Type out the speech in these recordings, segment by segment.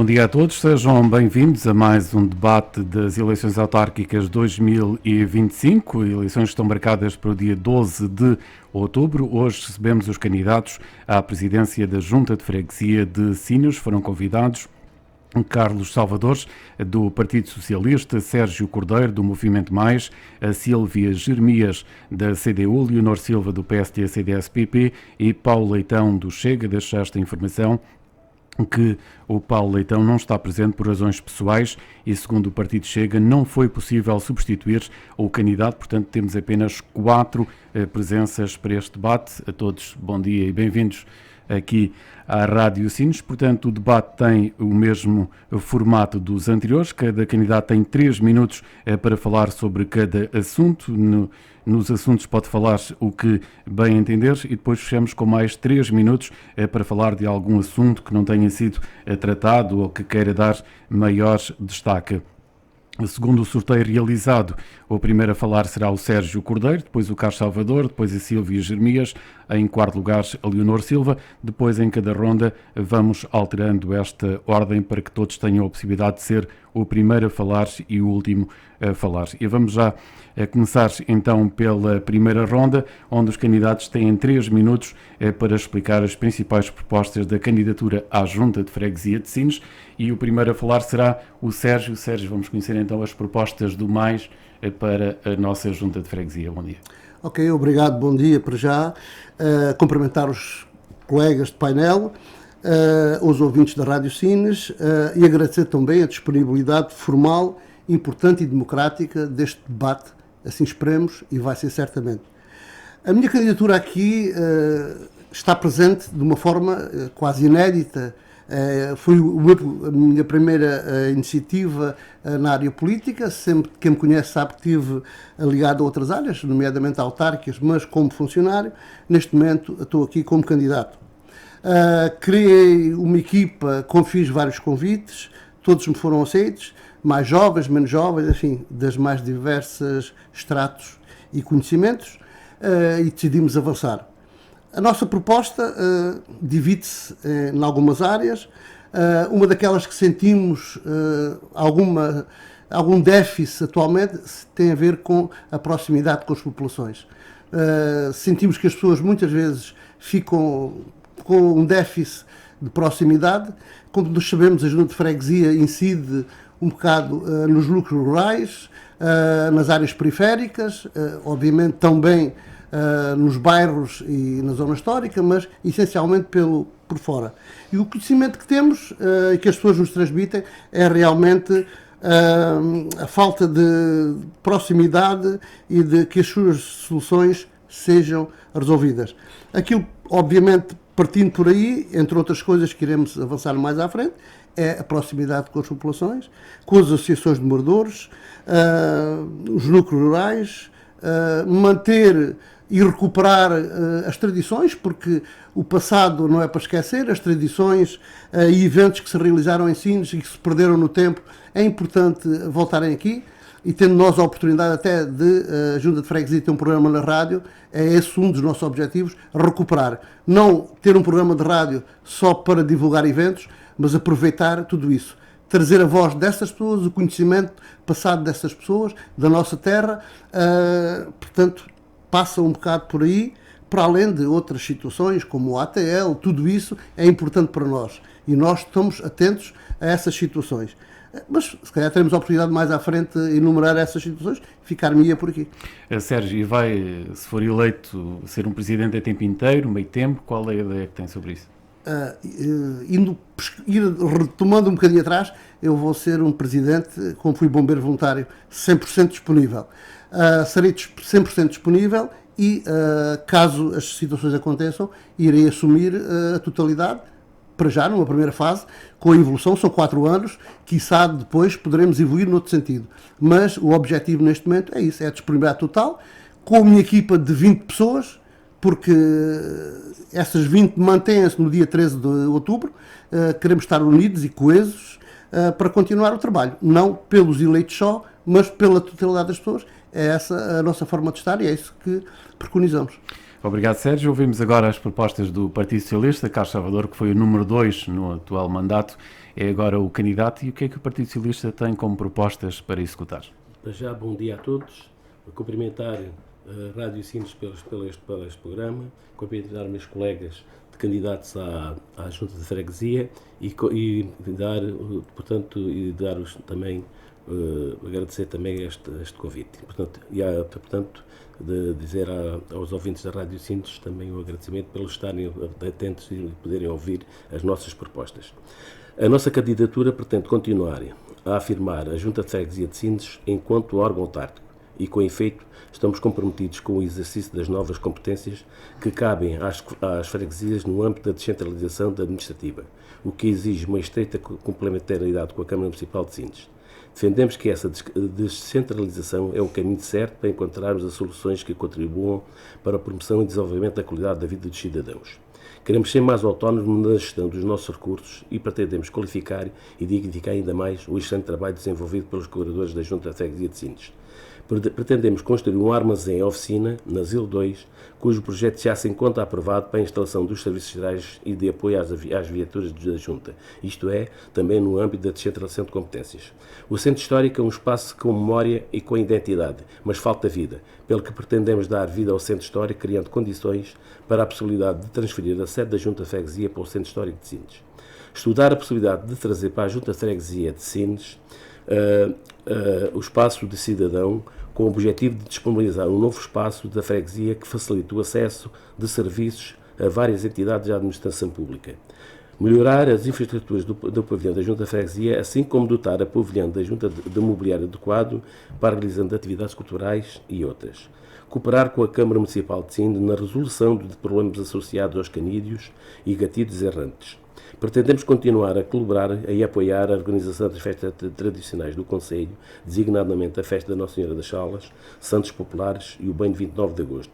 Bom dia a todos, sejam bem-vindos a mais um debate das eleições autárquicas 2025. Eleições estão marcadas para o dia 12 de outubro. Hoje recebemos os candidatos à presidência da Junta de Freguesia de Sines. Foram convidados Carlos Salvadores, do Partido Socialista, Sérgio Cordeiro, do Movimento Mais, a Sílvia Jeremias, da CDU, Leonor Silva, do PSD-CDS-PP e Paulo Leitão, do Chega. Deixo esta informação que o Paulo Leitão não está presente por razões pessoais e, segundo o Partido Chega, não foi possível substituir o candidato, portanto temos apenas 4 presenças para este debate. A todos, bom dia e bem-vindos aqui à Rádio Sines. Portanto, o debate tem o mesmo formato dos anteriores. Cada candidato tem 3 minutos para falar sobre cada assunto. Nos assuntos pode falar o que bem entender e depois fechamos com mais 3 minutos para falar de algum assunto que não tenha sido tratado ou que queira dar maior destaque. Segundo o sorteio realizado, o primeiro a falar será o Sérgio Cordeiro, depois o Carlos Salvador, depois a Sílvia Jeremias, em quarto lugar a Leonor Silva. Depois, em cada ronda, vamos alterando esta ordem para que todos tenham a possibilidade de ser o primeiro a falar e o último a falar. E vamos já começar então pela primeira ronda, onde os candidatos têm 3 minutos para explicar as principais propostas da candidatura à Junta de Freguesia de Sines. E o primeiro a falar será o Sérgio. Sérgio, vamos conhecer então as propostas do Mais para a nossa Junta de Freguesia. Bom dia. Ok, obrigado, bom dia para já. Cumprimentar os colegas de painel, os ouvintes da Rádio Sines e agradecer também a disponibilidade formal, importante e democrática deste debate, assim esperemos, e vai ser certamente. A minha candidatura aqui está presente de uma forma quase inédita. Foi a minha primeira iniciativa na área política. Sempre quem me conhece sabe que estive ligado a outras áreas, nomeadamente autárquicas, mas como funcionário. Neste momento estou aqui como candidato. Criei uma equipa, fiz vários convites, todos me foram aceitos, mais jovens, menos jovens, enfim, das mais diversas estratos e conhecimentos, e decidimos avançar. A nossa proposta divide-se em algumas áreas. Uma daquelas que sentimos algum déficit atualmente tem a ver com a proximidade com as populações. Sentimos que as pessoas muitas vezes ficam com um déficit de proximidade. Como nós sabemos, a Junta de Freguesia incide um bocado nos núcleos rurais, nas áreas periféricas, obviamente também nos bairros e na zona histórica, mas essencialmente por fora. E o conhecimento que temos e que as pessoas nos transmitem é realmente a falta de proximidade e de que as suas soluções sejam resolvidas. Aquilo, obviamente, partindo por aí, entre outras coisas que iremos avançar mais à frente, é a proximidade com as populações, com as associações de moradores, os núcleos rurais, manter e recuperar as tradições, porque o passado não é para esquecer, as tradições e eventos que se realizaram em Sines e que se perderam no tempo, é importante voltarem aqui, e tendo nós a oportunidade até de a Junta de Freguesia ter um programa na rádio, é esse um dos nossos objetivos, recuperar. Não ter um programa de rádio só para divulgar eventos, mas aproveitar tudo isso. Trazer a voz dessas pessoas, o conhecimento passado dessas pessoas, da nossa terra, portanto, passa um bocado por aí, para além de outras situações, como o ATL, tudo isso é importante para nós. E nós estamos atentos a essas situações. Mas, se calhar, teremos a oportunidade mais à frente de enumerar essas situações, ficar-me-ia por aqui. Sérgio, e vai, se for eleito, ser um presidente a tempo inteiro, meio tempo? Qual é a ideia que tem sobre isso? Retomando um bocadinho atrás, eu vou ser um presidente, como fui bombeiro voluntário, 100% disponível. Serei 100% disponível e, caso as situações aconteçam, irei assumir a totalidade, para já, numa primeira fase, com a evolução, são 4 anos, quiçá depois poderemos evoluir noutro sentido. Mas o objetivo neste momento é isso, é a disponibilidade total, com a minha equipa de 20 pessoas, porque essas 20 mantêm-se no dia 13 de outubro, queremos estar unidos e coesos para continuar o trabalho, não pelos eleitos só, mas pela totalidade das pessoas. É essa a nossa forma de estar e é isso que preconizamos. Obrigado, Sérgio. Ouvimos agora as propostas do Partido Socialista, Carlos Salvador, que foi o número 2 no atual mandato, é agora o candidato e o que é que o Partido Socialista tem como propostas para executar? Já bom dia a todos, cumprimentar a Rádio Sines pelo este programa, cumprimentar meus colegas de candidatos à Junta de Freguesia e dar, portanto, também agradecer também este convite. Portanto, de dizer aos ouvintes da Rádio Sines também o agradecimento pelos estarem atentos e poderem ouvir as nossas propostas. A nossa candidatura pretende continuar a afirmar a Junta de Freguesia de Sines enquanto órgão autárquico e, com efeito, estamos comprometidos com o exercício das novas competências que cabem às freguesias no âmbito da descentralização administrativa, o que exige uma estreita complementaridade com a Câmara Municipal de Sines. Defendemos que essa descentralização é o caminho certo para encontrarmos as soluções que contribuam para a promoção e desenvolvimento da qualidade da vida dos cidadãos. Queremos ser mais autónomos na gestão dos nossos recursos e pretendemos qualificar e dignificar ainda mais o excelente trabalho desenvolvido pelos colaboradores da Junta de Freguesia de Sines. Pretendemos construir um armazém-oficina na Zil 2, cujo projeto já se encontra aprovado para a instalação dos serviços gerais e de apoio às viaturas da Junta, isto é, também no âmbito da descentralização de competências. O Centro Histórico é um espaço com memória e com identidade, mas falta vida, pelo que pretendemos dar vida ao Centro Histórico, criando condições para a possibilidade de transferir a sede da Junta de Freguesia para o Centro Histórico de Sines. Estudar a possibilidade de trazer para a Junta de Freguesia de Sines o espaço de cidadão, com o objetivo de disponibilizar um novo espaço da freguesia que facilite o acesso de serviços a várias entidades da administração pública. Melhorar as infraestruturas do pavilhão da Junta de Freguesia, assim como dotar a pavilhão da Junta de mobiliário adequado para a realização de atividades culturais e outras. Cooperar com a Câmara Municipal de Sines na resolução de problemas associados aos canídeos e gatilhos errantes. Pretendemos continuar a colaborar e apoiar a organização das festas tradicionais do Concelho, designadamente a Festa da Nossa Senhora das Salas, Santos Populares e o Banho de 29 de Agosto.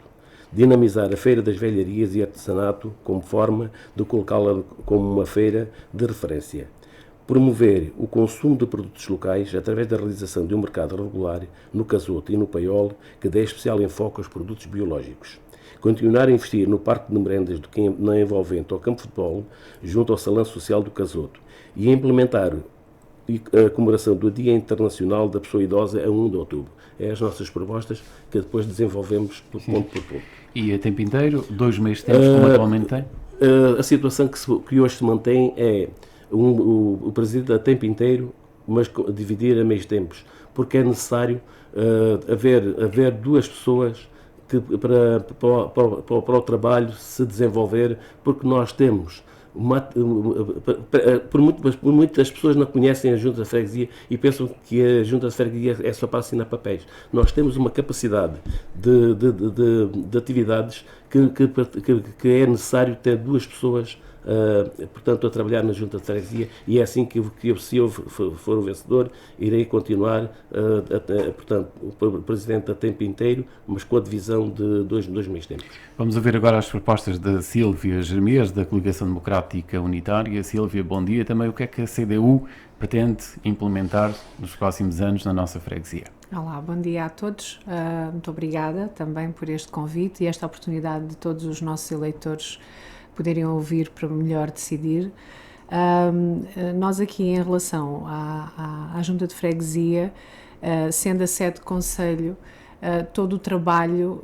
Dinamizar a Feira das Velharias e Artesanato como forma de colocá-la como uma feira de referência. Promover o consumo de produtos locais através da realização de um mercado regular no Casoto e no Paiol, que dê especial enfoque aos produtos biológicos. Continuar a investir no Parque de Merendas na envolvente ao campo de futebol, junto ao Salão Social do Casoto, e implementar a comemoração do Dia Internacional da Pessoa Idosa a 1 de outubro. É as nossas propostas que depois desenvolvemos ponto por ponto. E a tempo inteiro, 2 meses de tempo, como atualmente tem? A situação que hoje se mantém é o presidente a tempo inteiro, mas dividir a meios tempos, porque é necessário haver 2 pessoas para o trabalho se desenvolver, porque nós temos por muitas pessoas não conhecem a Junta de Freguesia e pensam que a Junta de Freguesia é só para assinar papéis. Nós temos uma capacidade de atividades que é necessário ter 2 pessoas portanto, a trabalhar na Junta de Freguesia, e é assim que se eu for o vencedor, irei continuar, portanto, o Presidente a tempo inteiro, mas com a divisão de 2 meses tempos. Vamos ouvir agora as propostas da Sílvia Jeremias, da Coligação Democrática Unitária. Sílvia, bom dia. Também o que é que a CDU pretende implementar nos próximos anos na nossa freguesia? Olá, bom dia a todos. Muito obrigada também por este convite e esta oportunidade de todos os nossos eleitores poderem ouvir para melhor decidir. Nós aqui, em relação à Junta de Freguesia, sendo a sede de Conselho, todo o trabalho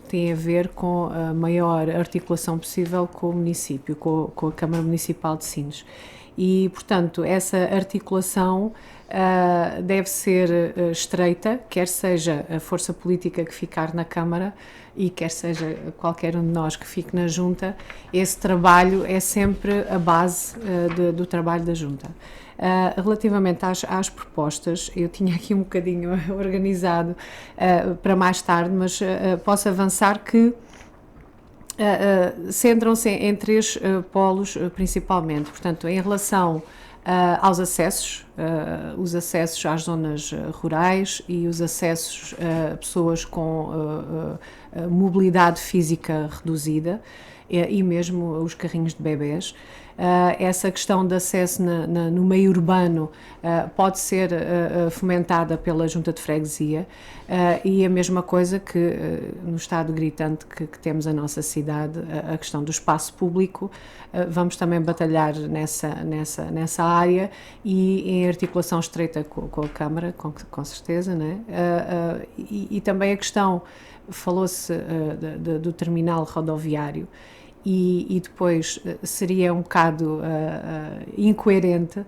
tem a ver com a maior articulação possível com o município, com a Câmara Municipal de Sines. E, portanto, essa articulação deve ser estreita, quer seja a força política que ficar na Câmara e quer seja qualquer um de nós que fique na Junta. Esse trabalho é sempre a base do trabalho da Junta. Relativamente às propostas, eu tinha aqui um bocadinho organizado para mais tarde, mas posso avançar que centram-se em 3 polos principalmente. Portanto, em relação aos acessos, os acessos às zonas rurais e os acessos a pessoas com mobilidade física reduzida e mesmo os carrinhos de bebés. Essa questão de acesso no meio urbano pode ser fomentada pela Junta de Freguesia e a mesma coisa que no estado gritante que temos a nossa cidade, a questão do espaço público, vamos também batalhar nessa área e em articulação estreita com a Câmara, com certeza, né? E também a questão, falou-se do terminal rodoviário, e depois seria um bocado incoerente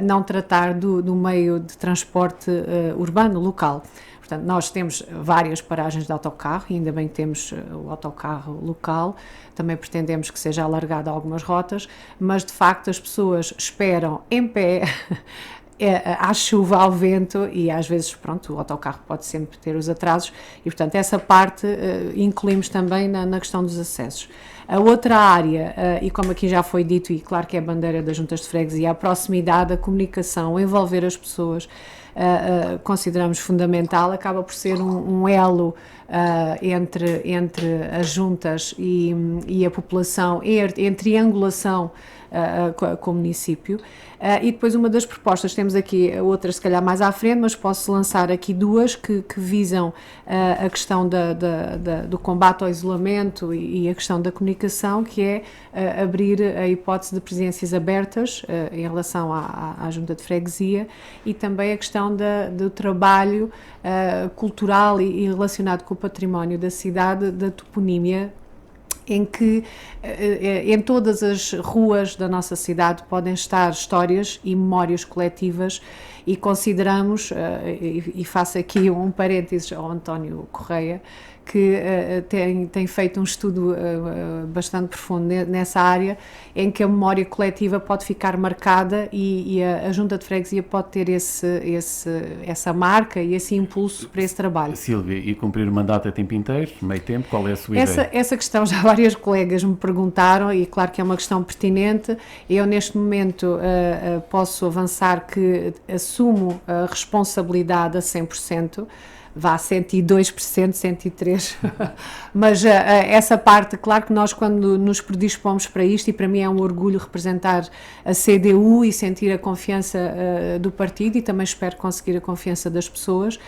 não tratar do meio de transporte urbano local. Portanto, nós temos várias paragens de autocarro e ainda bem que temos o autocarro local, também pretendemos que seja alargado a algumas rotas, mas de facto as pessoas esperam em pé à chuva, ao vento e às vezes, pronto, o autocarro pode sempre ter os atrasos e, portanto, essa parte incluímos também na questão dos acessos. A outra área, e como aqui já foi dito, e claro que é a bandeira das juntas de freguesia, a proximidade, a comunicação, envolver as pessoas, consideramos fundamental, acaba por ser um elo entre as juntas e a população, em triangulação com o município. E depois uma das propostas, temos aqui outras se calhar mais à frente, mas posso lançar aqui duas que visam a questão do combate ao isolamento e a questão da comunicação, que é abrir a hipótese de presenças abertas em relação à Junta de Freguesia e também a questão do trabalho cultural e relacionado com o património da cidade, da toponímia, em que em todas as ruas da nossa cidade podem estar histórias e memórias coletivas e consideramos, e faço aqui um parênteses ao António Correia, que tem feito um estudo bastante profundo nessa área, em que a memória coletiva pode ficar marcada e a Junta de Freguesia pode ter essa marca e esse impulso para esse trabalho. Sílvia, e cumprir o mandato a tempo inteiro, meio tempo, qual é a sua ideia? Essa questão já vários colegas me perguntaram e claro que é uma questão pertinente. Eu neste momento posso avançar que assumo a responsabilidade a 100%, vá 102%, 103%, mas essa parte, claro que nós quando nos predispomos para isto, e para mim é um orgulho representar a CDU e sentir a confiança do partido e também espero conseguir a confiança das pessoas,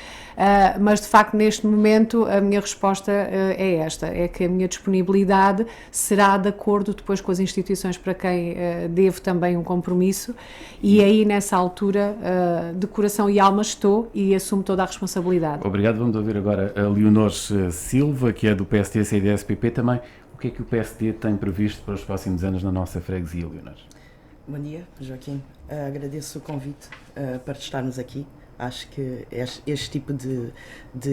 mas de facto neste momento a minha resposta é esta, é que a minha disponibilidade será de acordo depois com as instituições para quem devo também um compromisso e aí nessa altura de coração e alma estou e assumo toda a responsabilidade. Obrigado, vamos ouvir agora a Leonor Silva, que é do PSD, CDS-PP também. O que é que o PSD tem previsto para os próximos anos na nossa freguesia, Leonor? Bom dia, Joaquim. Agradeço o convite para estarmos aqui. Acho que este tipo de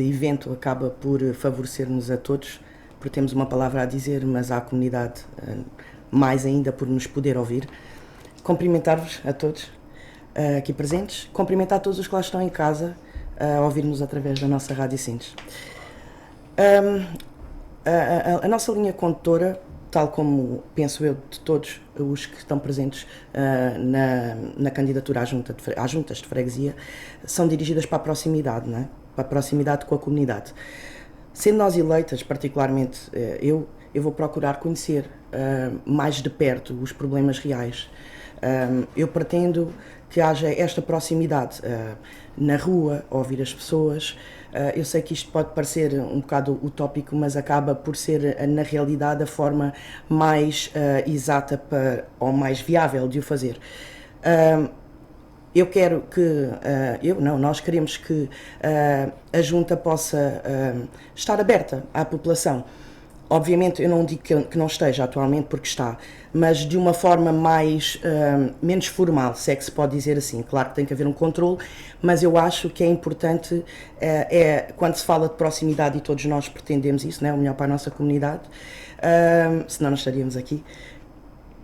evento acaba por favorecer-nos a todos, porque temos uma palavra a dizer, mas à comunidade mais ainda por nos poder ouvir. Cumprimentar-vos a todos aqui presentes, cumprimentar todos os que lá estão em casa a ouvir-nos através da nossa Rádio Sines. A nossa linha condutora, tal como penso eu de todos os que estão presentes na candidatura às juntas de freguesia, são dirigidas para a proximidade, não é? Para a proximidade com a comunidade. Sendo nós eleitas, particularmente eu vou procurar conhecer mais de perto os problemas reais. Eu pretendo que haja esta proximidade na rua, ouvir as pessoas. Eu sei que isto pode parecer um bocado utópico, mas acaba por ser, na realidade, a forma mais exata ou mais viável de o fazer. Eu quero que, nós queremos que a Junta possa estar aberta à população. Obviamente, eu não digo que não esteja atualmente, porque está, mas de uma forma menos formal, se é que se pode dizer assim. Claro que tem que haver um controle, mas eu acho que é importante, quando se fala de proximidade, e todos nós pretendemos isso, não é? O melhor para a nossa comunidade, senão não estaríamos aqui.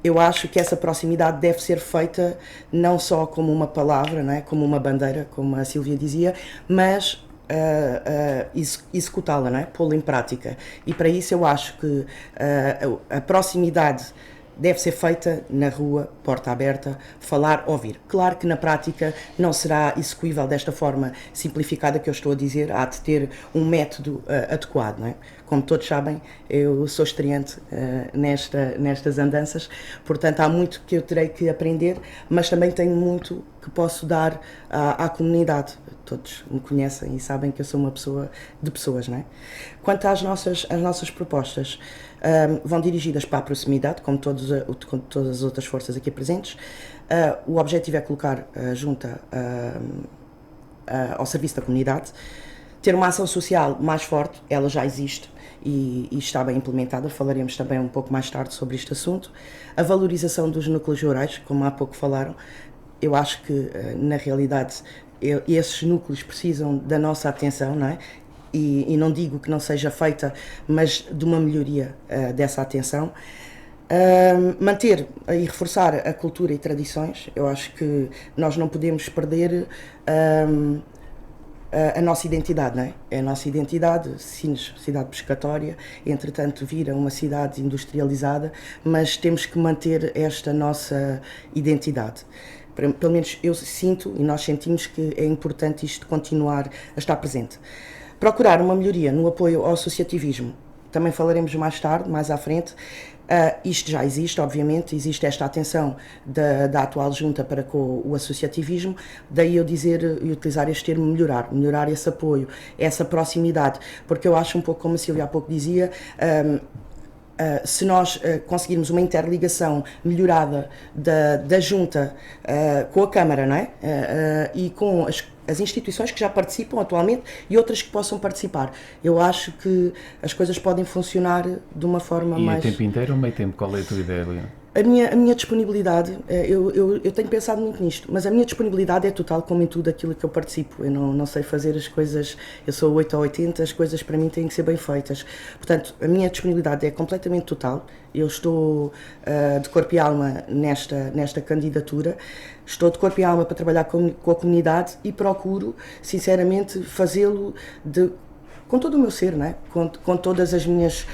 Eu acho que essa proximidade deve ser feita não só como uma palavra, não é? Como uma bandeira, como a Sílvia dizia, mas executá-la, não é? Pô-la em prática. E para isso eu acho que a proximidade deve ser feita na rua, porta aberta, falar, ouvir. Claro que na prática não será execuível desta forma simplificada que eu estou a dizer, há de ter um método adequado, não é? Como todos sabem, eu sou estreante nestas andanças, portanto há muito que eu terei que aprender, mas também tenho muito que posso dar à comunidade. Todos me conhecem e sabem que eu sou uma pessoa de pessoas, não é? Quanto às nossas propostas, vão dirigidas para a proximidade, como todas as outras forças aqui presentes. O objetivo é colocar a Junta ao serviço da comunidade, ter uma ação social mais forte, ela já existe e está bem implementada, falaremos também um pouco mais tarde sobre este assunto. A valorização dos núcleos rurais, como há pouco falaram, eu acho que, na realidade, esses núcleos precisam da nossa atenção, não é? E não digo que não seja feita, mas de uma melhoria dessa atenção. Manter e reforçar a cultura e tradições, eu acho que nós não podemos perder a nossa identidade, não é? A nossa identidade, Sines, cidade pescatória, entretanto vira uma cidade industrializada, mas temos que manter esta nossa identidade. Pelo menos eu sinto e nós sentimos que é importante isto continuar a estar presente. Procurar uma melhoria no apoio ao associativismo. Também falaremos mais tarde, mais à frente. Isto já existe, obviamente, existe esta atenção da atual junta para com o associativismo, daí eu dizer e utilizar este termo melhorar esse apoio, essa proximidade, porque eu acho um pouco como a Sílvia há pouco dizia, se nós conseguirmos uma interligação melhorada da junta com a Câmara, não é? E com as instituições que já participam atualmente e outras que possam participar. Eu acho que as coisas podem funcionar de uma forma mais... E a tempo inteiro ou meio tempo? Qual é a tua ideia, Leon? A minha disponibilidade, eu tenho pensado muito nisto, mas a minha disponibilidade é total, como em tudo aquilo que eu participo. Eu não sei fazer as coisas, eu sou 8 ou 80, as coisas para mim têm que ser bem feitas. Portanto, a minha disponibilidade é completamente total. Eu estou de corpo e alma nesta candidatura, estou de corpo e alma para trabalhar com a comunidade e procuro, sinceramente, fazê-lo com todo o meu ser, não é? Com todas as minhas...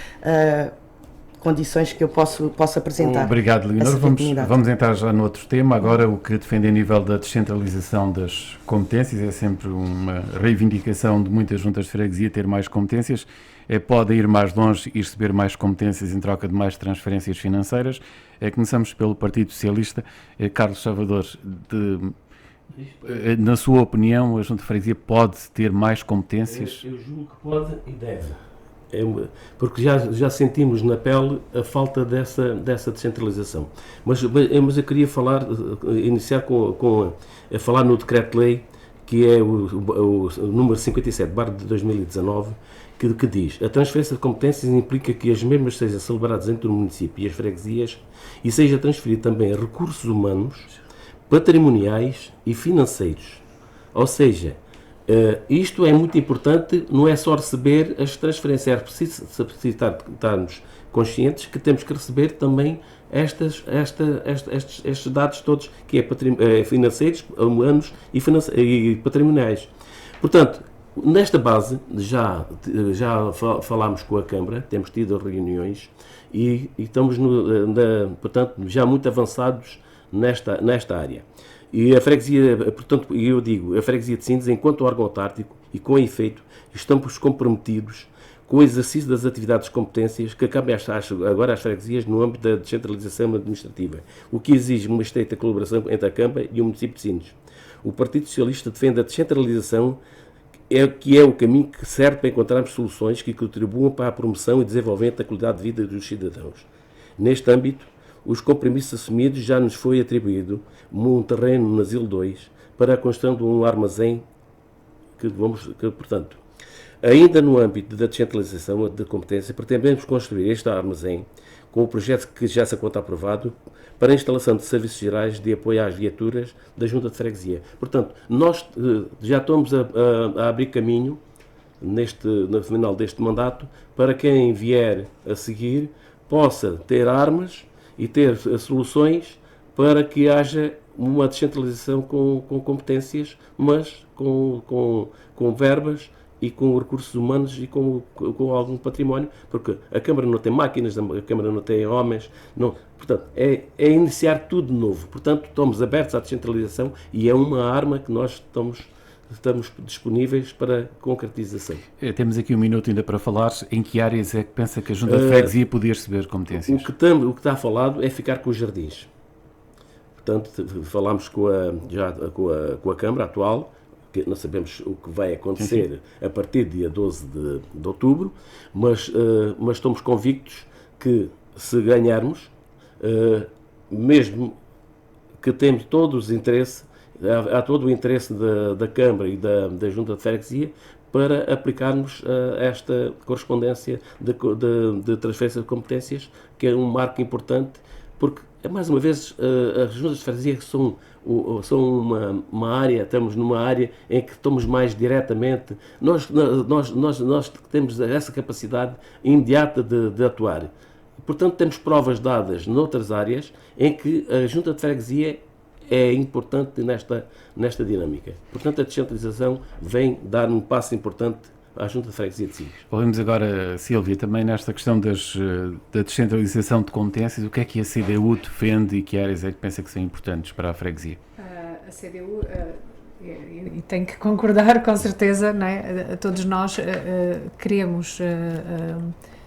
condições que eu posso apresentar. Obrigado, Leonor. Vamos entrar já no outro tema. Agora, o que defende a nível da descentralização das competências, é sempre uma reivindicação de muitas juntas de freguesia ter mais competências, podem ir mais longe e receber mais competências em troca de mais transferências financeiras. Começamos pelo Partido Socialista. Carlos Salvador, na sua opinião, a junta de freguesia pode ter mais competências? Eu julgo que pode e deve. Porque já sentimos na pele a falta dessa descentralização. Mas eu queria iniciar a falar no decreto-lei, que é o número 57/2019, que diz: a transferência de competências implica que as mesmas sejam celebradas entre o município e as freguesias e seja transferido também recursos humanos, patrimoniais e financeiros. Ou seja, isto é muito importante, não é só receber as transferências, é preciso estarmos conscientes que temos que receber também estes dados todos, que é financeiros, humanos e patrimoniais. Portanto, nesta base, já falámos com a Câmara, temos tido reuniões e estamos, portanto, já muito avançados nesta área. E a freguesia, portanto, eu digo, a freguesia de Sines, enquanto órgão autárquico e com efeito, estamos comprometidos com o exercício das atividades de competências que cabem agora às freguesias no âmbito da descentralização administrativa, o que exige uma estreita colaboração entre a Câmara e o município de Sines. O Partido Socialista defende a descentralização, que é o caminho que serve para encontrarmos soluções que contribuam para a promoção e desenvolvimento da qualidade de vida dos cidadãos. Neste âmbito, os compromissos assumidos já nos foi atribuído um terreno no Asilo 2 para a construção de um armazém portanto, ainda no âmbito da descentralização de competência, pretendemos construir este armazém com o projeto que já se encontra aprovado para a instalação de serviços gerais de apoio às viaturas da Junta de Freguesia. Portanto, nós já estamos a abrir caminho no final deste mandato para quem vier a seguir possa ter armas e ter soluções para que haja uma descentralização com competências, mas com verbas e com recursos humanos e com algum património, porque a Câmara não tem máquinas, a Câmara não tem homens, não, portanto, é iniciar tudo de novo. Portanto, estamos abertos à descentralização e é uma arma que nós estamos disponíveis para concretização. Temos aqui um minuto ainda para falar. Em que áreas é que pensa que a Junta de Freguesia podia receber competências? O que está falado é ficar com os jardins. Portanto, falámos com a Câmara atual, que não sabemos o que vai acontecer a partir do dia 12 de outubro, mas estamos convictos que, se ganharmos, mesmo que temos todos os interesses, há todo o interesse da Câmara e da Junta de Freguesia para aplicarmos esta correspondência de transferência de competências, que é um marco importante, porque, mais uma vez, as Juntas de Freguesia são uma área, estamos numa área em que estamos mais diretamente, nós temos essa capacidade imediata de atuar. Portanto, temos provas dadas noutras áreas em que a Junta de Freguesia é importante nesta dinâmica. Portanto, a descentralização vem dar um passo importante à Junta de Freguesia de Sines. Ouvimos agora, Sílvia, também nesta questão da descentralização de competências, o que é que a CDU defende e que áreas é que pensa que são importantes para a freguesia? A CDU, e tenho que concordar com certeza, não é? Todos nós queremos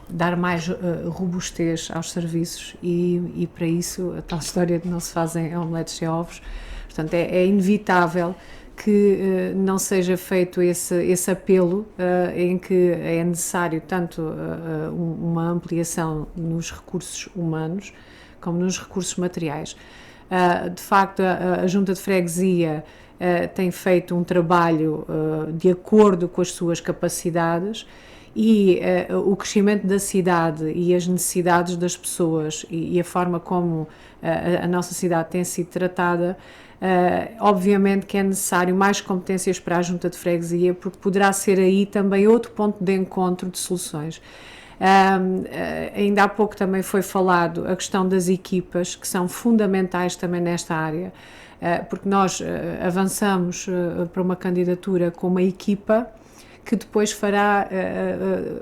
dar mais robustez aos serviços e para isso a tal história de não se fazem omeletes sem ovos. Portanto, é inevitável que não seja feito esse apelo em que é necessário tanto uma ampliação nos recursos humanos como nos recursos materiais. De facto, a Junta de Freguesia tem feito um trabalho de acordo com as suas capacidades e o crescimento da cidade e as necessidades das pessoas e a forma como a nossa cidade tem sido tratada, obviamente que é necessário mais competências para a Junta de Freguesia, porque poderá ser aí também outro ponto de encontro de soluções. Ainda há pouco também foi falado a questão das equipas, que são fundamentais também nesta área, porque nós avançamos para uma candidatura com uma equipa que depois fará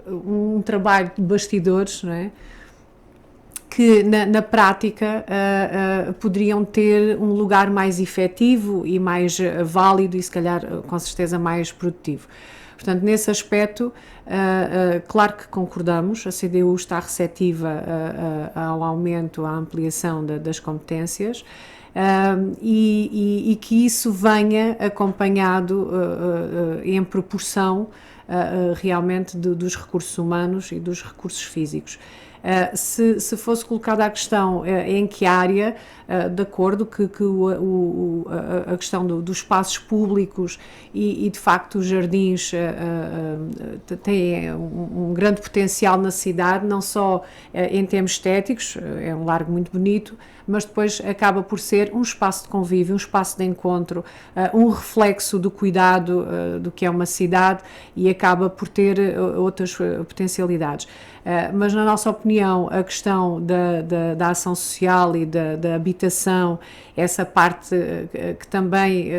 um trabalho de bastidores, não é? Que na prática poderiam ter um lugar mais efetivo e mais válido e se calhar com certeza mais produtivo. Portanto, nesse aspecto, claro que concordamos, a CDU está receptiva ao aumento, à ampliação das competências, e que isso venha acompanhado em proporção realmente dos recursos humanos e dos recursos físicos. Se fosse colocada a questão em que área, de acordo que a questão dos espaços públicos e de facto os jardins têm um grande potencial na cidade, não só em termos estéticos, é um largo muito bonito, mas depois acaba por ser um espaço de convívio, um espaço de encontro, um reflexo do cuidado do que é uma cidade e acaba por ter outras potencialidades. Mas, na nossa opinião, a questão da ação social e da habitação, essa parte que também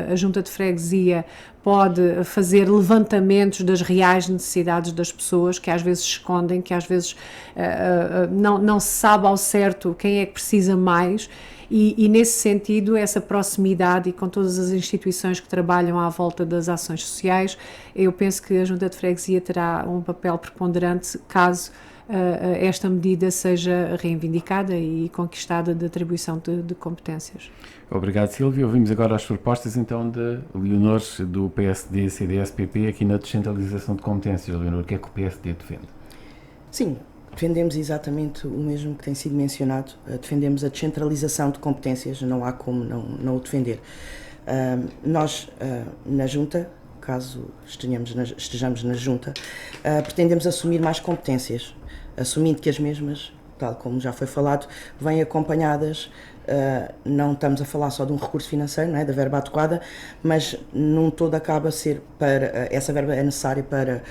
a Junta de Freguesia pode fazer levantamentos das reais necessidades das pessoas, que às vezes se escondem, que às vezes não se sabe ao certo quem é que precisa mais. E nesse sentido, essa proximidade e com todas as instituições que trabalham à volta das ações sociais, eu penso que a Junta de Freguesia terá um papel preponderante caso esta medida seja reivindicada e conquistada de atribuição de competências. Obrigado, Sílvia. Ouvimos agora as propostas então de Leonor, do PSD, CDS, PP, aqui na descentralização de competências. Leonor, o que é que o PSD defende? Sim, defendemos exatamente o mesmo que tem sido mencionado. Defendemos a descentralização de competências, não há como não o defender. Nós, na Junta, caso estejamos na Junta, pretendemos assumir mais competências, assumindo que as mesmas, tal como já foi falado, vêm acompanhadas. Não estamos a falar só de um recurso financeiro, não é, da verba adequada, mas num todo acaba a ser para, essa verba é necessária para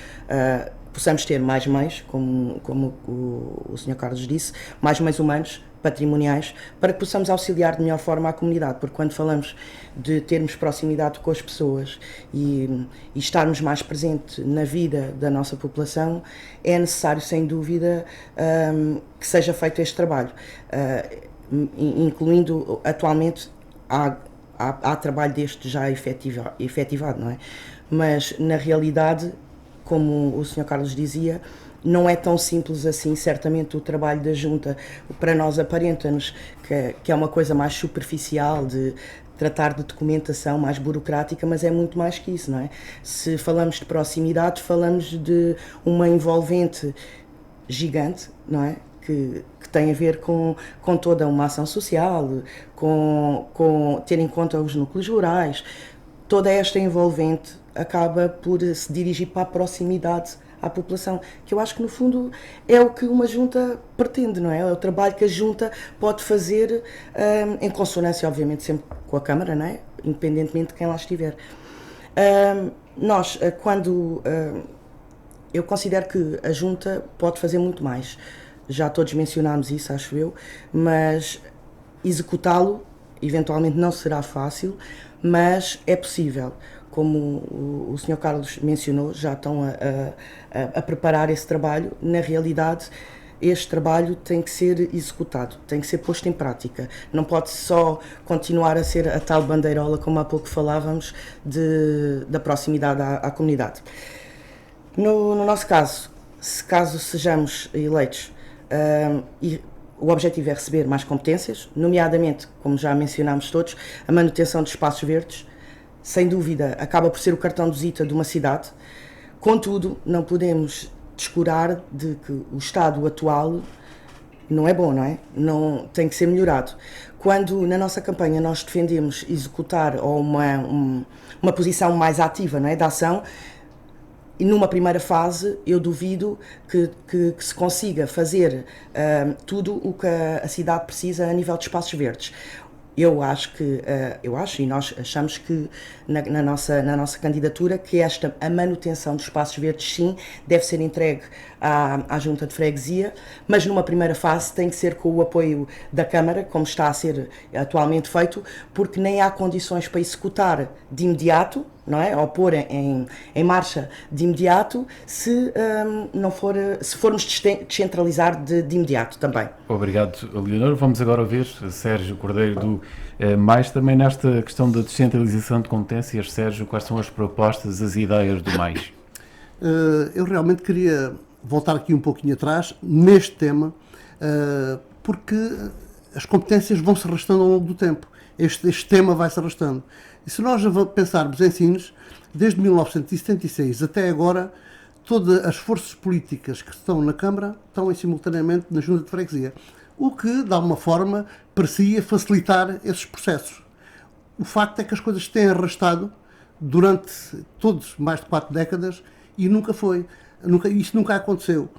possamos ter mais meios, como o Sr. Carlos disse, mais meios humanos patrimoniais, para que possamos auxiliar de melhor forma a comunidade, porque quando falamos de termos proximidade com as pessoas e estarmos mais presentes na vida da nossa população, é necessário, sem dúvida, que seja feito este trabalho, incluindo atualmente há trabalho deste já efetivado, não é? Mas na realidade, como o Sr. Carlos dizia, não é tão simples assim. Certamente o trabalho da Junta, para nós, aparenta-nos que é uma coisa mais superficial, de tratar de documentação mais burocrática, mas é muito mais que isso, não é? Se falamos de proximidade, falamos de uma envolvente gigante, não é? Que tem a ver com toda uma ação social, com ter em conta os núcleos rurais. Toda esta envolvente acaba por se dirigir para a proximidade à população, que eu acho que no fundo é o que uma junta pretende, não é? É o trabalho que a junta pode fazer, em consonância, obviamente, sempre com a Câmara, não é? Independentemente de quem lá estiver. Eu considero que a junta pode fazer muito mais. Já todos mencionámos isso, acho eu, mas executá-lo eventualmente não será fácil, mas é possível. Como o Sr. Carlos mencionou, já estão a preparar esse trabalho. Na realidade, este trabalho tem que ser executado, tem que ser posto em prática. Não pode só continuar a ser a tal bandeirola, como há pouco falávamos, da proximidade à comunidade. No nosso caso, caso sejamos eleitos, e o objetivo é receber mais competências, nomeadamente, como já mencionámos todos, a manutenção de espaços verdes. Sem dúvida, acaba por ser o cartão de visita de uma cidade. Contudo, não podemos descurar de que o estado atual não é bom, não é? Não, tem que ser melhorado. Quando na nossa campanha nós defendemos executar ou uma posição mais ativa, não é, da ação, e numa primeira fase eu duvido que se consiga fazer tudo o que a cidade precisa a nível de espaços verdes. Eu acho e nós achamos que na nossa candidatura que a manutenção dos espaços verdes, sim, deve ser entregue à Junta de Freguesia, mas numa primeira fase tem que ser com o apoio da Câmara, como está a ser atualmente feito, porque nem há condições para executar de imediato, não é? Ou pôr em marcha de imediato, se formos descentralizar de imediato também. Obrigado, Leonor. Vamos agora ouvir Sérgio Cordeiro do Mais, também nesta questão da descentralização de competências. Sérgio, quais são as propostas, as ideias do Mais? Eu realmente queria voltar aqui um pouquinho atrás, neste tema, porque as competências vão se arrastando ao longo do tempo. Este tema vai se arrastando. E se nós pensarmos em Sines, desde 1976 até agora, todas as forças políticas que estão na Câmara estão simultaneamente na Junta de Freguesia, o que, de alguma forma, parecia facilitar esses processos. O facto é que as coisas têm arrastado durante mais de 4 décadas e nunca foi. Isto nunca aconteceu.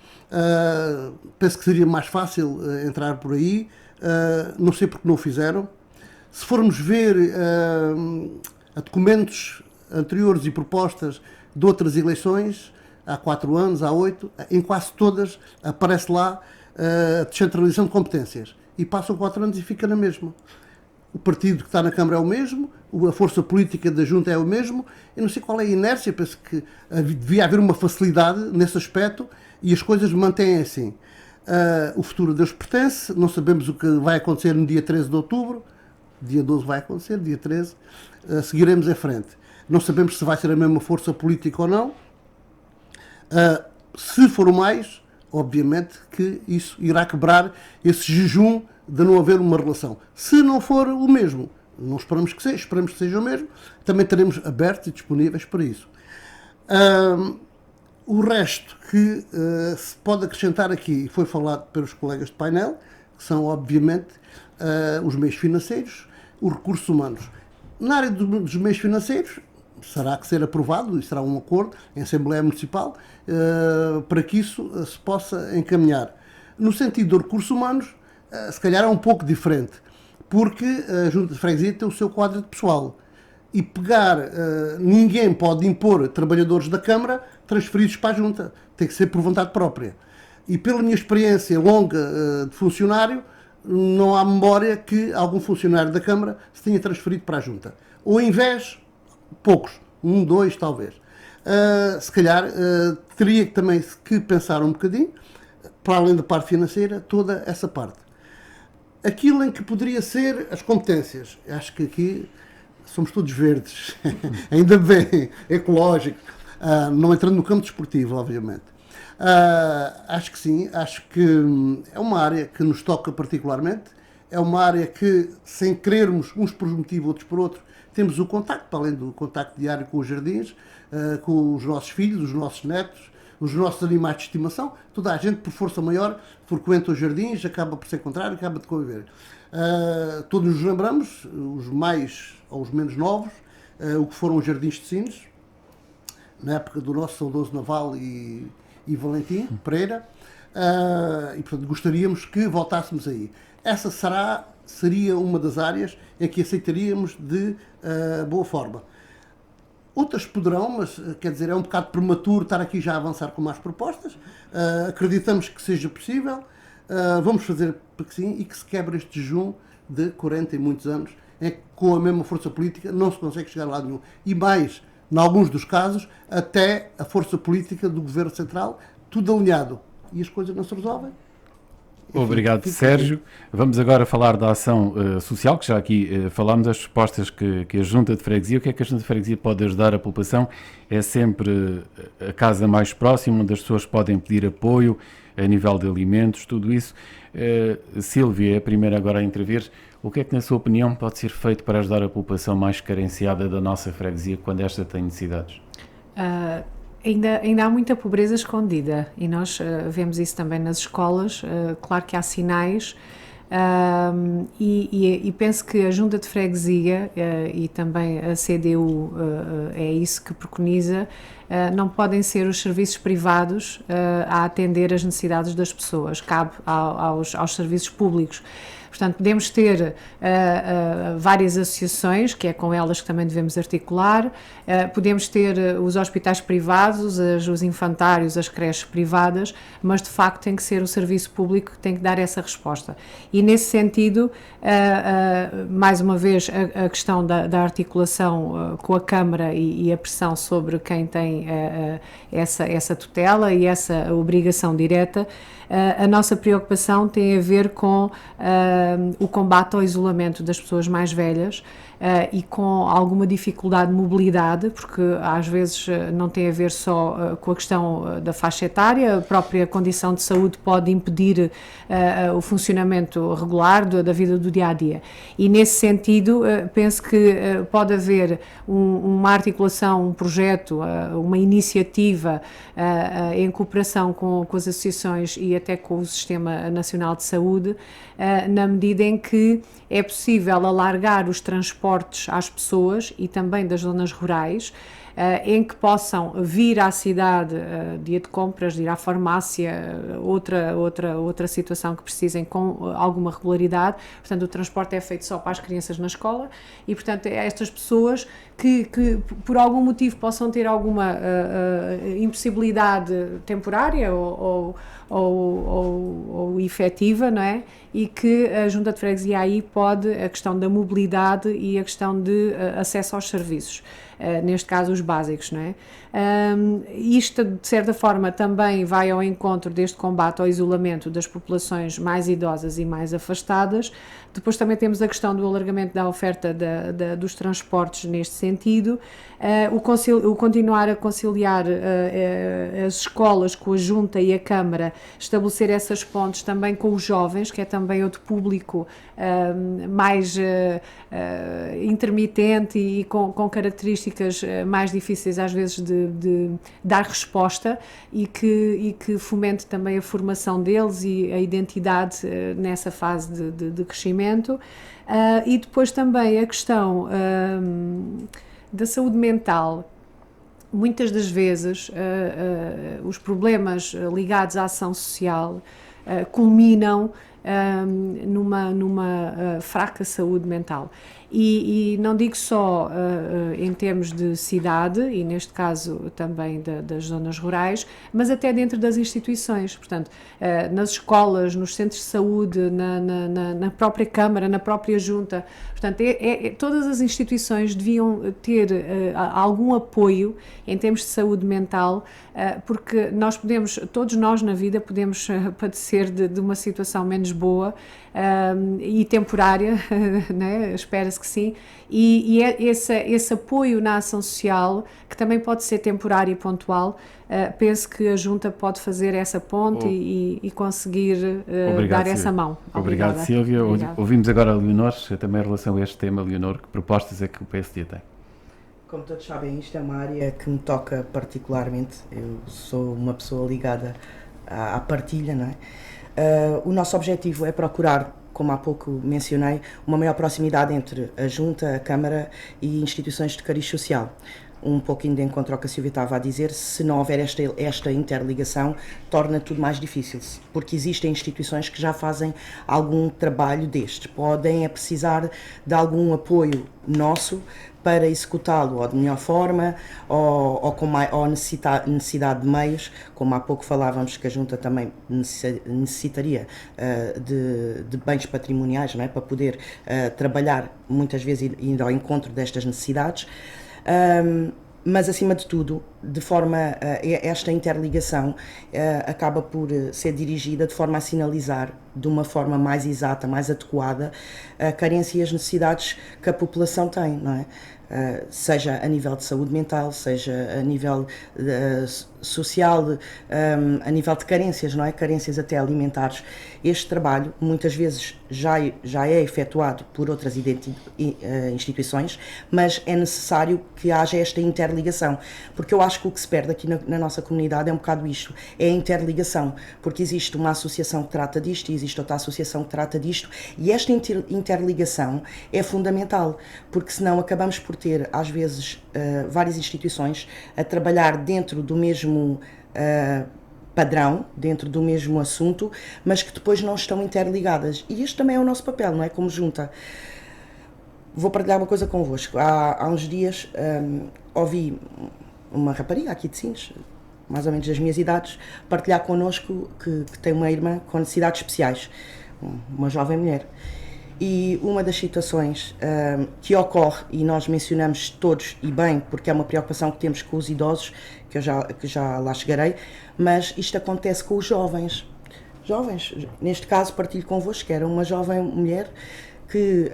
Penso que seria mais fácil entrar por aí, não sei porque não o fizeram. Se formos ver a documentos anteriores e propostas de outras eleições, há 4 anos, há 8, em quase todas aparece lá a descentralização de competências. E passam 4 anos e fica na mesma. O partido que está na Câmara é o mesmo, a força política da Junta é o mesmo. Eu não sei qual é a inércia, penso que devia haver uma facilidade nesse aspecto e as coisas mantêm assim. O futuro a Deus pertence, não sabemos o que vai acontecer no dia 13 de outubro, dia 12 vai acontecer, dia 13, seguiremos em frente. Não sabemos se vai ser a mesma força política ou não. Se for o Mais, obviamente que isso irá quebrar esse jejum de não haver uma relação. Se não for o mesmo, não esperamos que seja, esperamos que seja o mesmo, também estaremos abertos e disponíveis para isso. O resto que se pode acrescentar aqui, foi falado pelos colegas de painel, que são obviamente os meios financeiros, os recursos humanos. Na área dos meios financeiros, será que ser aprovado, e será um acordo em Assembleia Municipal, para que isso se possa encaminhar. No sentido dos recursos humanos, se calhar é um pouco diferente, porque a Junta de Freguesia tem o seu quadro de pessoal. E ninguém pode impor trabalhadores da Câmara transferidos para a Junta. Tem que ser por vontade própria. E pela minha experiência longa de funcionário, não há memória que algum funcionário da Câmara se tenha transferido para a Junta. Ou em vez, poucos, 1, 2 talvez. Se calhar teria também que pensar um bocadinho, para além da parte financeira, toda essa parte. Aquilo em que poderia ser as competências, acho que aqui somos todos verdes, ainda bem, ecológico, não entrando no campo desportivo, obviamente. Acho que sim, acho que é uma área que nos toca particularmente, é uma área que, sem querermos, uns por um motivo, outros por outro, temos o contacto, para além do contacto diário com os jardins, com os nossos filhos, os nossos netos, os nossos animais de estimação, toda a gente, por força maior, frequenta os jardins, acaba por se encontrar, acaba de conviver. Todos nos lembramos, os mais ou os menos novos, o que foram os jardins de Sines, na época do nosso saudoso Naval e Valentim Pereira, e portanto gostaríamos que voltássemos aí. Essa seria uma das áreas em que aceitaríamos de boa forma. Outras poderão, mas quer dizer, é um bocado prematuro estar aqui já a avançar com mais propostas. Acreditamos que seja possível, vamos fazer porque sim, e que se quebre este jejum de 40 e muitos anos, em que com a mesma força política não se consegue chegar a lado nenhum. E mais, em alguns dos casos, até a força política do Governo Central, tudo alinhado. E as coisas não se resolvem. Enfim, obrigado, Sérgio. Vamos agora falar da ação social, que já aqui falámos, as respostas que a Junta de Freguesia, o que é que a Junta de Freguesia pode ajudar a população? É sempre a casa mais próxima, onde as pessoas podem pedir apoio a nível de alimentos, tudo isso. Sílvia é a primeira agora a intervir. O que é que, na sua opinião, pode ser feito para ajudar a população mais carenciada da nossa freguesia quando esta tem necessidades? Ainda há muita pobreza escondida e nós vemos isso também nas escolas. Claro que há sinais e penso que a Junta de Freguesia e também a CDU é isso que preconiza. Não podem ser os serviços privados a atender as necessidades das pessoas, cabe aos serviços públicos. Portanto, podemos ter várias associações, que é com elas que também devemos articular, podemos ter os hospitais privados, os infantários, as creches privadas, mas de facto tem que ser o serviço público que tem que dar essa resposta. E nesse sentido, mais uma vez, a questão da articulação com a Câmara e a pressão sobre quem tem essa tutela e essa obrigação direta. A nossa preocupação tem a ver com o combate ao isolamento das pessoas mais velhas e com alguma dificuldade de mobilidade, porque às vezes não tem a ver só com a questão da faixa etária, a própria condição de saúde pode impedir o funcionamento regular da vida do dia-a-dia. E nesse sentido, penso que pode haver uma articulação, um projeto, uma iniciativa em cooperação com as associações e até com o Sistema Nacional de Saúde, na medida em que é possível alargar os transportes às pessoas e também das zonas rurais, em que possam vir à cidade, dia de compras, de ir à farmácia, outra situação que precisem com alguma regularidade. Portanto, o transporte é feito só para as crianças na escola e, portanto, é estas pessoas que por algum motivo possam ter alguma impossibilidade temporária ou efetiva, não é? E que a Junta de Freguesia aí pode, a questão da mobilidade e a questão de acesso aos serviços, neste caso os básicos, não é? Isto, de certa forma, também vai ao encontro deste combate ao isolamento das populações mais idosas e mais afastadas. Depois também temos a questão do alargamento da oferta dos transportes neste sentido, o continuar a conciliar as escolas com a Junta e a Câmara, estabelecer essas pontes também com os jovens, que é também outro público mais intermitente e com características mais difíceis às vezes de dar resposta e que fomente também a formação deles e a identidade nessa fase de crescimento. E depois também a questão da saúde mental. Muitas das vezes os problemas ligados à ação social culminam numa fraca saúde mental. E não digo só em termos de cidade, e neste caso também das zonas rurais, mas até dentro das instituições, portanto, nas escolas, nos centros de saúde, na própria Câmara, na própria Junta. Portanto, todas as instituições deviam ter algum apoio em termos de saúde mental, porque todos nós na vida podemos padecer de uma situação menos boa e temporária, né? Espera-se que sim, e esse apoio na ação social, que também pode ser temporário e pontual, penso que a Junta pode fazer essa ponte e conseguir dar essa mão. Obrigado, Sílvia. Ouvimos agora a Leonor, também em relação a este tema. Leonor, que propostas é que o PSD tem? Como todos sabem, isto é uma área que me toca particularmente. Eu sou uma pessoa ligada à partilha, não é? O nosso objetivo é procurar, como há pouco mencionei, uma maior proximidade entre a Junta, a Câmara e instituições de cariz social. Um pouquinho de encontro ao que a Silvia estava a dizer, se não houver esta interligação, torna tudo mais difícil, porque existem instituições que já fazem algum trabalho destes, podem precisar de algum apoio nosso para executá-lo ou de melhor forma ou necessidade de meios, como há pouco falávamos que a Junta também necessitaria de bens patrimoniais, não é? Para poder trabalhar muitas vezes indo ao encontro destas necessidades. Mas acima de tudo, esta interligação acaba por ser dirigida de forma a sinalizar de uma forma mais exata, mais adequada, a carência e as necessidades que a população tem, não é? Seja a nível de saúde mental, seja a nível social, a nível de carências, não é? Carências até alimentares. Este trabalho muitas vezes já é efetuado por outras instituições, mas é necessário que haja esta interligação, porque eu acho que o que se perde aqui na nossa comunidade é um bocado isto, é a interligação, porque existe uma associação que trata disto e existe outra associação que trata disto, e esta interligação é fundamental, porque senão acabamos por ter, às vezes, várias instituições a trabalhar dentro do mesmo padrão, dentro do mesmo assunto, mas que depois não estão interligadas. E este também é o nosso papel, não é? Como Junta. Vou partilhar uma coisa convosco. Há uns dias ouvi uma rapariga aqui de Sines, mais ou menos das minhas idades, partilhar connosco que tem uma irmã com necessidades especiais, uma jovem mulher. E uma das situações que ocorre, e nós mencionamos todos, e bem, porque é uma preocupação que temos com os idosos, que já lá chegarei, mas isto acontece com os jovens. Neste caso partilho convosco, que era uma jovem mulher que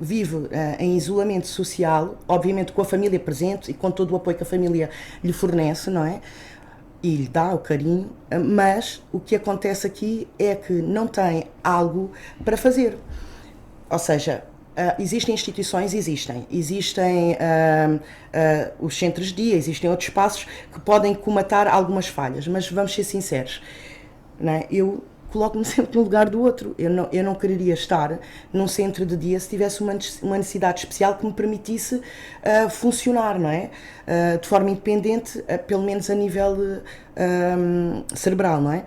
vive em isolamento social, obviamente com a família presente e com todo o apoio que a família lhe fornece, não é? E lhe dá o carinho, mas o que acontece aqui é que não tem algo para fazer. Ou seja, existem instituições, existem os centros de dia, existem outros espaços que podem comatar algumas falhas, mas vamos ser sinceros, não é? Eu coloco-me sempre no lugar do outro. Eu não quereria estar num centro de dia se tivesse uma necessidade especial que me permitisse funcionar, não é? De forma independente, pelo menos a nível cerebral, não é?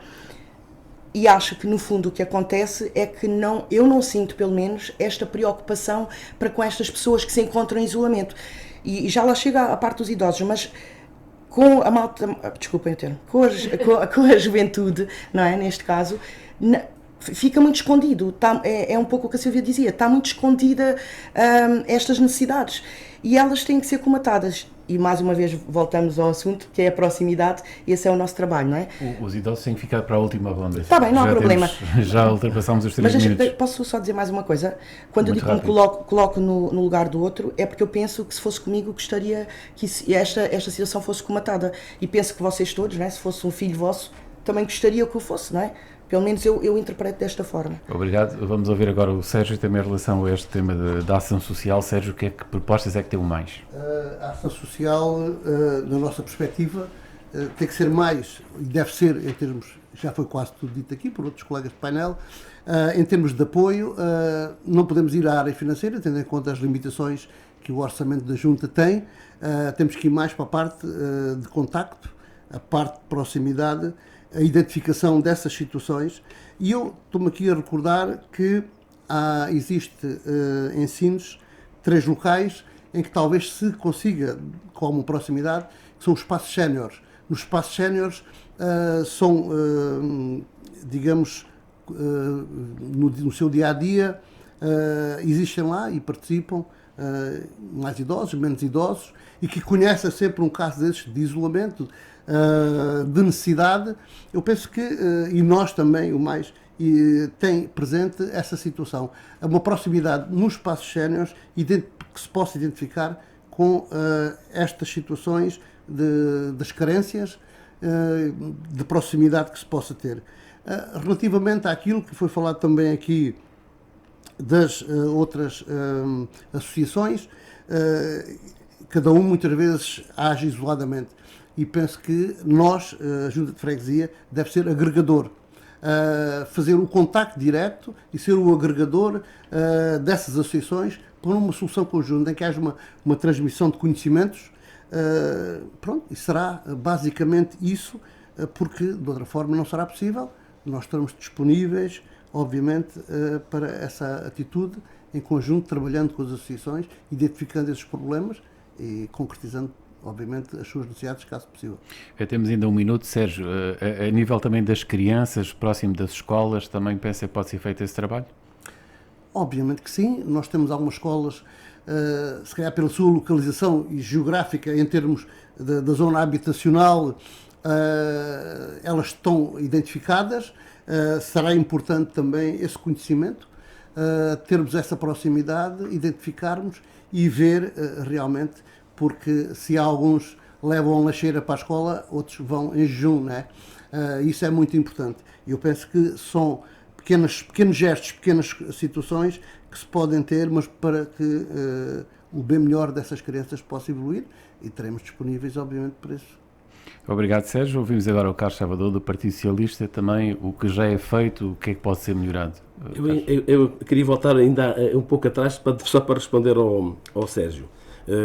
E acho que, no fundo, o que acontece é que eu não sinto, pelo menos, esta preocupação para com estas pessoas que se encontram em isolamento. E já lá chega a parte dos idosos, mas com a malta, desculpem o termo, com a juventude, não é? Neste caso, fica muito escondido. É um pouco o que a Silvia dizia, está muito escondida estas necessidades. E elas têm que ser comatadas. E mais uma vez voltamos ao assunto, que é a proximidade, e esse é o nosso trabalho, não é? Os idosos têm que ficar para a última ronda. Está bem, não há problema. Já ultrapassamos os 3 minutos. Mas posso só dizer mais uma coisa? Quando eu digo que me coloco no lugar do outro, é porque eu penso que se fosse comigo, gostaria que esta situação fosse comatada. E penso que vocês todos, não é? Se fosse um filho vosso, também gostaria que o fosse, não é? Pelo menos eu interpreto desta forma. Obrigado. Vamos ouvir agora o Sérgio também em relação a este tema da ação social. Sérgio, que propostas é que tem mais? A ação social, na nossa perspectiva, tem que ser mais, e deve ser, em termos, já foi quase tudo dito aqui por outros colegas de painel, em termos de apoio, não podemos ir à área financeira, tendo em conta as limitações que o orçamento da Junta tem, temos que ir mais para a parte de contacto, a parte de proximidade, a identificação dessas situações, e eu estou-me aqui a recordar que existe ensinos 3 locais em que talvez se consiga, como proximidade, que são os espaços séniores. Nos espaços séniores são, digamos, no seu dia-a-dia, existem lá e participam mais idosos, menos idosos, e que conhecem sempre um caso desses de isolamento, de necessidade. Eu penso que, e nós também, o mais, tem presente essa situação. Uma proximidade nos espaços séniores que se possa identificar com estas situações das carências de proximidade que se possa ter. Relativamente àquilo que foi falado também aqui das outras associações, cada um muitas vezes age isoladamente, e penso que nós, a Junta de Freguesia, deve ser agregador, fazer o contacto direto e ser o agregador dessas associações por uma solução conjunta em que haja uma transmissão de conhecimentos. Pronto, e será basicamente isso, porque de outra forma não será possível. Nós estamos disponíveis, obviamente, para essa atitude, em conjunto, trabalhando com as associações, identificando esses problemas e concretizando, obviamente, as suas necessidades, caso possível. Temos ainda um minuto, Sérgio. A nível também das crianças, próximo das escolas, também pensa que pode ser feito esse trabalho? Obviamente que sim. Nós temos algumas escolas, se calhar pela sua localização e geográfica, em termos da zona habitacional, elas estão identificadas. Será importante também esse conhecimento, termos essa proximidade, identificarmos e ver realmente, porque se alguns levam a lancheira para a escola, outros vão em jejum, não é? Isso é muito importante. Eu penso que são pequenos gestos, pequenas situações que se podem ter, mas para que o bem melhor dessas crianças possa evoluir, e teremos disponíveis, obviamente, para isso. Obrigado, Sérgio. Ouvimos agora o Carlos Salvador, do Partido Socialista, também o que já é feito, o que é que pode ser melhorado. Eu queria voltar ainda um pouco atrás, só para responder ao Sérgio,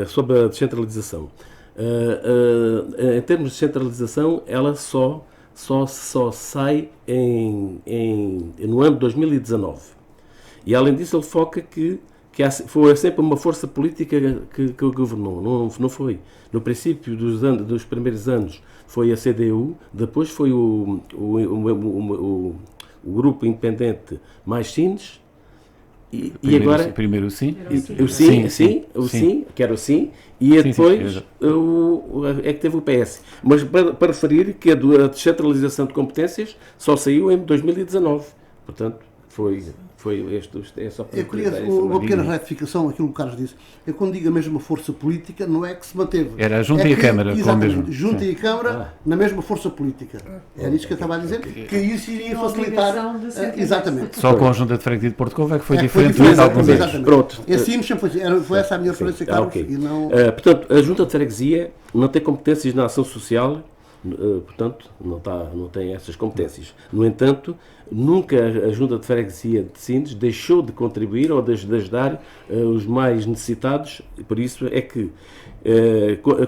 sobre a descentralização. Em termos de descentralização, ela só sai no ano de 2019. E além disso, ele foca que foi sempre uma força política que governou, não foi. No princípio dos primeiros anos foi a CDU, depois foi o grupo independente mais Sines, e agora... Primeiro o Sim. O Sim, que era o Sim, e depois é que teve o PS. Mas para referir que a descentralização de competências só saiu em 2019. Portanto, foi só para... Eu queria uma pequena retificação àquilo que o Carlos disse. Eu, quando digo a mesma força política, não é que se manteve. Era a Junta e a Câmara. Exatamente, Junta e a Câmara na mesma força política. Era isso que eu estava a dizer, que isso iria facilitar. Exatamente. Só com a Junta de Freguesia de Porto Covo é que foi diferente durante alguns anos. Pronto. Assim foi essa a minha referência, Carlos. Okay. E não... portanto, a Junta de Freguesia não tem competências na ação social, portanto, não tem essas competências. No entanto, nunca a Junta de Freguesia de Sines deixou de contribuir ou de ajudar os mais necessitados, e por isso é que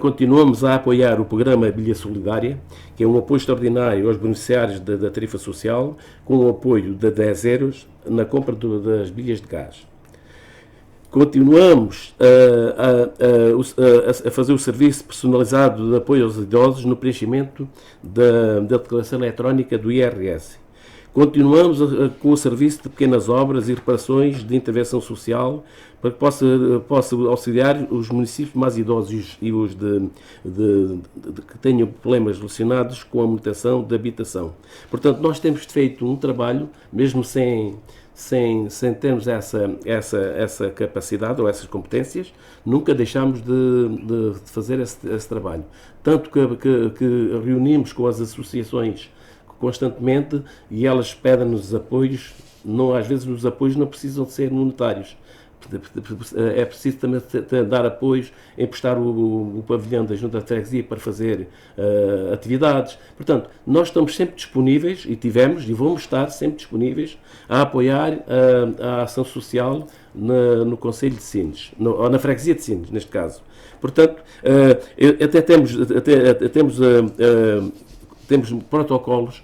continuamos a apoiar o programa Bilha Solidária, que é um apoio extraordinário aos beneficiários da tarifa social, com o apoio de 10 euros na compra das bilhas de gás. Continuamos a fazer o serviço personalizado de apoio aos idosos no preenchimento da declaração eletrónica do IRS. Continuamos com o serviço de pequenas obras e reparações de intervenção social para que possa auxiliar os municípios mais idosos e os que tenham problemas relacionados com a manutenção da habitação. Portanto, nós temos feito um trabalho, mesmo sem termos essa capacidade ou essas competências, nunca deixámos de fazer esse trabalho. Tanto que reunimos com as associações constantemente e elas pedem-nos apoios. Às vezes os apoios não precisam de ser monetários. É preciso também dar apoios, emprestar o pavilhão da Junta de Freguesia para fazer atividades. Portanto, nós estamos sempre disponíveis, e vamos estar sempre disponíveis a apoiar a ação social no Concelho de Sines, ou na Freguesia de Sines, neste caso. Portanto, temos protocolos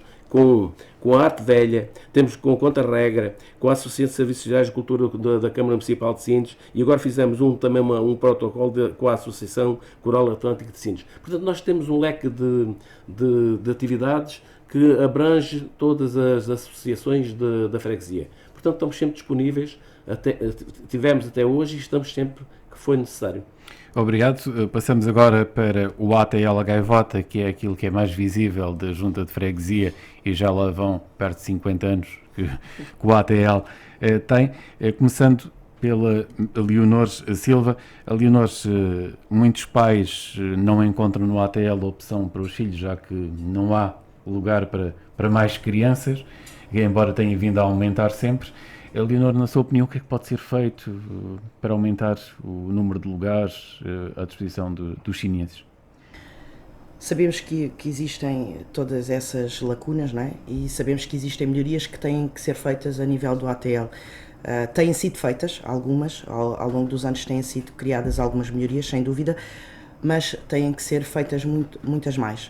com a Arte Velha, temos com a Contra-Regra, com a Associação de Serviços Sociais de Cultura da Câmara Municipal de Sines, e agora fizemos também um protocolo com a Associação Coral Atlântico de Sines. Portanto, nós temos um leque de atividades que abrange todas as associações da freguesia. Portanto, estamos sempre disponíveis, tivemos até hoje e estamos sempre que foi necessário. Obrigado. Passamos agora para o ATL Gaivota, que é aquilo que é mais visível da Junta de Freguesia, e já lá vão perto de 50 anos que o ATL tem. Começando pela Leonor Silva. A Leonor, muitos pais não encontram no ATL opção para os filhos, já que não há lugar para mais crianças, embora tenha vindo a aumentar sempre. Leonor, na sua opinião, o que é que pode ser feito para aumentar o número de lugares à disposição dos chineses? Sabemos que existem todas essas lacunas, não é? E sabemos que existem melhorias que têm que ser feitas a nível do ATL. Têm sido feitas algumas, ao longo dos anos têm sido criadas algumas melhorias, sem dúvida, mas têm que ser feitas muitas mais.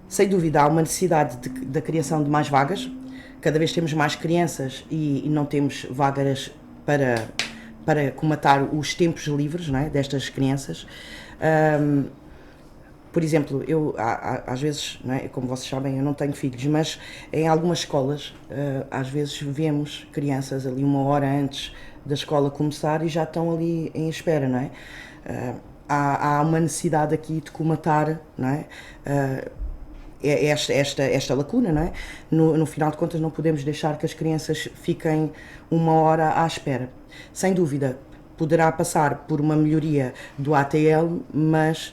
Sem dúvida, há uma necessidade da criação de mais vagas. Cada vez temos mais crianças e não temos vagas para comatar os tempos livres, não é, destas crianças. Por exemplo, eu às vezes, não é, como vocês sabem, eu não tenho filhos, mas em algumas escolas às vezes vemos crianças ali 1 hora antes da escola começar e já estão ali em espera, não é? Há uma necessidade aqui de comatar, não é? Esta lacuna, não é? No final de contas, não podemos deixar que as crianças fiquem 1 hora à espera. Sem dúvida, poderá passar por uma melhoria do ATL, mas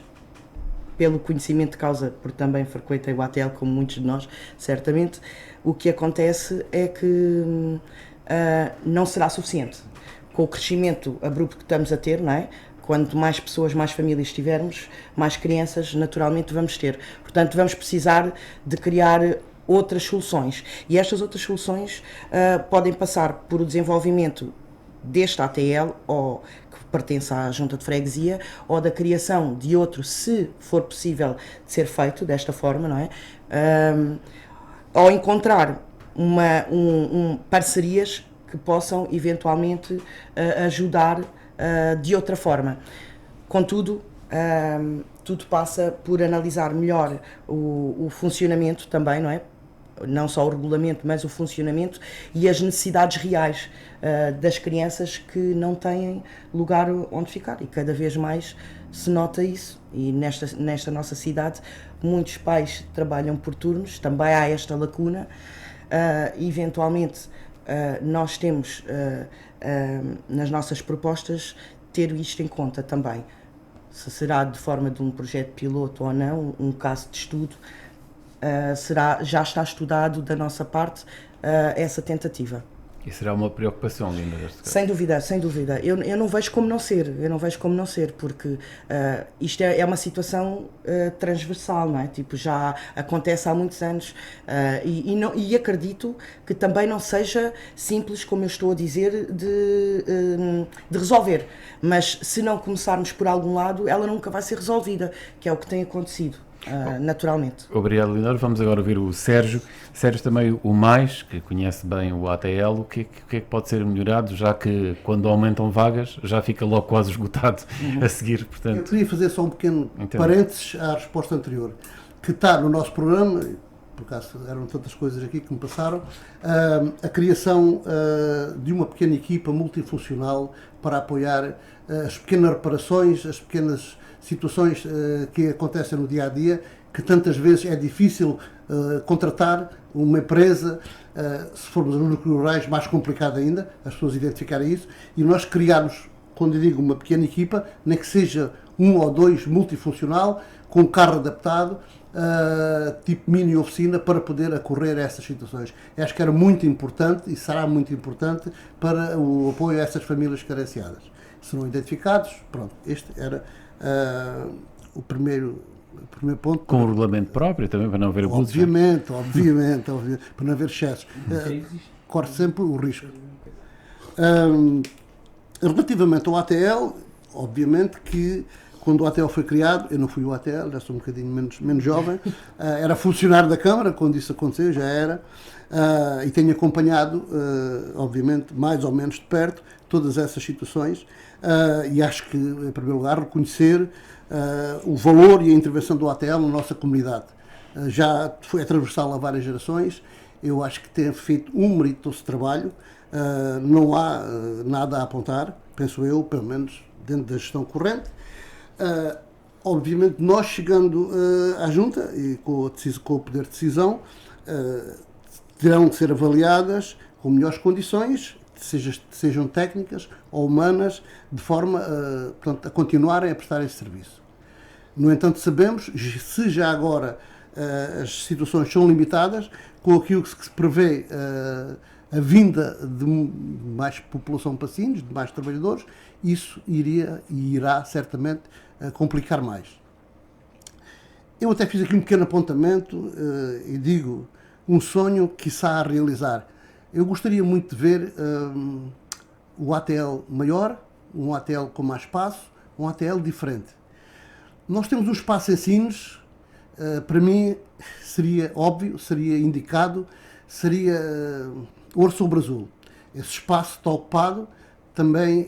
pelo conhecimento de causa, porque também frequentei o ATL, como muitos de nós, certamente, o que acontece é que não será suficiente. Com o crescimento abrupto que estamos a ter, não é? Quanto mais pessoas, mais famílias tivermos, mais crianças naturalmente vamos ter. Portanto, vamos precisar de criar outras soluções. E estas outras soluções podem passar por o desenvolvimento deste ATL, ou que pertence à Junta de Freguesia, ou da criação de outro, se for possível de ser feito desta forma, não é? Ou encontrar parcerias que possam eventualmente ajudar de outra forma. Contudo, tudo passa por analisar melhor o funcionamento também, não é? Não só o regulamento, mas o funcionamento e as necessidades reais das crianças que não têm lugar onde ficar. E cada vez mais se nota isso. E nesta nossa cidade, muitos pais trabalham por turnos, também há esta lacuna. Eventualmente, nós temos nas nossas propostas ter isto em conta também. Se será de forma de um projeto piloto ou não, um caso de estudo, já está estudado da nossa parte essa tentativa. E será uma preocupação, Linda? Sem dúvida, sem dúvida. Eu não vejo como não ser, porque isto é uma situação transversal, não é? Tipo, já acontece há muitos anos e acredito que também não seja simples, como eu estou a dizer, de resolver. Mas se não começarmos por algum lado, ela nunca vai ser resolvida, que é o que tem acontecido. Naturalmente. Obrigado, Leonor. Vamos agora ouvir o Sérgio. Sérgio também o mais, que conhece bem o ATL. O que é que pode ser melhorado, já que quando aumentam vagas já fica logo quase esgotado a seguir, portanto... Eu queria fazer só um pequeno parênteses à resposta anterior, que está no nosso programa, por acaso eram tantas coisas aqui que me passaram, a criação de uma pequena equipa multifuncional para apoiar as pequenas reparações, as pequenas situações que acontecem no dia-a-dia, que tantas vezes é difícil contratar uma empresa, se formos nos núcleos rurais, mais complicado ainda, as pessoas identificarem isso, e nós criarmos, quando eu digo uma pequena equipa, nem que seja 1 ou 2 multifuncional, com carro adaptado, tipo mini oficina, para poder acorrer a essas situações. Eu acho que era muito importante, e será muito importante, para o apoio a essas famílias carenciadas. Serão identificados, pronto, este era o primeiro ponto. Com o regulamento próprio também, para não haver abusos. Obviamente, para não haver excessos. Corre sempre o risco. Relativamente ao ATL, obviamente que quando o ATL foi criado, eu não fui o ATL, já sou um bocadinho menos jovem, era funcionário da Câmara quando isso aconteceu, já era, e tenho acompanhado, obviamente, mais ou menos de perto, todas essas situações, e acho que, em primeiro lugar, reconhecer o valor e a intervenção do ATL na nossa comunidade. Já foi transversal a várias gerações, eu acho que tem feito um meritoso trabalho, não há nada a apontar, penso eu, pelo menos dentro da gestão corrente. Obviamente, nós chegando à Junta e com o poder de decisão, terão que ser avaliadas com melhores condições, sejam técnicas ou humanas, de forma portanto, a continuarem a prestar esse serviço. No entanto, sabemos, se já agora as situações são limitadas, com aquilo que se prevê a vinda de mais população para Sines, de mais trabalhadores, isso iria e irá certamente complicar mais. Eu até fiz aqui um pequeno apontamento e digo um sonho quiçá a realizar. Eu gostaria muito de ver o ATL maior, um ATL com mais espaço, um ATL diferente. Nós temos um espaço em Sines, para mim seria óbvio, seria indicado, seria ouro sobre azul. Esse espaço está ocupado também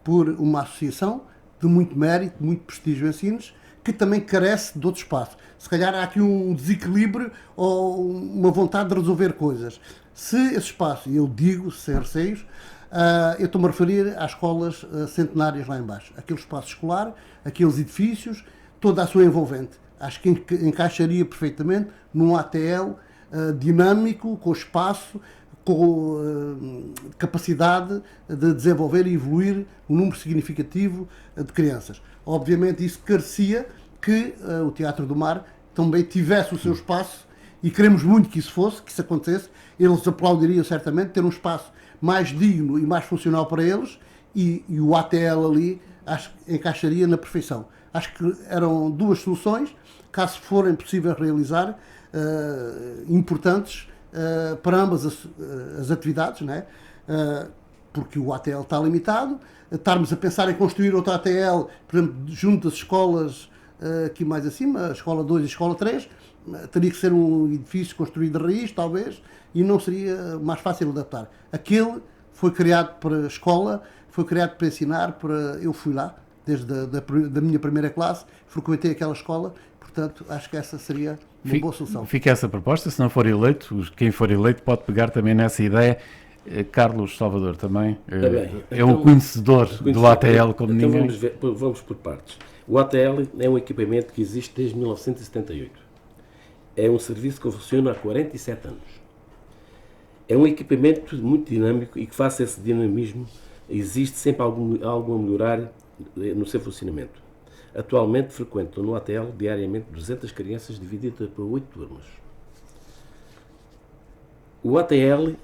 por uma associação de muito mérito, muito prestígio em Sines, que também carece de outro espaço. Se calhar há aqui um desequilíbrio ou uma vontade de resolver coisas. Se esse espaço, e eu digo sem receios, eu estou-me a referir às escolas centenárias lá embaixo. Aquele espaço escolar, aqueles edifícios, toda a sua envolvente. Acho que encaixaria perfeitamente num ATL dinâmico, com espaço, com capacidade de desenvolver e evoluir um número significativo de crianças. Obviamente isso carecia que o Teatro do Mar também tivesse o seu espaço e queremos muito que isso fosse, que isso acontecesse. Eles aplaudiriam certamente ter um espaço mais digno e mais funcional para eles e o ATL ali acho que encaixaria na perfeição. Acho que eram duas soluções, caso forem possível realizar, importantes para ambas as atividades, não é? Porque o ATL está limitado. Estarmos a pensar em construir outro ATL, por exemplo, junto às escolas aqui mais acima, a Escola 2 e a Escola 3, teria que ser um edifício construído de raiz, talvez, e não seria mais fácil adaptar. Aquele foi criado para a escola, foi criado para ensinar, eu fui lá, desde da minha primeira classe, frequentei aquela escola, portanto, acho que essa seria uma boa solução. Fica essa proposta, se não for eleito, quem for eleito pode pegar também nessa ideia. Carlos Salvador também é um conhecedor do ATL como então ninguém. Vamos por partes. O ATL é um equipamento que existe desde 1978. É um serviço que funciona há 47 anos. É um equipamento muito dinâmico e que face esse dinamismo existe sempre algo a melhorar no seu funcionamento. Atualmente frequentam no ATL diariamente 200 crianças divididas por 8 turmas. O ATL,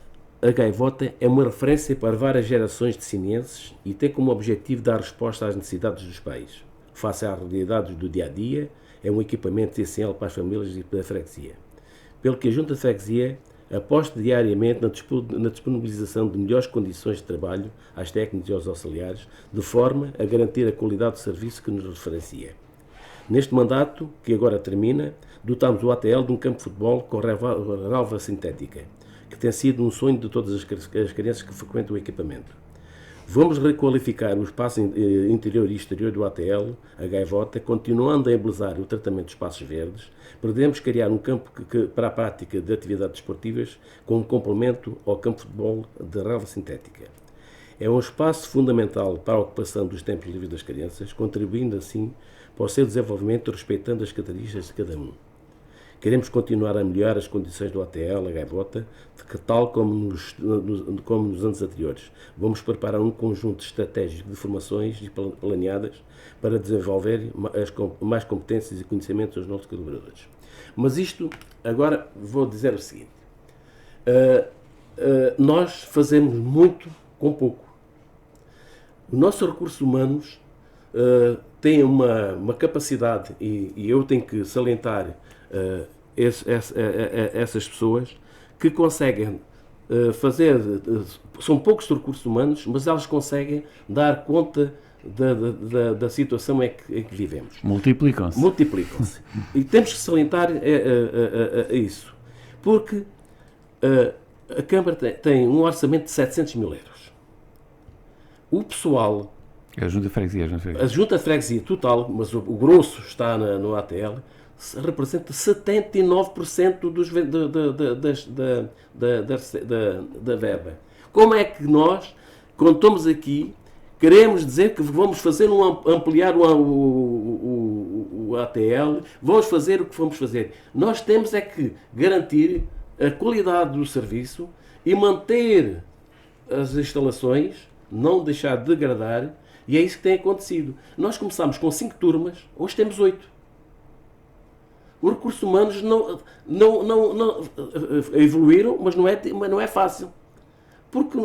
a Gaivota, é uma referência para várias gerações de sinenses e tem como objetivo dar resposta às necessidades dos pais. Face às realidades do dia-a-dia, é um equipamento essencial para as famílias e para a freguesia. Pelo que a Junta de Freguesia aposta diariamente na disponibilização de melhores condições de trabalho às técnicos e aos auxiliares, de forma a garantir a qualidade do serviço que nos referencia. Neste mandato, que agora termina, dotámos o ATL de um campo de futebol com relva sintética, que tem sido um sonho de todas as crianças que frequentam o equipamento. Vamos requalificar o espaço interior e exterior do ATL, a Gaivota, continuando a embelezar o tratamento de espaços verdes. Pretendemos criar um campo para a prática de atividades desportivas com um complemento ao campo de futebol de relva sintética. É um espaço fundamental para a ocupação dos tempos livres das crianças, contribuindo assim para o seu desenvolvimento respeitando as características de cada um. Queremos continuar a melhorar as condições do ATL, a Gaivota, tal como nos anos anteriores. Vamos preparar um conjunto estratégico de formações planeadas para desenvolver mais competências e conhecimentos aos nossos colaboradores. Mas isto, agora vou dizer o seguinte. Nós fazemos muito com pouco. Os nossos recursos humanos têm uma capacidade, e eu tenho que salientar essas pessoas que conseguem fazer, são poucos recursos humanos, mas elas conseguem dar conta da situação em que vivemos. Multiplicam-se. E temos que salientar isso. Porque a Câmara tem um orçamento de 700 mil euros. O pessoal... A Junta de Freguesia. A Junta de Freguesia total, mas o grosso está no ATL, representa 79% da verba. Como é que nós, quando estamos aqui, queremos dizer que vamos fazer ampliar o ATL, vamos fazer o que vamos fazer? Nós temos é que garantir a qualidade do serviço e manter as instalações, não deixar de degradar, e é isso que tem acontecido. Nós começámos com 5 turmas, hoje temos 8. Os recursos humanos não evoluíram, mas não é fácil. Porque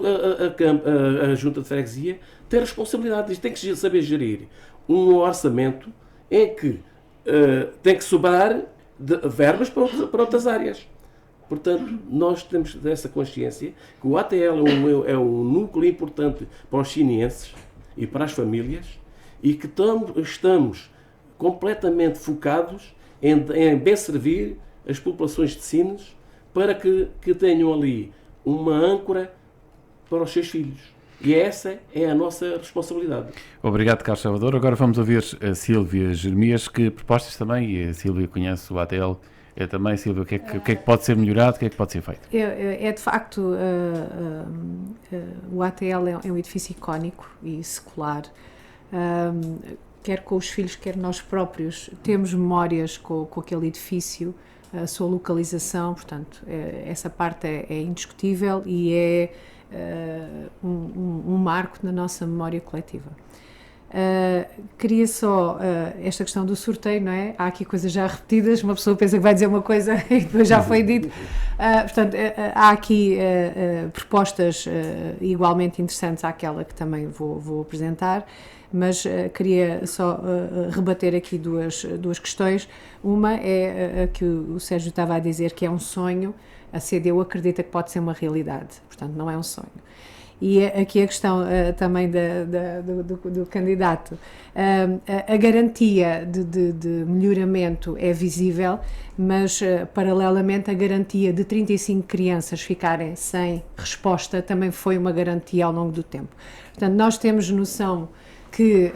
a Junta de Freguesia tem responsabilidades, tem que saber gerir um orçamento em que tem que sobrar verbas para outras áreas. Portanto, nós temos essa consciência que o ATL é um núcleo importante para os sinienses e para as famílias e que estamos completamente focados em bem servir as populações de Sines para que tenham ali uma âncora para os seus filhos. E essa é a nossa responsabilidade. Obrigado, Carlos Salvador. Agora vamos ouvir a Sílvia Jeremias, que propostas também, e a Sílvia conhece o ATL, também, Sílvia, o que é que pode ser melhorado, o que é que pode ser feito? De facto, o ATL é um edifício icónico e secular. Quer com os filhos, quer nós próprios, temos memórias com aquele edifício, a sua localização, portanto, essa parte é indiscutível e é um marco na nossa memória coletiva. Queria só esta questão do sorteio, não é? Há aqui coisas já repetidas, uma pessoa pensa que vai dizer uma coisa e depois já foi dito. Portanto, há aqui propostas igualmente interessantes àquela que também vou apresentar, mas queria só rebater aqui duas questões. Uma é a que o Sérgio estava a dizer, que é um sonho. A CDU acredita que pode ser uma realidade, portanto não é um sonho. E aqui a questão também do candidato. A garantia de melhoramento é visível, mas paralelamente a garantia de 35 crianças ficarem sem resposta também foi uma garantia ao longo do tempo. Portanto, nós temos noção que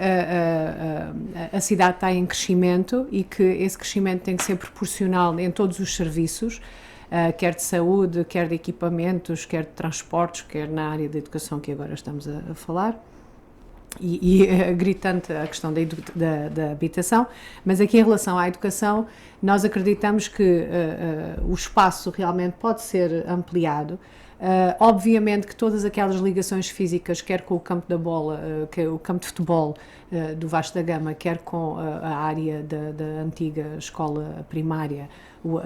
a cidade está em crescimento e que esse crescimento tem que ser proporcional em todos os serviços, quer de saúde, quer de equipamentos, quer de transportes, quer na área da educação que agora estamos a falar, e gritante a questão da habitação, mas aqui em relação à educação, nós acreditamos que o espaço realmente pode ser ampliado. Obviamente que todas aquelas ligações físicas, quer com o campo da bola, que é o campo de futebol do Vasco da Gama, quer com a área da antiga escola primária,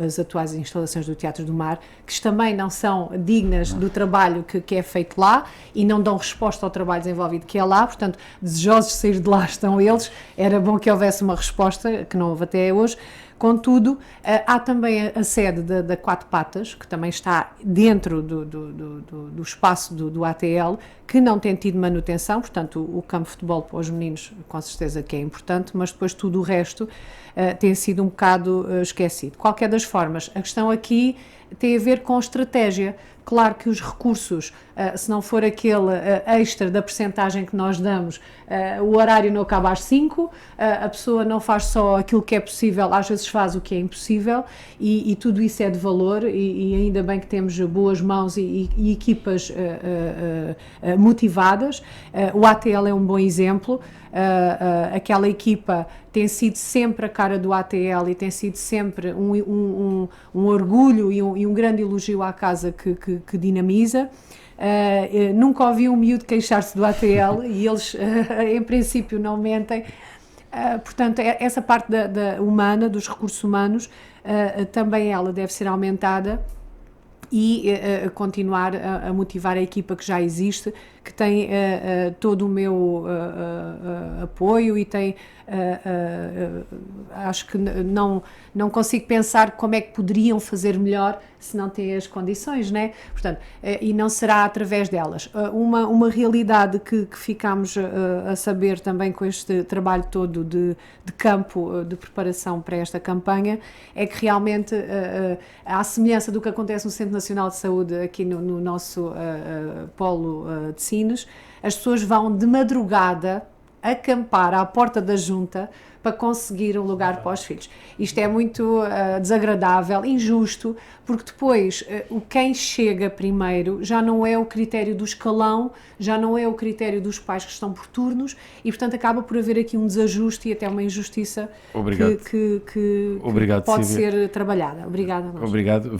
as atuais instalações do Teatro do Mar, que também não são dignas do trabalho que é feito lá e não dão resposta ao trabalho desenvolvido que é lá, portanto, desejosos de sair de lá estão eles, era bom que houvesse uma resposta, que não houve até hoje. Contudo, há também a sede da Quatro Patas, que também está dentro do espaço do ATL, que não tem tido manutenção, portanto o campo de futebol para os meninos com certeza que é importante, mas depois tudo o resto tem sido um bocado esquecido. De qualquer das formas, a questão aqui tem a ver com estratégia. Claro que os recursos, se não for aquele extra da percentagem que nós damos, o horário não acaba às 5, a pessoa não faz só aquilo que é possível, às vezes faz o que é impossível, e tudo isso é de valor, e ainda bem que temos boas mãos e equipas motivadas. O ATL é um bom exemplo. Aquela equipa tem sido sempre a cara do ATL e tem sido sempre um orgulho e um grande elogio à casa que dinamiza. Nunca ouvi um miúdo queixar-se do ATL e eles em princípio não mentem. Portanto, essa parte da humana, dos recursos humanos, também ela deve ser aumentada e continuar a motivar a equipa que já existe, que tem todo o meu apoio e tem, acho que não consigo pensar como é que poderiam fazer melhor se não têm as condições, né? Portanto, e não será através delas. Uma realidade que ficámos a saber também com este trabalho todo de campo, de preparação para esta campanha, é que realmente, à semelhança do que acontece no Centro Nacional de Saúde, aqui no nosso polo de Sines, as pessoas vão de madrugada acampar à porta da junta para conseguir um lugar para os filhos. Isto é muito desagradável, injusto, porque depois quem chega primeiro já não é o critério do escalão, já não é o critério dos pais que estão por turnos e, portanto, acaba por haver aqui um desajuste e até uma injustiça que Obrigado, pode Sílvia. ser trabalhada. Obrigada. Obrigado.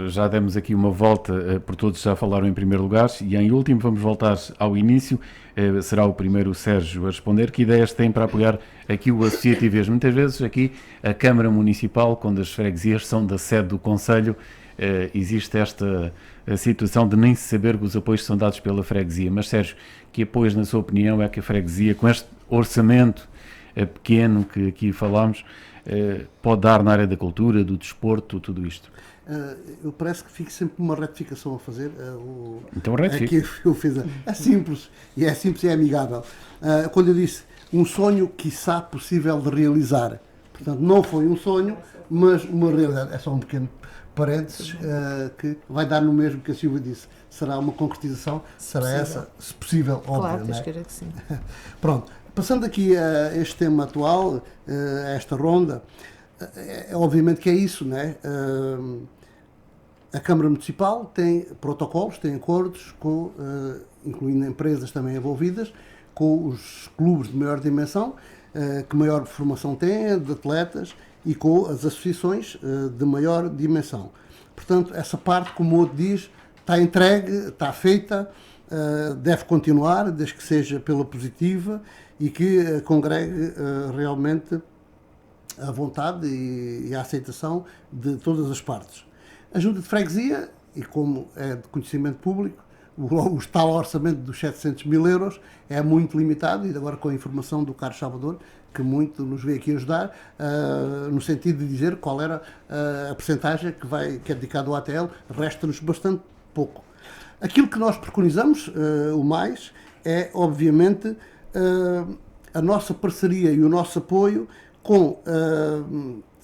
Já demos aqui uma volta, por todos já falaram em primeiro lugar, e em último vamos voltar ao início. Será o primeiro o Sérgio a responder. Que ideias tem para apoiar aqui o associativismo? Muitas vezes aqui a Câmara Municipal, quando as freguesias são da sede do Conselho, existe esta situação de nem se saber que os apoios são dados pela freguesia. Mas Sérgio, que apoios, na sua opinião, é que a freguesia, com este orçamento pequeno que aqui falámos, pode dar na área da cultura, do desporto, tudo isto? Eu parece que fico sempre uma retificação a fazer. Então retifico. É que eu fiz. É simples e é amigável. Quando eu disse um sonho, quiçá possível de realizar. Portanto, não foi um sonho, mas uma realidade. É só um pequeno parênteses que vai dar no mesmo que a Silvia disse. Será uma concretização, será essa, se possível, óbvio. Claro, não é? que sim. Pronto, passando aqui a este tema atual, a esta ronda, obviamente que é isso, não é? A Câmara Municipal tem protocolos, tem acordos, incluindo empresas também envolvidas, com os clubes de maior dimensão, que maior formação têm, de atletas, e com as associações de maior dimensão. Portanto, essa parte, como o outro diz, está entregue, está feita, deve continuar, desde que seja pela positiva e que congregue realmente a vontade e a aceitação de todas as partes. A Junta de Freguesia, e como é de conhecimento público, o tal orçamento dos 700 mil euros é muito limitado, e agora com a informação do Carlos Salvador, que muito nos veio aqui ajudar, no sentido de dizer qual era a percentagem que é dedicada ao ATL, resta-nos bastante pouco. Aquilo que nós preconizamos, o mais, é obviamente a nossa parceria e o nosso apoio com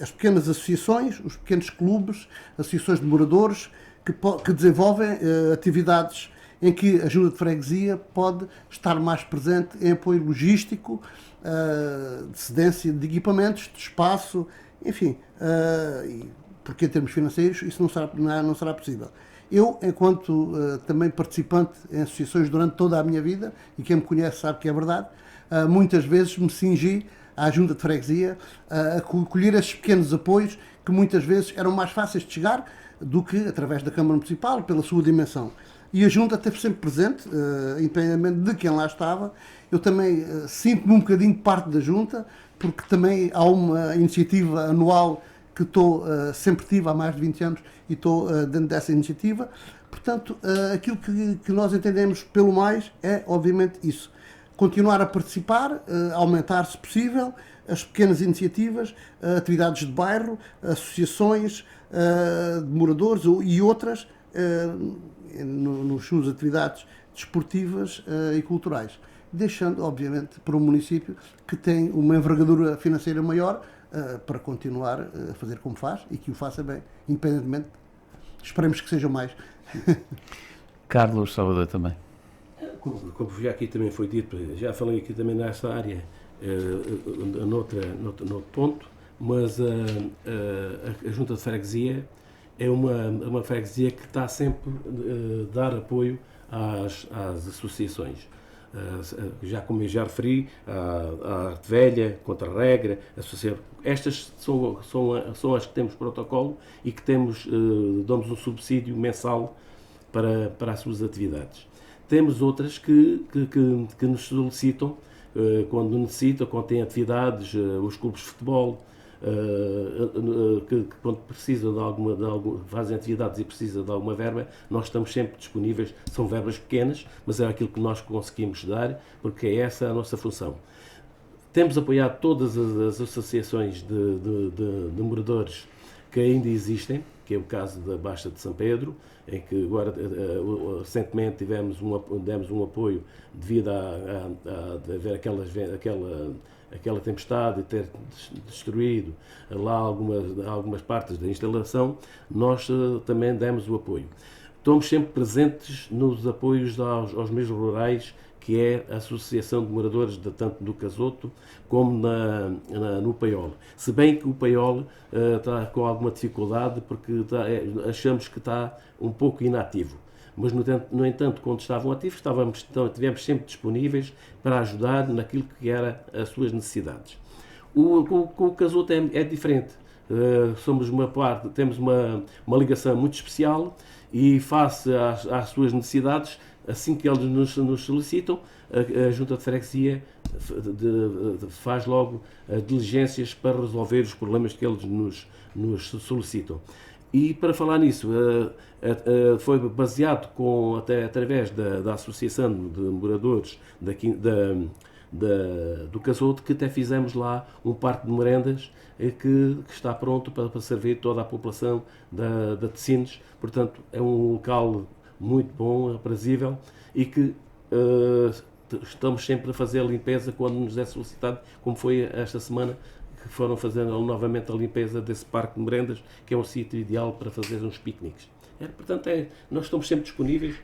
as pequenas associações, os pequenos clubes, associações de moradores que desenvolvem atividades em que a Junta de Freguesia pode estar mais presente em apoio logístico, de cedência de equipamentos, de espaço, enfim, porque em termos financeiros isso não será possível. Eu, enquanto também participante em associações durante toda a minha vida, e quem me conhece sabe que é verdade, muitas vezes me cingi à Junta de Freguesia a colher esses pequenos apoios que muitas vezes eram mais fáceis de chegar do que através da Câmara Municipal, pela sua dimensão. E a Junta esteve sempre presente, independentemente de quem lá estava. Eu também sinto-me um bocadinho parte da Junta, porque também há uma iniciativa anual que sempre tive há mais de 20 anos e estou dentro dessa iniciativa. Portanto, aquilo que nós entendemos pelo mais é, obviamente, isso. Continuar a participar, aumentar, se possível, as pequenas iniciativas, atividades de bairro, associações de moradores e outras, nas suas atividades desportivas e culturais. Deixando, obviamente, para um município que tem uma envergadura financeira maior para continuar a fazer como faz e que o faça bem, independentemente. Esperemos que seja mais. Carlos Salvador também. Como já aqui também foi dito, já falei aqui também nessa área, noutro ponto, mas a Junta de Freguesia é uma freguesia que está sempre a dar apoio às associações. Como eu já referi, a Arte Velha, Contra a Regra, estas são as que temos protocolo e que damos um subsídio mensal para as suas atividades. Temos outras que nos solicitam, quando necessitam, quando têm atividades, os clubes de futebol, que quando precisam fazem atividades e precisam de alguma verba, nós estamos sempre disponíveis. São verbas pequenas, mas é aquilo que nós conseguimos dar, porque é essa a nossa função. Temos apoiado todas as associações de moradores que ainda existem, que é o caso da Baixa de São Pedro, em que agora recentemente demos um apoio devido a haver aquela tempestade e ter destruído lá algumas partes da instalação. Nós também demos o apoio. Estamos sempre presentes nos apoios aos meios rurais, que é a Associação de Moradores tanto do Casoto como no Paiol. Se bem que o Paiol está com alguma dificuldade, porque achamos que está um pouco inativo. Mas, no entanto, quando estavam ativos, estivemos sempre disponíveis para ajudar naquilo que era as suas necessidades. O Casoto é diferente. Temos uma ligação muito especial e, face às suas necessidades, assim que eles nos solicitam, a Junta de Freguesia faz logo diligências para resolver os problemas que eles nos solicitam. E, para falar nisso, foi baseado até através da Associação de Moradores do Casoto, que até fizemos lá um parque de merendas que está pronto para servir toda a população da Tecinos. Portanto, é um local muito bom, aprazível, e que estamos sempre a fazer a limpeza quando nos é solicitado, como foi esta semana, que foram fazer novamente a limpeza desse parque de merendas, que é um sítio ideal para fazer uns piqueniques. Portanto, nós estamos sempre disponíveis.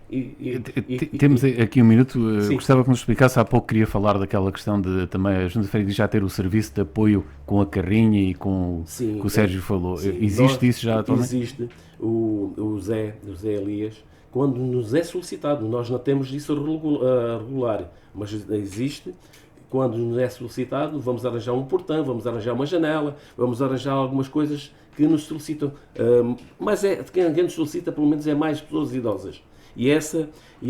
Temos aqui um minuto. Sim. Gostava que nos explicasse. Há pouco queria falar daquela questão de também a Junta de Freguesia já ter o serviço de apoio com a carrinha e com que o Sérgio falou. Sim, existe isso já atualmente? Existe. O Zé Elias, quando nos é solicitado, nós não temos isso regular, mas existe. Quando nos é solicitado, vamos arranjar um portão, vamos arranjar uma janela, vamos arranjar algumas coisas que nos solicitam. Mas quem nos solicita, pelo menos, é mais pessoas idosas. E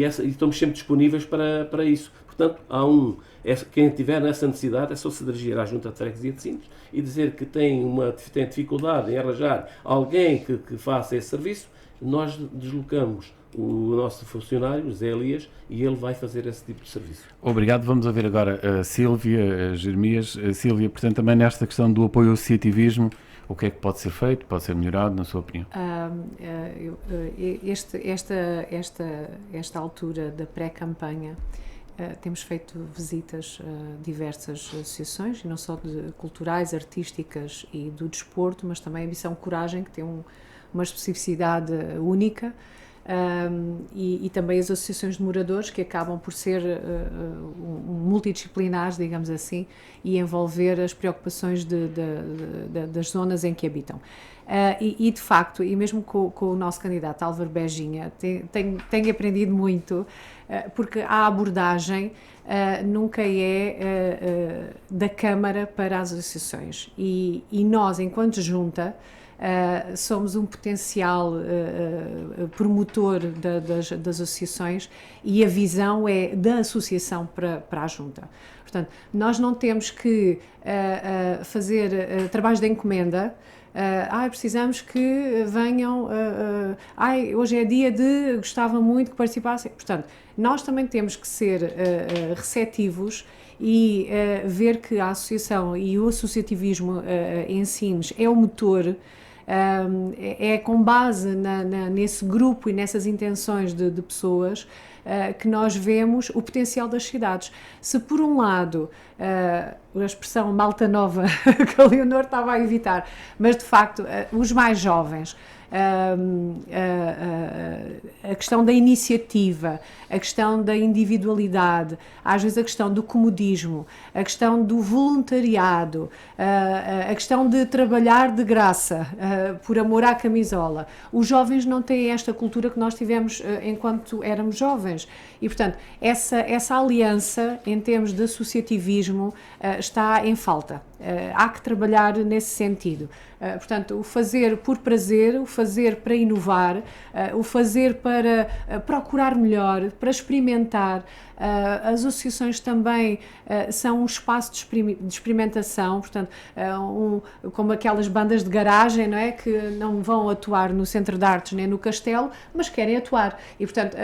estamos sempre disponíveis para isso. Portanto, quem tiver essa necessidade, é só se dirigir à Junta de Freguesia de Sines e dizer que tem dificuldade em arranjar alguém que faça esse serviço. Nós deslocamos o nosso funcionário, Zé Elias, e ele vai fazer esse tipo de serviço. Obrigado. Vamos ouvir agora a Sílvia Jeremias. Sílvia, portanto, também nesta questão do apoio ao associativismo, o que é que pode ser feito, pode ser melhorado, na sua opinião? Esta altura da pré-campanha, temos feito visitas a diversas associações, e não só culturais, artísticas e do desporto, mas também a Missão Coragem, que tem uma especificidade única, e também as associações de moradores, que acabam por ser multidisciplinares, digamos assim, e envolver as preocupações das zonas em que habitam. E de facto, e mesmo com o nosso candidato Álvaro Beginha, tenho aprendido muito, porque a abordagem nunca é da Câmara para as associações, e nós, enquanto junta, somos um potencial promotor das associações, e a visão é da associação para a junta. Portanto, nós não temos que fazer trabalhos de encomenda. Precisamos que venham, hoje é dia de, gostava muito que participassem. Portanto, nós também temos que ser receptivos e ver que a associação e o associativismo em Sines é o motor. É com base nesse grupo e nessas intenções de pessoas que nós vemos o potencial das cidades. Se por um lado, a expressão malta nova que a Leonor estava a evitar, mas de facto os mais jovens, a questão da iniciativa, a questão da individualidade, às vezes a questão do comodismo, a questão do voluntariado, a questão de trabalhar de graça, por amor à camisola. Os jovens não têm esta cultura que nós tivemos enquanto éramos jovens, e portanto essa aliança em termos de associativismo está em falta. há que trabalhar nesse sentido. Portanto, o fazer por prazer, o fazer para inovar, o fazer para procurar melhor, para experimentar. As associações também são um espaço de experimentação, portanto, como aquelas bandas de garagem, não é? Que não vão atuar no Centro de Artes nem no Castelo, mas querem atuar. E, portanto,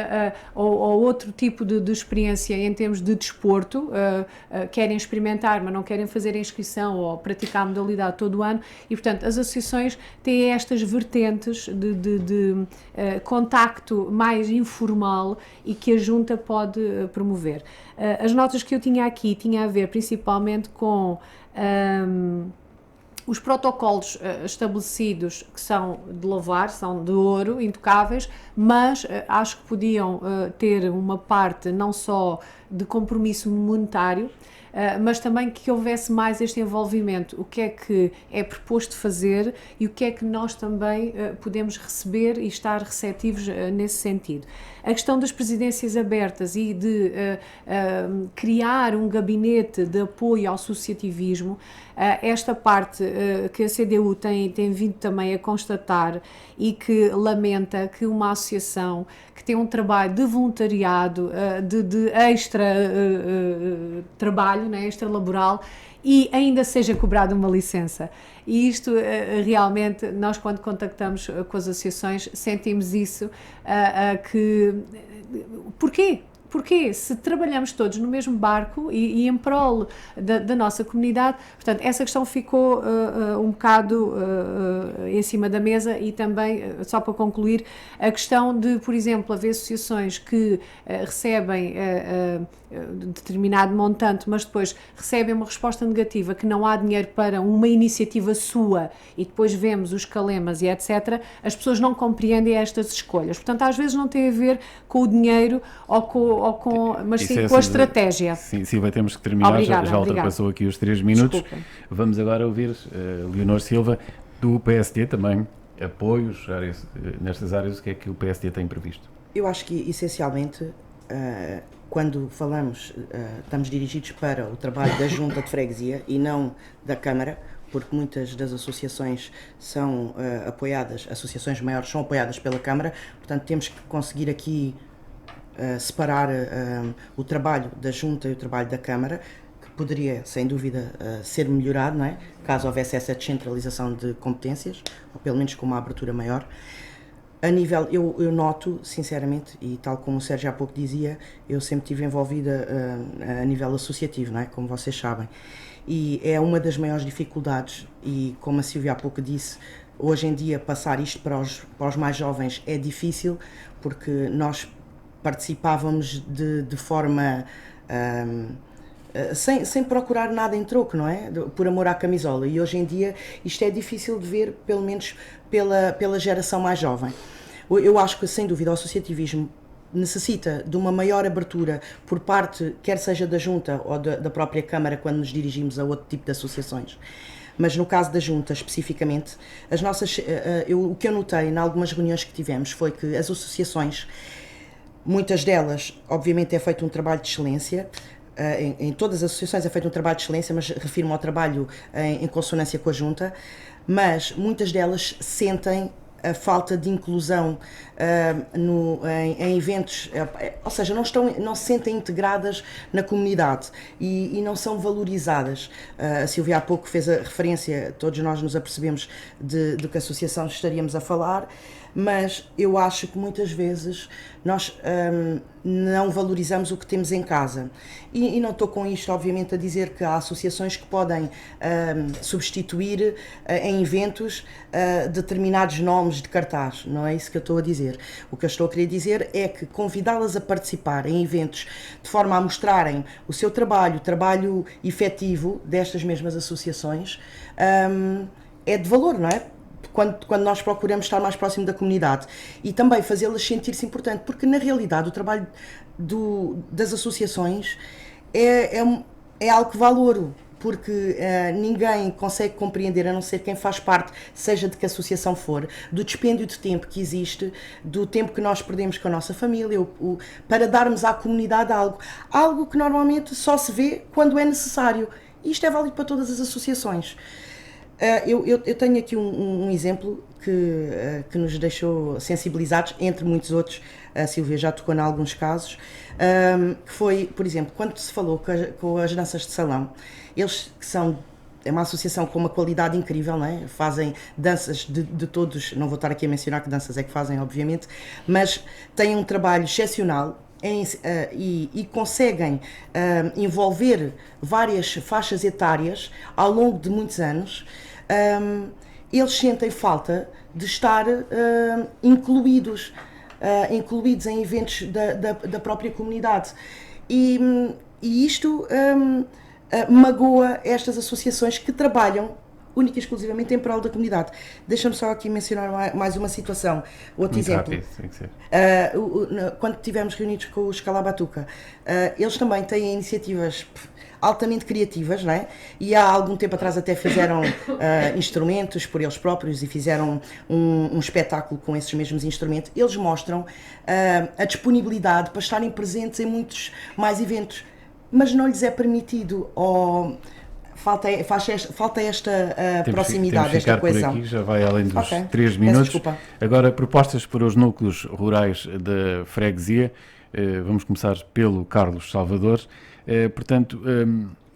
ou outro tipo de experiência em termos de desporto, querem experimentar, mas não querem fazer a inscrição ou praticar a modalidade todo o ano. E, portanto, as associações têm estas vertentes de contacto mais informal e que a Junta pode promover. As notas que eu tinha aqui tinha a ver principalmente com os protocolos estabelecidos, que são de louvar, são de ouro, intocáveis, mas acho que podiam ter uma parte não só de compromisso monetário, mas também que houvesse mais este envolvimento, o que é proposto fazer e o que é que nós também podemos receber e estar receptivos nesse sentido. A questão das presidências abertas e de criar um gabinete de apoio ao associativismo, esta parte que a CDU tem vindo também a constatar e que lamenta que uma associação que tem um trabalho de voluntariado, de extra trabalho, né, extra laboral, e ainda seja cobrada uma licença. E isto realmente, nós quando contactamos com as associações sentimos isso, porquê? Porque se trabalhamos todos no mesmo barco e em prol da nossa comunidade, portanto, essa questão ficou um bocado em cima da mesa. E também, só para concluir, a questão de, por exemplo, haver associações que recebem determinado montante, mas depois recebem uma resposta negativa, que não há dinheiro para uma iniciativa sua, e depois vemos os calemas e etc., as pessoas não compreendem estas escolhas. Portanto, às vezes não tem a ver com o dinheiro mas sim com a estratégia. Sim, vai termos que terminar. Obrigada, já ultrapassou aqui os 3 minutos. Desculpa. Vamos agora ouvir Leonor Silva, do PSD, também apoios nestas áreas. O que é que o PSD tem previsto? Eu acho que, essencialmente, quando falamos, estamos dirigidos para o trabalho da Junta de Freguesia e não da Câmara, porque muitas das associações são apoiadas, associações maiores são apoiadas pela Câmara, portanto temos que conseguir aqui separar o trabalho da Junta e o trabalho da Câmara, que poderia, sem dúvida, ser melhorado, não é? Caso houvesse essa descentralização de competências, ou pelo menos com uma abertura maior. A nível, eu noto, sinceramente, e tal como o Sérgio há pouco dizia, eu sempre estive envolvida a nível associativo, não é? Como vocês sabem. E é uma das maiores dificuldades, e como a Silvia há pouco disse, hoje em dia passar isto para os mais jovens é difícil, porque nós participávamos de forma sem procurar nada em troco, não é? Por amor à camisola. E hoje em dia isto é difícil de ver, pelo menos pela geração mais jovem. Eu acho que, sem dúvida, o associativismo necessita de uma maior abertura por parte, quer seja da Junta ou da própria Câmara, quando nos dirigimos a outro tipo de associações. Mas no caso da Junta, especificamente, o que eu notei em algumas reuniões que tivemos foi que as associações, muitas delas, obviamente, é feito um trabalho de excelência, em todas as associações é feito um trabalho de excelência, mas refiro-me ao trabalho em consonância com a Junta, mas muitas delas sentem a falta de inclusão em eventos, ou seja, não se sentem integradas na comunidade e não são valorizadas. A Silvia há pouco fez a referência, todos nós nos apercebemos do que a associação estaríamos a falar, mas eu acho que muitas vezes nós não valorizamos o que temos em casa. E não estou com isto, obviamente, a dizer que há associações que podem substituir em eventos determinados nomes de cartaz. Não é isso que eu estou a dizer. O que eu estou a querer dizer é que convidá-las a participar em eventos de forma a mostrarem o seu trabalho, o trabalho efetivo destas mesmas associações, é de valor, não é? Quando nós procuramos estar mais próximo da comunidade e também fazê-las sentir-se importante, porque na realidade o trabalho das associações é algo que vale ouro, porque ninguém consegue compreender, a não ser quem faz parte, seja de que associação for, do dispêndio de tempo que existe, do tempo que nós perdemos com a nossa família, para darmos à comunidade algo que normalmente só se vê quando é necessário. E isto é válido para todas as associações. Eu tenho aqui um exemplo que nos deixou sensibilizados, entre muitos outros. A Silvia já tocou em alguns casos, que foi, por exemplo, quando se falou com as danças de salão, eles que são... É uma associação com uma qualidade incrível, não é? Fazem danças de todos, não vou estar aqui a mencionar que danças é que fazem, obviamente, mas têm um trabalho excepcional e conseguem envolver várias faixas etárias ao longo de muitos anos. Eles sentem falta de estar incluídos em eventos da própria comunidade. E isto magoa estas associações que trabalham única e exclusivamente em prol da comunidade. Deixa-me só aqui mencionar mais uma situação. Outro Muito exemplo. rápido, tem que ser. Quando estivemos reunidos com os Calabatuca, eles também têm iniciativas altamente criativas, não é? E há algum tempo atrás até fizeram instrumentos por eles próprios e fizeram um espetáculo com esses mesmos instrumentos. Eles mostram a disponibilidade para estarem presentes em muitos mais eventos, mas não lhes é permitido, ou falta esta proximidade, esta coesão. Por aqui, já vai além dos 3 Peço minutos. desculpa. Agora, propostas para os núcleos rurais da freguesia. Vamos começar pelo Carlos Salvador. Portanto,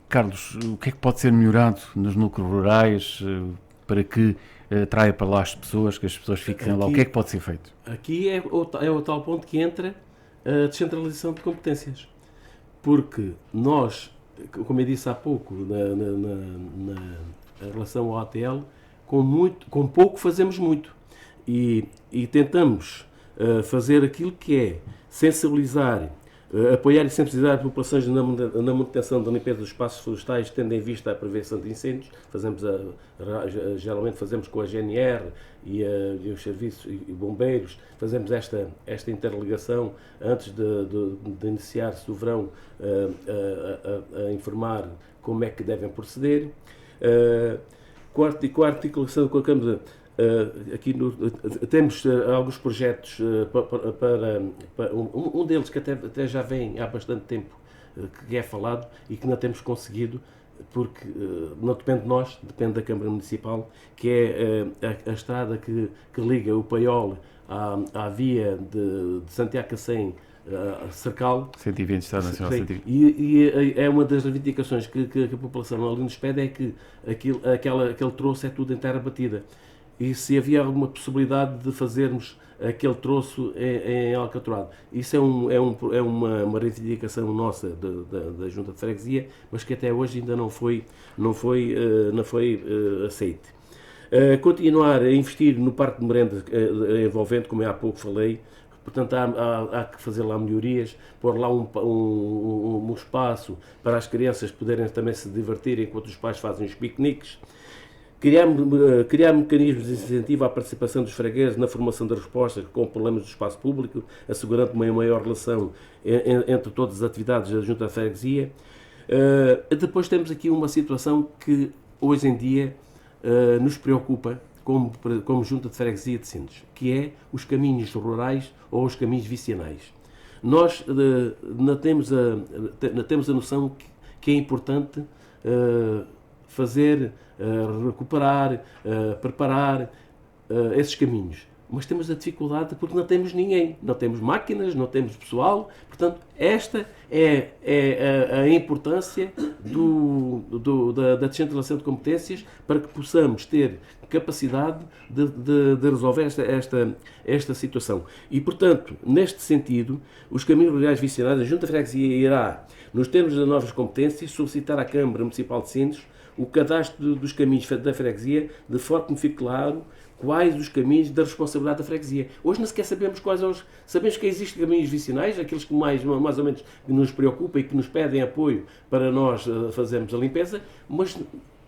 Carlos, o que é que pode ser melhorado nos núcleos rurais para que atraia para lá as pessoas, que as pessoas fiquem lá? O que é que pode ser feito? Aqui é o tal ponto que entra a descentralização de competências. Porque nós, como eu disse há pouco, em relação ao ATL, com pouco fazemos muito. E tentamos fazer aquilo que é sensibilizar, apoiar e sensibilizar as populações na manutenção da limpeza dos espaços florestais, tendo em vista a prevenção de incêndios. Geralmente fazemos com a GNR e os serviços e bombeiros, fazemos esta interligação antes de iniciar-se o verão, a informar como é que devem proceder. Com a articulação com a Câmara, aqui temos alguns projetos para um deles que até já vem há bastante tempo que é falado e que não temos conseguido, porque não depende de nós, depende da Câmara Municipal, que é a estrada que liga o Paiol à via de Santiago Cacém, Cercal. 120, Estrada Nacional 120. E é uma das reivindicações que a população ali nos pede, é que aquele troço é tudo em terra batida. E se havia alguma possibilidade de fazermos aquele troço em alcatroado. Isso é uma reivindicação nossa da Junta de Freguesia, mas que até hoje ainda não foi aceite. Continuar a investir no Parque de Merenda envolvente, como eu há pouco falei. Portanto, há que fazer lá melhorias, pôr lá um espaço para as crianças poderem também se divertir enquanto os pais fazem os piqueniques. Criar mecanismos de incentivo à participação dos fregueses na formação das respostas com problemas do espaço público, assegurando uma maior relação entre todas as atividades da Junta de Freguesia. Depois temos aqui uma situação que hoje em dia nos preocupa como Junta de Freguesia de Sines, que é os caminhos rurais ou os caminhos vicinais. Nós não temos a noção que é importante fazer, recuperar, preparar esses caminhos. Mas temos a dificuldade porque não temos ninguém, não temos máquinas, não temos pessoal. Portanto, esta é a importância da descentralização de competências para que possamos ter capacidade de resolver esta situação. E, portanto, neste sentido, os caminhos rurais vicinais, a Junta de Freguesia irá, nos termos das novas competências, solicitar à Câmara Municipal de Sines o cadastro dos caminhos da freguesia, de forma que fique claro quais os caminhos da responsabilidade da freguesia. Hoje não sequer sabemos quais são sabemos que existem caminhos vicinais, aqueles que mais ou menos nos preocupam e que nos pedem apoio para nós fazermos a limpeza, mas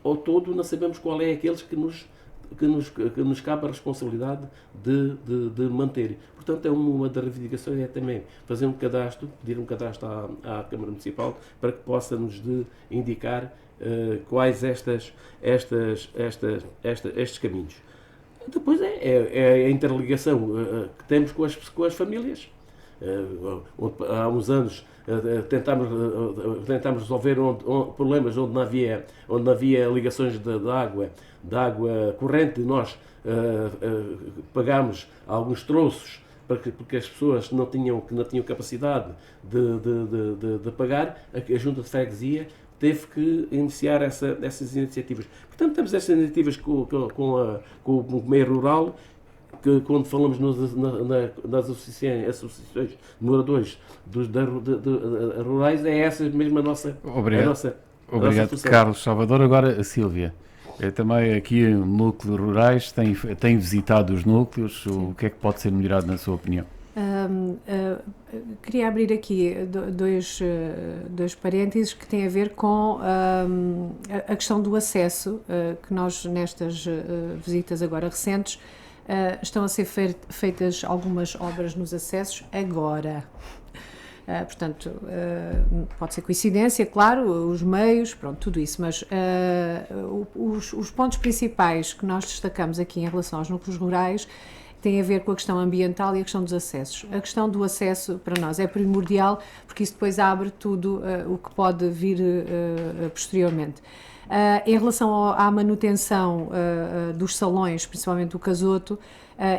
ao todo não sabemos qual é aqueles que nos cabe a responsabilidade de manter. Portanto, uma das reivindicações é também fazer um cadastro, pedir um cadastro à Câmara Municipal para que possa nos indicar quais estes caminhos. Depois é a interligação que temos com as famílias, há uns anos tentámos resolver problemas onde não havia ligações de água corrente. Nós pagámos alguns troços porque as pessoas não tinham capacidade de pagar. A Junta de Freguesia teve que iniciar essas iniciativas. Portanto, temos essas iniciativas com o meio rural, que quando falamos nas associações de moradores rurais, é essa mesmo a nossa... Obrigado, Carlos Salvador. Agora, a Sílvia. Também aqui no Núcleo Rurais tem visitado os núcleos. O que é que pode ser melhorado na sua opinião? Queria abrir aqui dois parênteses que têm a ver com a questão do acesso, que nós nestas visitas agora recentes estão a ser feitas algumas obras nos acessos agora. Portanto, pode ser coincidência, claro, os meios, pronto, tudo isso, mas os pontos principais que nós destacamos aqui em relação aos núcleos rurais têm a ver com a questão ambiental e a questão dos acessos. A questão do acesso para nós é primordial, porque isso depois abre tudo o que pode vir posteriormente. Em relação à manutenção dos salões, principalmente do casoto,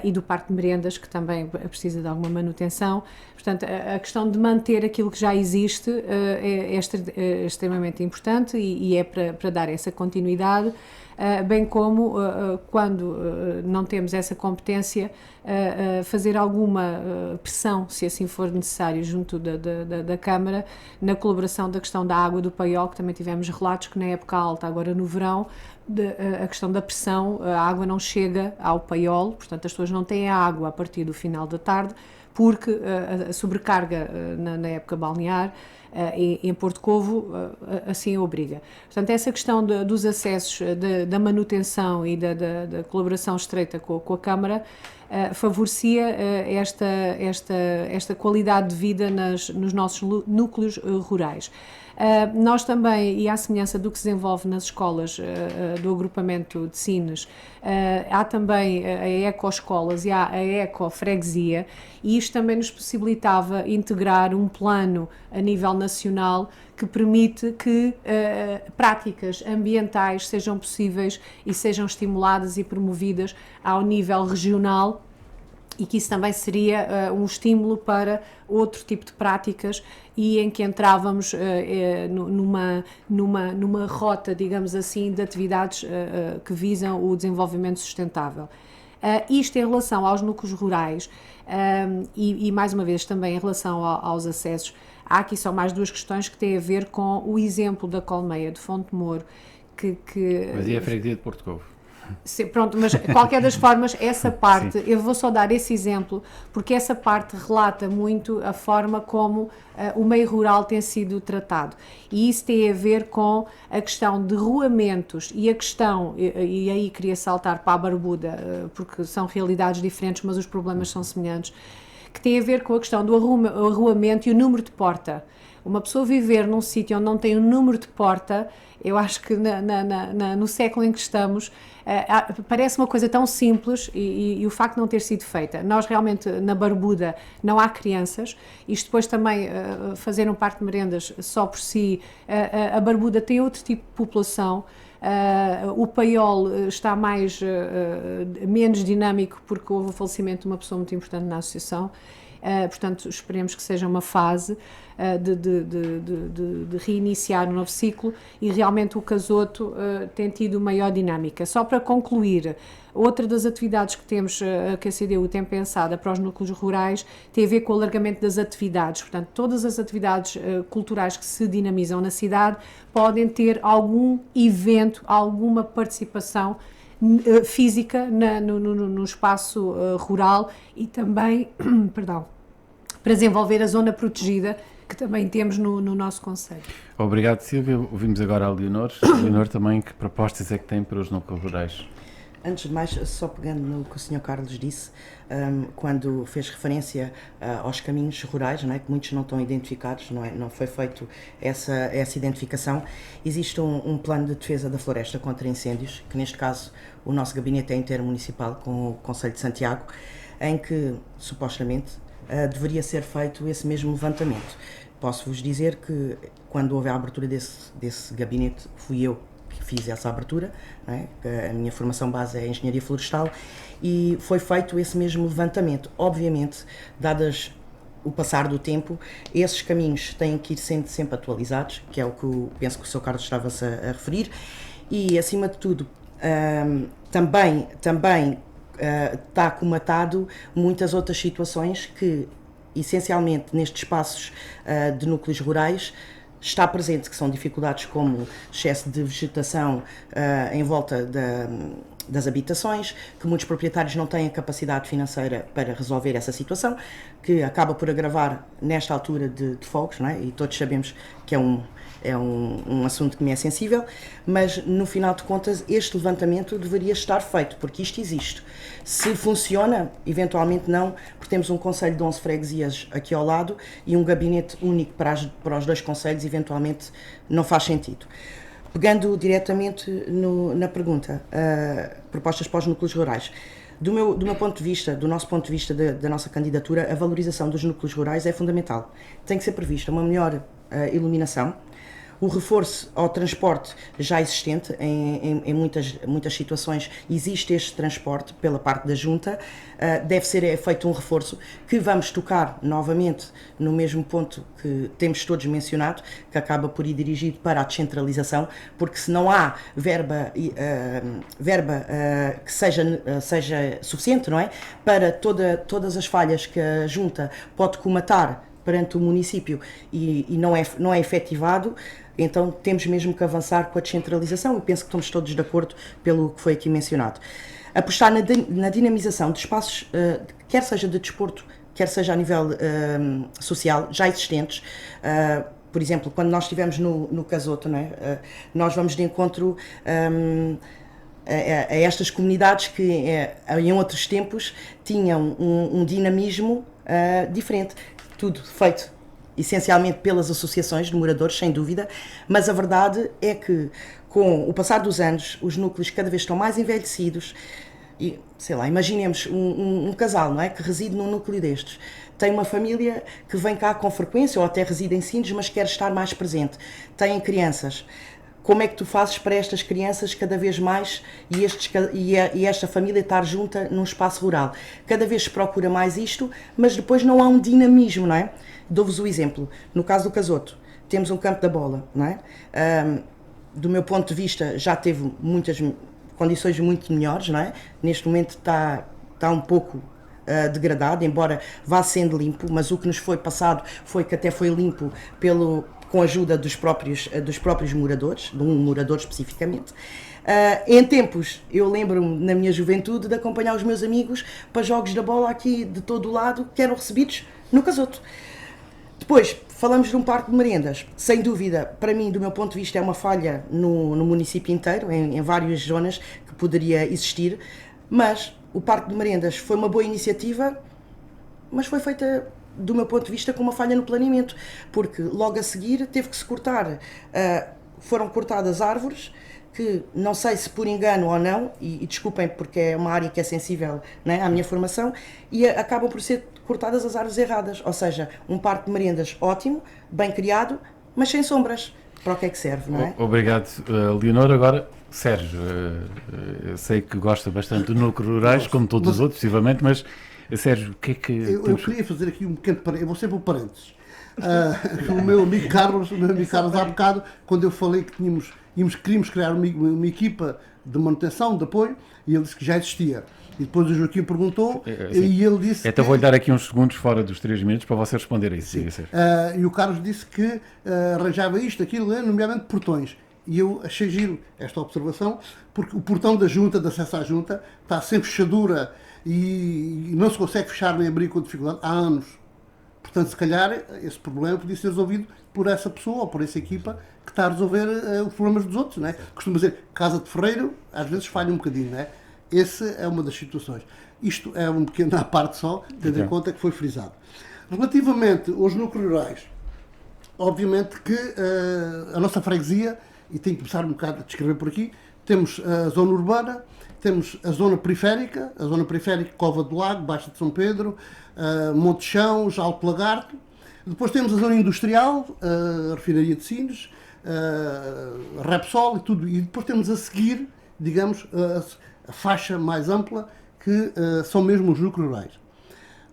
e do parque de merendas, que também precisa de alguma manutenção. Portanto, a questão de manter aquilo que já existe é extremamente importante e é para dar essa continuidade, bem como quando não temos essa competência, fazer alguma pressão, se assim for necessário, junto da Câmara, na colaboração da questão da água do paiol, que também tivemos relatos que na época alta, agora no verão, a questão da pressão, a água não chega ao paiol, portanto as pessoas não têm a água a partir do final da tarde, porque a sobrecarga na época balnear em Porto Covo assim obriga. Portanto, essa questão dos acessos, da manutenção e da colaboração estreita com a Câmara favorecia esta qualidade de vida nos nossos núcleos rurais. Nós também, e à semelhança do que se desenvolve nas escolas do agrupamento de Sines, há também a ecoescolas e há a ecofreguesia, e isto também nos possibilitava integrar um plano a nível nacional que permite que práticas ambientais sejam possíveis e sejam estimuladas e promovidas ao nível regional, e que isso também seria um estímulo para outro tipo de práticas e em que entrávamos numa rota, digamos assim, de atividades que visam o desenvolvimento sustentável. Isto em relação aos núcleos rurais e mais uma vez também em relação aos acessos, há aqui só mais duas questões que têm a ver com o exemplo da Colmeia de Fonte Moro, Mas e a freguesia de Porto Covo? Sim, pronto, mas de qualquer das formas, essa parte, eu vou só dar esse exemplo, porque essa parte relata muito a forma como o meio rural tem sido tratado. E isso tem a ver com a questão de ruamentos e a questão, e aí queria saltar para a Barbuda, porque são realidades diferentes, mas os problemas são semelhantes, que tem a ver com a questão do arruamento e o número de porta. Uma pessoa viver num sítio onde não tem um número de porta, eu acho que no século em que estamos, parece uma coisa tão simples e o facto de não ter sido feita. Nós realmente, na Barbuda, não há crianças, isto depois também fazer um parque de merendas só por si, a Barbuda tem outro tipo de população, o paiol está menos dinâmico porque houve o falecimento de uma pessoa muito importante na associação. Portanto, esperemos que seja uma fase de reiniciar um novo ciclo e realmente o casoto tem tido maior dinâmica. Só para concluir, outra das atividades que temos, que a CDU tem pensada para os núcleos rurais, tem a ver com o alargamento das atividades. Portanto, todas as atividades culturais que se dinamizam na cidade podem ter algum evento, alguma participação física no espaço rural e também, para desenvolver a zona protegida que também temos no nosso concelho. Obrigado, Sílvia. Ouvimos agora a Leonor. Leonor, também, que propostas é que tem para os núcleos rurais? Antes de mais, só pegando no que o Sr. Carlos disse, quando fez referência aos caminhos rurais, não é, que muitos não estão identificados, não foi feito essa identificação, existe um plano de defesa da floresta contra incêndios, que neste caso o nosso gabinete é intermunicipal com o Concelho de Santiago, em que supostamente deveria ser feito esse mesmo levantamento. Posso-vos dizer que quando houve a abertura desse gabinete, fui eu que fiz essa abertura, não é? A minha formação base é Engenharia Florestal, e foi feito esse mesmo levantamento. Obviamente, dadas o passar do tempo, esses caminhos têm que ir sendo sempre atualizados, que é o que eu penso que o Sr. Carlos estava-se a referir, e acima de tudo, também está acomatado muitas outras situações que, essencialmente nestes espaços de núcleos rurais, está presente, que são dificuldades como excesso de vegetação em volta das habitações, que muitos proprietários não têm a capacidade financeira para resolver essa situação, que acaba por agravar nesta altura de fogos, não é? E todos sabemos que é um assunto que me é sensível, mas no final de contas este levantamento deveria estar feito, porque isto existe. Se funciona, eventualmente não, porque temos um concelho de 11 freguesias aqui ao lado e um gabinete único para os 2 concelhos, eventualmente não faz sentido. Pegando diretamente na pergunta, propostas para os núcleos rurais. Do meu ponto de vista, do nosso ponto de vista da nossa candidatura, a valorização dos núcleos rurais é fundamental. Tem que ser prevista uma melhor iluminação, o reforço ao transporte já existente, em muitas situações existe este transporte pela parte da Junta, deve ser feito um reforço, que vamos tocar novamente no mesmo ponto que temos todos mencionado, que acaba por ir dirigido para a descentralização, porque se não há verba que seja suficiente, não é, para todas as falhas que a Junta pode comatar perante o município e não é efetivado, então temos mesmo que avançar com a descentralização, e penso que estamos todos de acordo pelo que foi aqui mencionado. Apostar na dinamização de espaços, quer seja de desporto, quer seja a nível social, já existentes. Por exemplo, quando nós estivemos no Casoto, não é? Nós vamos de encontro a estas comunidades que em outros tempos tinham um dinamismo diferente. Tudo feito essencialmente pelas associações de moradores, sem dúvida, mas a verdade é que, com o passar dos anos, os núcleos cada vez estão mais envelhecidos e, sei lá, imaginemos um casal, não é, que reside num núcleo destes, tem uma família que vem cá com frequência ou até reside em Sines, mas quer estar mais presente, têm crianças. Como é que tu fazes para estas crianças cada vez mais e esta família estar junta num espaço rural? Cada vez se procura mais isto, mas depois não há um dinamismo, não é? Dou-vos o exemplo. No caso do Casoto, temos um campo da bola, não é? Do meu ponto de vista, já teve muitas condições muito melhores, não é? Neste momento está um pouco degradado, embora vá sendo limpo, mas o que nos foi passado foi que até foi limpo com a ajuda dos próprios moradores, de um morador especificamente. Em tempos, eu lembro-me, na minha juventude, de acompanhar os meus amigos para jogos da bola aqui de todo o lado, que eram recebidos no Casoto. Depois, falamos de um parque de merendas. Sem dúvida, para mim, do meu ponto de vista, é uma falha no município inteiro, em várias zonas que poderia existir, mas o parque de merendas foi uma boa iniciativa, mas foi feita, do meu ponto de vista, com uma falha no planeamento, porque logo a seguir teve que se cortar, foram cortadas árvores, que não sei se por engano ou não, e desculpem porque é uma área que é sensível, né, à minha formação, e acabam por ser cortadas as árvores erradas, ou seja, um parque de merendas ótimo, bem criado, mas sem sombras. Para o que é que serve, não é? Obrigado, Leonor. Agora, Sérgio, eu sei que gosta bastante do núcleo rurais, como todos os outros, possivelmente, mas Sérgio, o que é que... Eu queria fazer aqui um pequeno parênteses, eu vou sempre um parênteses. O meu amigo Carlos, há bocado, quando eu falei que queríamos criar uma equipa de manutenção, de apoio, e ele disse que já existia. E depois o Joaquim perguntou, e ele disse... Então vou-lhe dar aqui uns segundos fora dos 3 minutos para você responder a isso. E o Carlos disse que arranjava isto, aquilo, nomeadamente portões. E eu achei giro esta observação, porque o portão da junta, de acesso à junta, está sem fechadura e não se consegue fechar nem abrir com dificuldade há anos. Portanto, se calhar, esse problema podia ser resolvido por essa pessoa ou por essa equipa que está a resolver os problemas dos outros, não é? Costumo dizer, casa de ferreiro, às vezes falha um bocadinho, não é? Essa é uma das situações. Isto é um pequeno à parte só, tendo em conta que foi frisado. Relativamente aos núcleos rurais, obviamente que a nossa freguesia, e tenho que começar um bocado a descrever por aqui, Temos a zona urbana, temos a zona periférica, Cova do Lago, Baixa de São Pedro, Monte Chãos, Alto Lagarto. Depois temos a zona industrial, a refinaria de Sines, a Repsol e tudo. E depois temos a seguir, digamos, a faixa mais ampla, que são mesmo os núcleos rurais.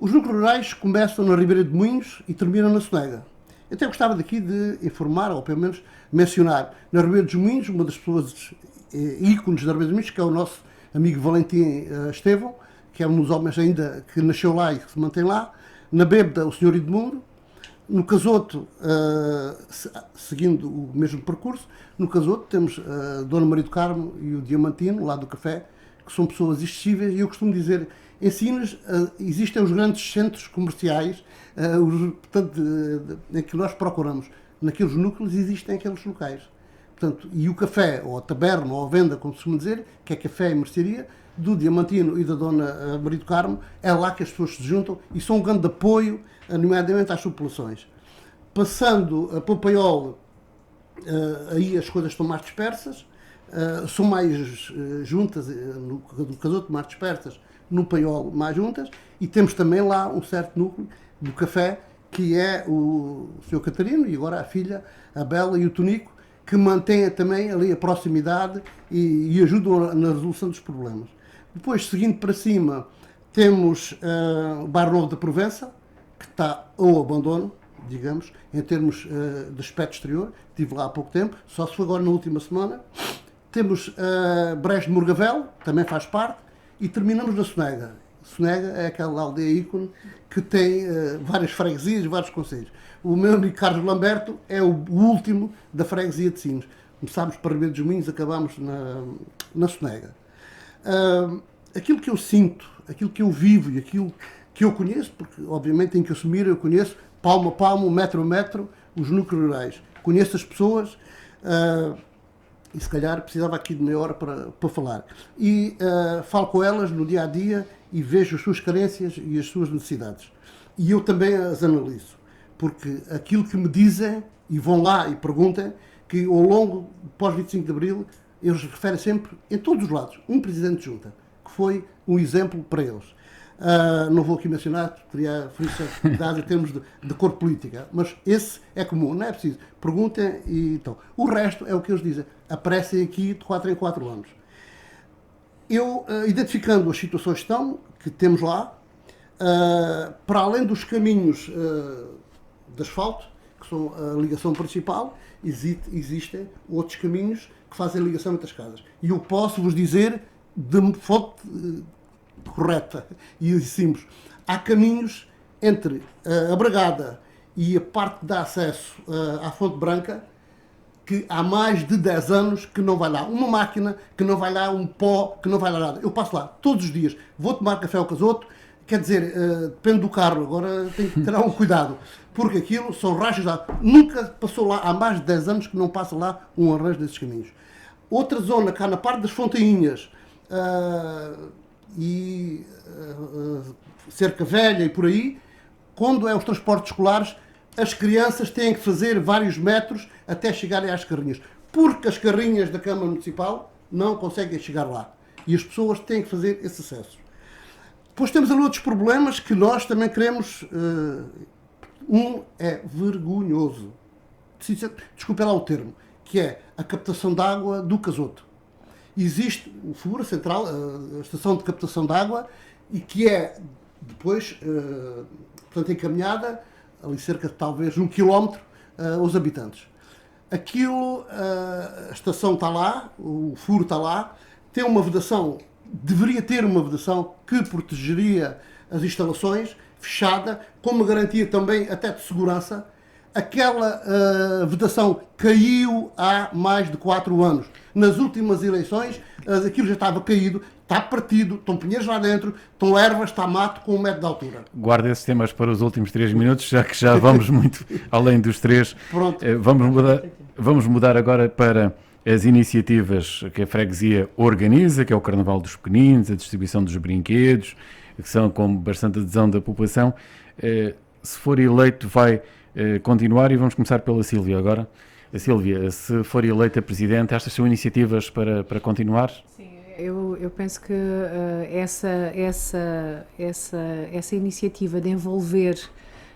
Os núcleos rurais começam na Ribeira de Moinhos e terminam na Sonega. Eu até gostava daqui de informar, ou pelo menos mencionar, na Ribeira dos Moinhos, uma das pessoas ícones da Ribeira dos Moinhos, que é o nosso amigo Valentim Estevão, que é um dos homens ainda que nasceu lá e que se mantém lá. Na Bêbeda, o Sr. Edmundo. No Casoto, seguindo o mesmo percurso, no Casoto temos a Dona Maria do Carmo e o Diamantino, lá do café, que são pessoas excessivas, e eu costumo dizer, em Sines existem os grandes centros comerciais, portanto, em que nós procuramos. Naqueles núcleos existem aqueles locais. Portanto, e o café, ou a taberna, ou a venda, como se costuma dizer, que é café e mercearia, do Diamantino e da Dona Maria do Carmo, é lá que as pessoas se juntam e são um grande apoio, nomeadamente às populações. Passando para o Paiol, aí as coisas estão mais dispersas, são mais juntas, no Casoto mais dispersas, no Paiol mais juntas, e temos também lá um certo núcleo do café, que é o Sr. Catarino e agora a filha, a Bela e o Tonico, que mantêm também ali a proximidade e ajudam na resolução dos problemas. Depois, seguindo para cima, temos o Bairro Novo da Provença, que está ao abandono, digamos, em termos de aspecto exterior. Estive lá há pouco tempo, só se foi agora na última semana. Temos Brejo de Morgavel, também faz parte, e terminamos na Sonega. Sonega é aquela aldeia ícone que tem várias freguesias e vários concelhos. O meu amigo Carlos Lamberto é o último da freguesia de Sines. Começámos para Ribeira dos Moinhos, acabámos na Sonega. Aquilo que eu sinto, aquilo que eu vivo e aquilo que eu conheço, porque obviamente tenho que assumir, eu conheço palmo a palmo, metro a metro, os núcleos rurais. Conheço as pessoas e se calhar precisava aqui de meia hora para falar. E falo com elas no dia a dia e vejo as suas carências e as suas necessidades. E eu também as analiso, porque aquilo que me dizem, e vão lá e perguntam, que ao longo, pós-25 de Abril, eles referem sempre, em todos os lados, um presidente de junta, que foi um exemplo para eles. Não vou aqui mencionar, teria felicidade em termos de cor política, mas esse é comum, não é preciso. Perguntem e então. O resto é o que eles dizem, aparecem aqui de 4 em 4 anos. Eu, identificando as situações que temos lá, para além dos caminhos de asfalto, que são a ligação principal, existem outros caminhos que fazem a ligação entre as casas. E eu posso vos dizer de fonte correta e simples. Há caminhos entre a Bragada e a parte que dá acesso à Fonte Branca que há mais de 10 anos que não vai lá uma máquina, que não vai lá um pó, que não vai lá nada. Eu passo lá todos os dias, vou tomar café ao Casoto, quer dizer, depende do carro, agora tem que ter um cuidado, porque aquilo são rachas lá. Nunca passou lá, há mais de 10 anos que não passa lá um arranjo desses caminhos. Outra zona, cá na parte das Fontainhas, Cerca Velha e por aí, quando é os transportes escolares, as crianças têm que fazer vários metros até chegarem às carrinhas, porque as carrinhas da Câmara Municipal não conseguem chegar lá e as pessoas têm que fazer esse acesso. Depois temos ali outros problemas que nós também queremos. Um é vergonhoso, desculpe lá o termo, que é a captação de água do Casoto. Existe o Fura Central, a estação de captação de água, e que é depois, portanto, encaminhada ali cerca de talvez 1 quilómetro aos habitantes. Aquilo, a estação está lá, o furo está lá, tem uma vedação, deveria ter uma vedação que protegeria as instalações, fechada, com uma garantia também até de segurança. Aquela vedação caiu há mais de 4 anos. Nas últimas eleições, aquilo já estava caído, está partido, estão pinheiros lá dentro, estão ervas, está mato com 1 metro de altura. Guarda esses temas para os últimos 3 minutos, já que já vamos muito além dos 3. Pronto. Vamos mudar agora para as iniciativas que a freguesia organiza, que é o Carnaval dos Pequeninos, a distribuição dos brinquedos, que são com bastante adesão da população. Se for eleito, vai continuar, e vamos começar pela Sílvia agora. Sílvia, se for eleita Presidente, estas são iniciativas para continuar? Sim, eu penso que essa iniciativa de envolver,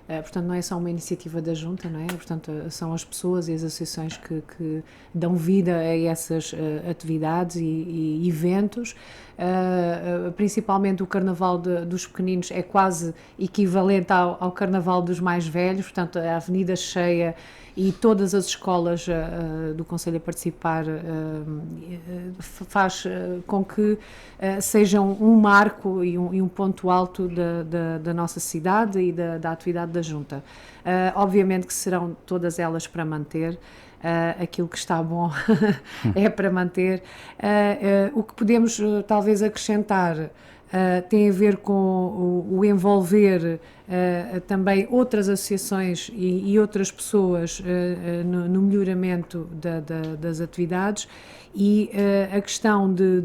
portanto, não é só uma iniciativa da Junta, não é? Portanto, são as pessoas e as associações que dão vida a essas atividades e eventos. Principalmente o Carnaval dos Pequeninos é quase equivalente ao Carnaval dos mais velhos, portanto, a avenida cheia e todas as escolas do Conselho a participar faz com que sejam um marco e um ponto alto da nossa cidade e da atividade da Junta. Obviamente que serão todas elas para manter. Aquilo que está bom é para manter. O que podemos talvez acrescentar tem a ver com o envolver também outras associações e outras pessoas no melhoramento das atividades e a questão de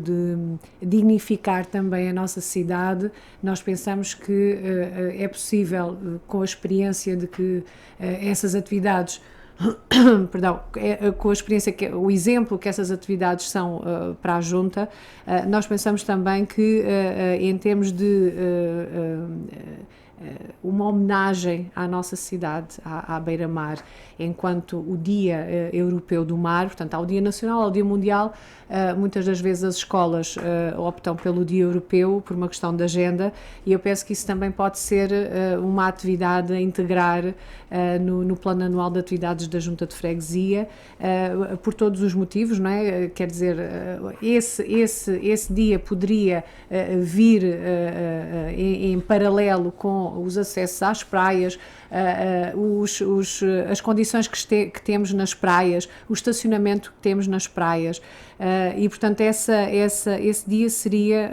dignificar também a nossa cidade. Nós pensamos que é possível, com a experiência de que essas atividades perdão, com a experiência, o exemplo que essas atividades são para a Junta, nós pensamos também que em termos de uma homenagem à nossa cidade, à Beira-Mar, enquanto o Dia Europeu do Mar, portanto, ao Dia Nacional, ao Dia Mundial, muitas das vezes as escolas optam pelo Dia Europeu por uma questão de agenda, e eu penso que isso também pode ser uma atividade a integrar no plano anual de atividades da Junta de Freguesia, por todos os motivos, não é? Quer dizer, esse dia poderia vir em paralelo com os acessos às praias, as condições que temos nas praias, o estacionamento que temos nas praias, e portanto esse dia seria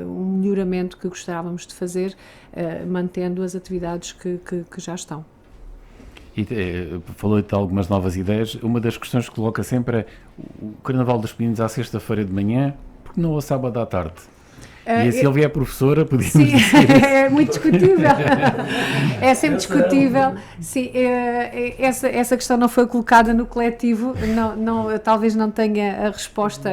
um melhoramento que gostávamos de fazer, mantendo as atividades que já estão. E falou de algumas novas ideias. Uma das questões que coloca sempre é o Carnaval dos Pequeninos à sexta-feira de manhã, porque não ao sábado à tarde? E a Sílvia é professora, podíamos sim, dizer. É muito discutível. É sempre discutível. Sim, essa questão não foi colocada no coletivo, talvez não tenha a resposta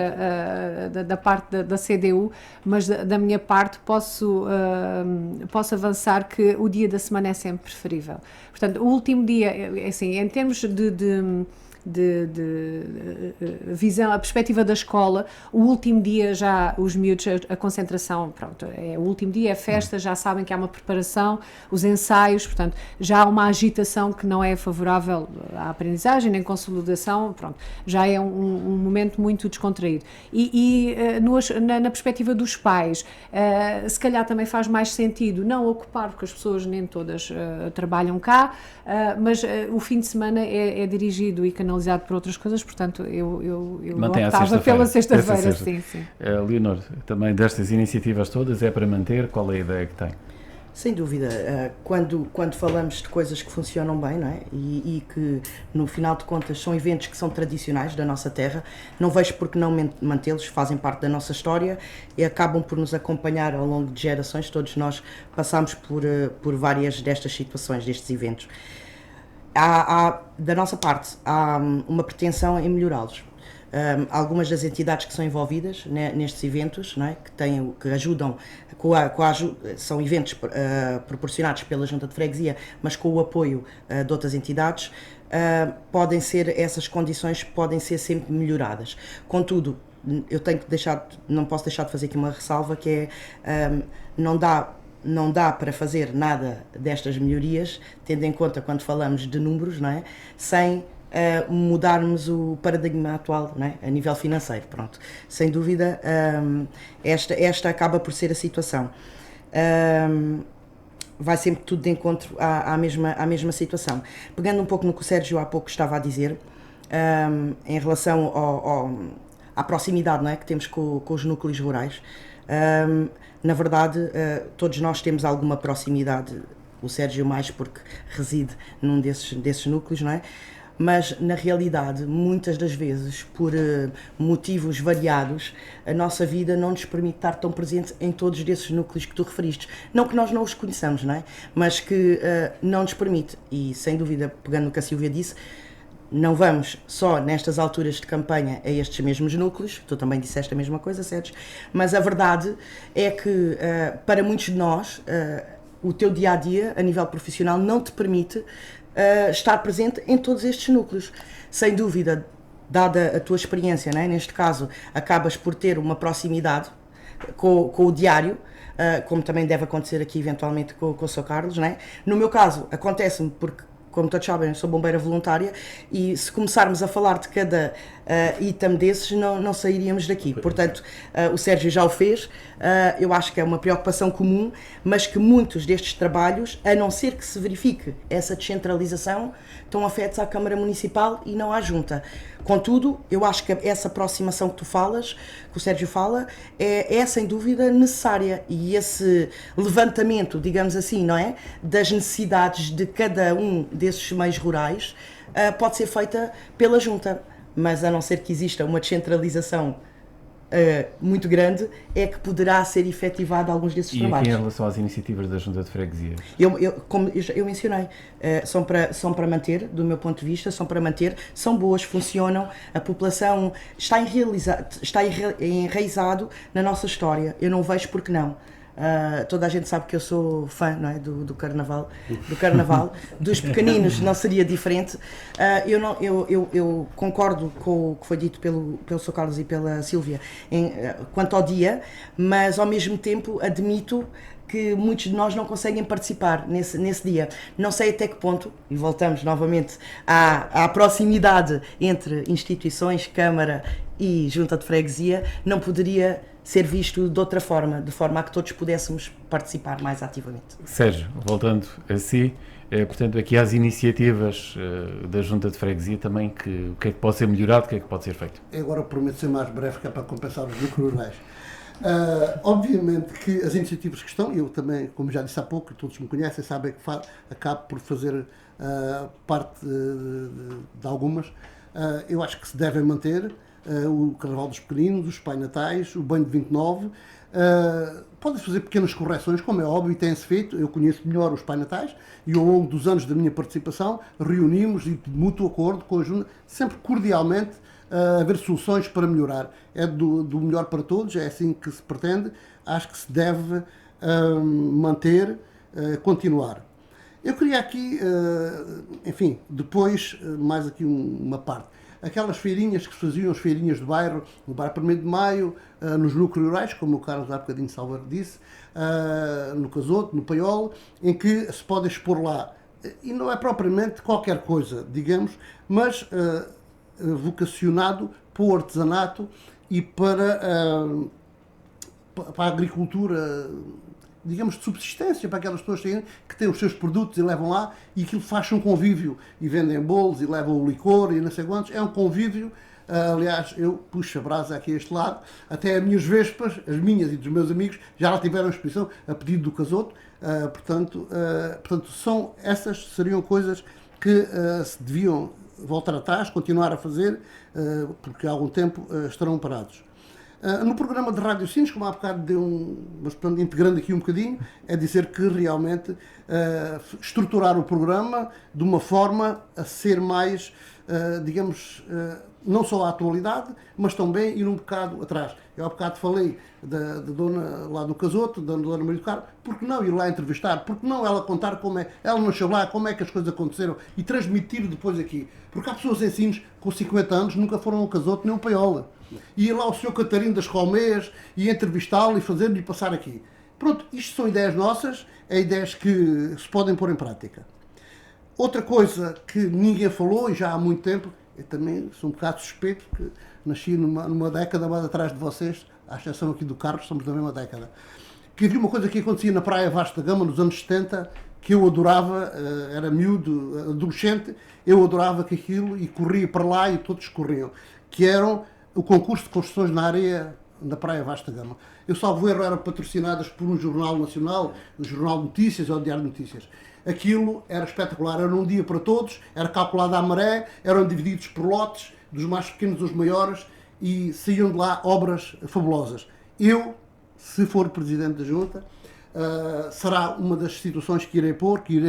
da parte da CDU, mas da minha parte posso avançar que o dia da semana é sempre preferível. Portanto, o último dia, assim, em termos de visão, a perspectiva da escola, o último dia já os miúdos, a concentração, pronto, é o último dia, é festa, já sabem que há uma preparação, os ensaios, portanto, já há uma agitação que não é favorável à aprendizagem, nem consolidação, pronto, já é um momento muito descontraído. Na perspectiva dos pais, se calhar também faz mais sentido não ocupar, porque as pessoas nem todas trabalham cá, mas o fim de semana é dirigido e canalizado por outras coisas, portanto eu optava pela sexta-feira. Sim. Leonor, também destas iniciativas todas é para manter, qual é a ideia que tem? Sem dúvida, quando falamos de coisas que funcionam bem, não é? E que no final de contas são eventos que são tradicionais da nossa terra, não vejo por que não mantê-los, fazem parte da nossa história e acabam por nos acompanhar ao longo de gerações. Todos nós passamos por várias destas situações, destes eventos. Da nossa parte, há uma pretensão em melhorá-los. Algumas das entidades que são envolvidas nestes eventos, não é? que ajudam, são eventos proporcionados pela Junta de Freguesia, mas com o apoio de outras entidades, essas condições podem ser sempre melhoradas. Contudo, não posso deixar de fazer aqui uma ressalva, que é, não dá para fazer nada destas melhorias, tendo em conta quando falamos de números, não é? Sem mudarmos o paradigma atual, não é? A nível financeiro. Pronto. Sem dúvida, esta acaba por ser a situação. Vai sempre tudo de encontro à mesma situação. Pegando um pouco no que o Sérgio há pouco estava a dizer, em relação à proximidade, não é? Que temos com os núcleos rurais. Na verdade, todos nós temos alguma proximidade, o Sérgio mais porque reside num desses núcleos, não é? Mas, na realidade, muitas das vezes, por motivos variados, a nossa vida não nos permite estar tão presente em todos desses núcleos que tu referiste. Não que nós não os conheçamos, não é? Mas que não nos permite. E, sem dúvida, pegando no que a Sílvia disse, não vamos só nestas alturas de campanha a estes mesmos núcleos, tu também disseste a mesma coisa, Sérgio, mas a verdade é que para muitos de nós o teu dia-a-dia a nível profissional não te permite estar presente em todos estes núcleos. Sem dúvida, dada a tua experiência, não é? Neste caso, acabas por ter uma proximidade com o diário, como também deve acontecer aqui eventualmente com o Sr. Carlos, não é? No meu caso, acontece-me porque, como todos sabem, eu sou bombeira voluntária e se começarmos a falar de cada item desses, não sairíamos daqui. Portanto, o Sérgio já o fez, eu acho que é uma preocupação comum, mas que muitos destes trabalhos, a não ser que se verifique essa descentralização, estão afetos à Câmara Municipal e não à Junta. Contudo, eu acho que essa aproximação que tu falas, que o Sérgio fala, é sem dúvida necessária e esse levantamento, digamos assim, não é? Das necessidades de cada um desses meios rurais pode ser feita pela Junta, mas a não ser que exista uma descentralização muito grande, é que poderá ser efetivado alguns desses trabalhos. E aqui em relação às iniciativas da Junta de Freguesias? Como eu mencionei, são para manter, do meu ponto de vista, são boas, funcionam, a população está enraizado na nossa história, eu não vejo porque não. Toda a gente sabe que eu sou fã, não é, do Carnaval, dos pequeninos não seria diferente. Eu concordo com o que foi dito pelo Sr. Carlos e pela Sílvia quanto ao dia, mas ao mesmo tempo admito que muitos de nós não conseguem participar nesse dia. Não sei até que ponto, e voltamos novamente à proximidade entre instituições, Câmara e Junta de Freguesia, não poderia ser visto de outra forma, de forma a que todos pudéssemos participar mais ativamente. Sérgio, voltando a si, portanto, aqui há as iniciativas da Junta de Freguesia também, o que é que pode ser melhorado, o que é que pode ser feito? Agora prometo ser mais breve, que é para compensar os núcleos rurais. Obviamente que as iniciativas que estão, eu também, como já disse há pouco, todos me conhecem, sabem que acabo por fazer parte de algumas, eu acho que se devem manter. O Carnaval dos Pequeninos, os Pai Natais, o Banho de 29, pode fazer pequenas correções, como é óbvio, e tem-se feito. Eu conheço melhor os Pai Natais e ao longo dos anos da minha participação reunimos e de mútuo acordo com a Junta, sempre cordialmente haver soluções para melhorar. É do melhor para todos, é assim que se pretende, acho que se deve manter, continuar. Eu queria aqui, enfim, depois, mais aqui uma parte. Aquelas feirinhas que se faziam, as feirinhas de bairro, no bairro 1º de Maio, nos núcleos rurais, como o Carlos há bocadinho de Salvador disse, no Casoto, no Paiol, em que se pode expor lá. E não é propriamente qualquer coisa, digamos, mas vocacionado para o artesanato e para a agricultura, digamos, de subsistência, para aquelas pessoas que têm os seus produtos e levam lá, e aquilo faz um convívio, e vendem bolos, e levam o licor, e não sei quantos, é um convívio. Aliás, eu puxo a brasa aqui a este lado, até as minhas vespas, as minhas e dos meus amigos, já lá tiveram exposição a pedido do Casoto, portanto, essas seriam coisas que se deviam voltar atrás, continuar a fazer, porque há algum tempo estarão parados. No programa de Rádio Sines, como há bocado deu mas integrando aqui um bocadinho, é dizer que realmente estruturar o programa de uma forma a ser mais, digamos, não só à atualidade, mas também ir um bocado atrás. Eu há bocado falei da dona lá do Casoto, da dona Maria do Carmo, porque não ir lá entrevistar, porque não ela contar como é, ela nasceu lá, como é que as coisas aconteceram e transmitir depois aqui. Porque há pessoas em Sines com 50 anos nunca foram ao Casoto nem ao Paiola. E ir lá o Sr. Catarino das Colmeias e entrevistá-lo e fazer-lhe passar aqui. Pronto, isto são ideias nossas, é ideias que se podem pôr em prática. Outra coisa que ninguém falou, e já há muito tempo, eu também sou um bocado suspeito, porque nasci numa década mais atrás de vocês, à exceção aqui do Carlos, somos da mesma década, que havia uma coisa que acontecia na Praia Vasta Gama, nos anos 70, que eu adorava, era miúdo, adolescente, eu adorava aquilo e corria para lá e todos corriam, que eram o concurso de construções na areia da Praia Vasta Gama. Eu, salvo erro, eram patrocinadas por um jornal nacional, o Jornal de Notícias ou o Diário de Notícias. Aquilo era espetacular, era um dia para todos, era calculado à maré, eram divididos por lotes, dos mais pequenos aos maiores, e saíam de lá obras fabulosas. Eu, se for Presidente da Junta, será uma das situações que irei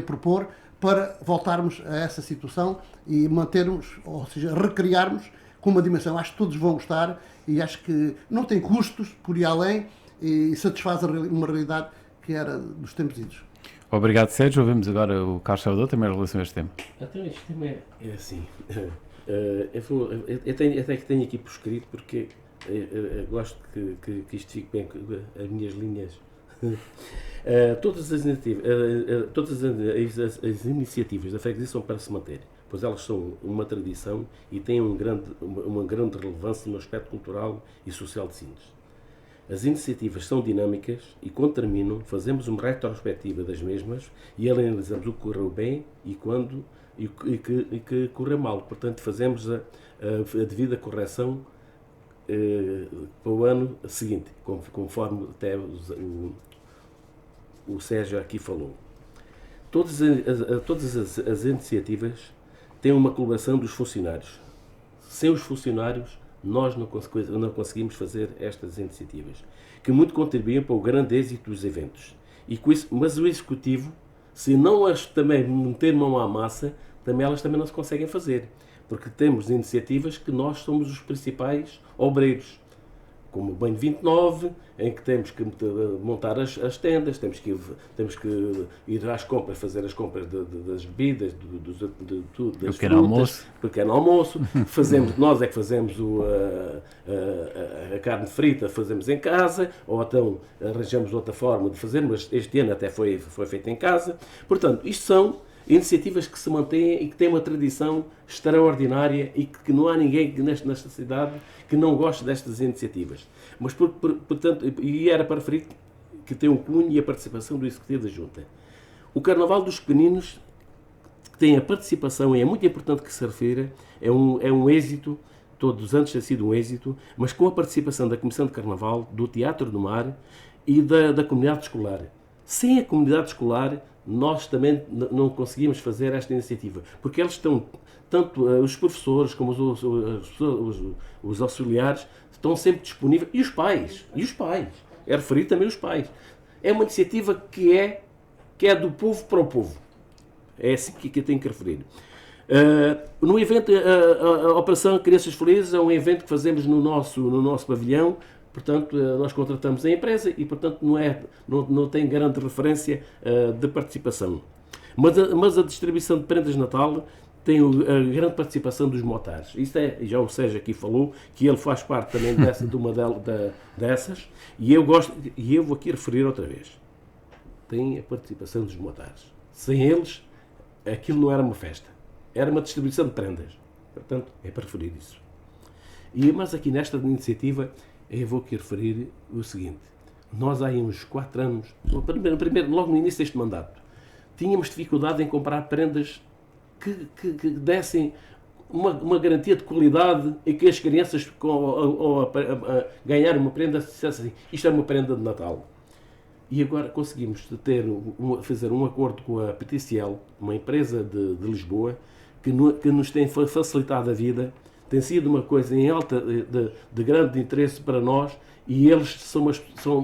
propor para voltarmos a essa situação e mantermos, ou seja, recriarmos com uma dimensão. Acho que todos vão gostar e acho que não tem custos por ir além e satisfaz uma realidade que era dos tempos idos. Obrigado, Sérgio. Ouvimos agora o Carlos Salvador também em relação a este tema. Então, este tema é assim. Eu tenho aqui por escrito porque eu gosto que isto fique bem, as minhas linhas. Todas as iniciativas da freguesia são para se manter, pois elas são uma tradição e têm uma grande relevância no aspecto cultural e social de Sines. As iniciativas são dinâmicas e, quando terminam, fazemos uma retrospectiva das mesmas e analisamos o que correu bem e que correu mal. Portanto, fazemos a devida correção para o ano seguinte, conforme até o Sérgio aqui falou. Todas as iniciativas têm uma colaboração dos funcionários. Sem os funcionários, nós não conseguimos fazer estas iniciativas, que muito contribuem para o grande êxito dos eventos. Mas o Executivo, se não as também meter mão à massa, elas também não se conseguem fazer, porque temos iniciativas que nós somos os principais obreiros, como o Banho 29, em que temos que montar as tendas, temos que ir às compras, fazer as compras das bebidas, das frutas, pequeno almoço. Nós é que fazemos a carne frita, fazemos em casa, ou então arranjamos outra forma de fazer, mas este ano até foi feito em casa. Portanto, isto são iniciativas que se mantêm e que têm uma tradição extraordinária e que não há ninguém nesta cidade que não goste destas iniciativas. Mas, portanto, e era para referir que tem um cunho e a participação do Executivo da Junta. O Carnaval dos Pequeninos tem a participação, e é muito importante que se refira, é um êxito, todos os anos tem sido um êxito, mas com a participação da Comissão de Carnaval, do Teatro do Mar e da comunidade escolar. Sem a comunidade escolar, nós também não conseguimos fazer esta iniciativa, porque eles estão, tanto os professores como os auxiliares, estão sempre disponíveis, e os pais, é referir também os pais. É uma iniciativa que é do povo para o povo, é assim que eu tenho que referir. No evento, a Operação Crianças Felizes é um evento que fazemos no nosso pavilhão. Portanto, nós contratamos a empresa e, portanto, não tem grande referência de participação. Mas a distribuição de prendas de Natal tem a grande participação dos motares. Isso já o Sérgio aqui falou, que ele faz parte também de uma dessas, e eu vou aqui referir outra vez. Tem a participação dos motares. Sem eles, aquilo não era uma festa. Era uma distribuição de prendas. Portanto, é para referir isso. Mas aqui nesta iniciativa, eu vou aqui referir o seguinte. Nós há uns 4 anos, logo no início deste mandato, tínhamos dificuldade em comprar prendas que dessem uma garantia de qualidade e que as crianças, ao ganhar uma prenda, dissessem assim, isto é uma prenda de Natal. E agora conseguimos fazer um acordo com a PTCL, uma empresa de Lisboa, que nos tem facilitado a vida. Tem sido uma coisa em alta de grande interesse para nós, e eles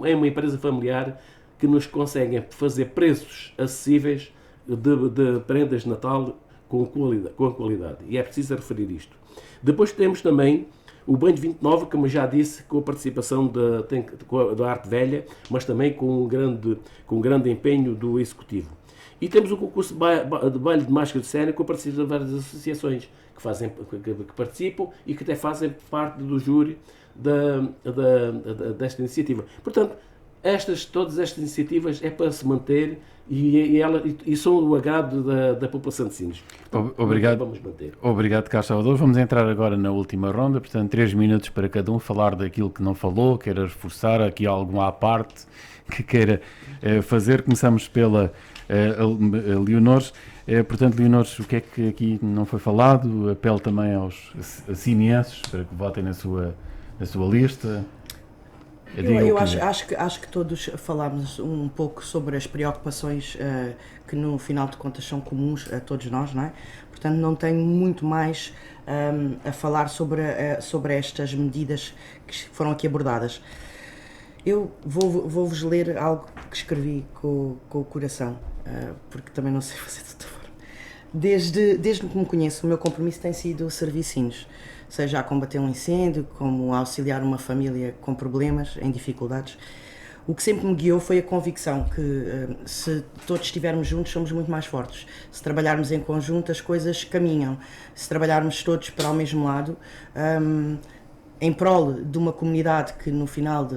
é uma empresa familiar que nos conseguem fazer preços acessíveis de prendas de Natal com qualidade. E é preciso referir isto. Depois temos também o Banho 29, como já disse, com a participação da Arte Velha, mas também com um grande empenho do Executivo. E temos o concurso de baile de máscara de cena com a participação de várias associações que participam e que até fazem parte do júri desta iniciativa. Portanto, todas estas iniciativas é para se manter e são do agrado da população de Sines. Obrigado. Vamos manter. Obrigado, Carlos Salvador. Vamos entrar agora na última ronda, portanto 3 minutos para cada um falar daquilo que não falou, queira reforçar aqui algum à parte que queira fazer. Começamos pela Leonor. Portanto, Leonor, o que é que aqui não foi falado? Apelo também aos sinienses para que votem na sua lista. Eu acho que todos falámos um pouco sobre as preocupações que no final de contas são comuns a todos nós, não é? Portanto, não tenho muito mais a falar sobre estas medidas que foram aqui abordadas. Eu vou-vos ler algo que escrevi com o coração, porque também não sei fazer de outra forma. Desde que me conheço, o meu compromisso tem sido servir sinos, seja a combater um incêndio, como a auxiliar uma família com problemas, em dificuldades. O que sempre me guiou foi a convicção que, se todos estivermos juntos, somos muito mais fortes. Se trabalharmos em conjunto, as coisas caminham. Se trabalharmos todos para o mesmo lado, em prol de uma comunidade que, no final,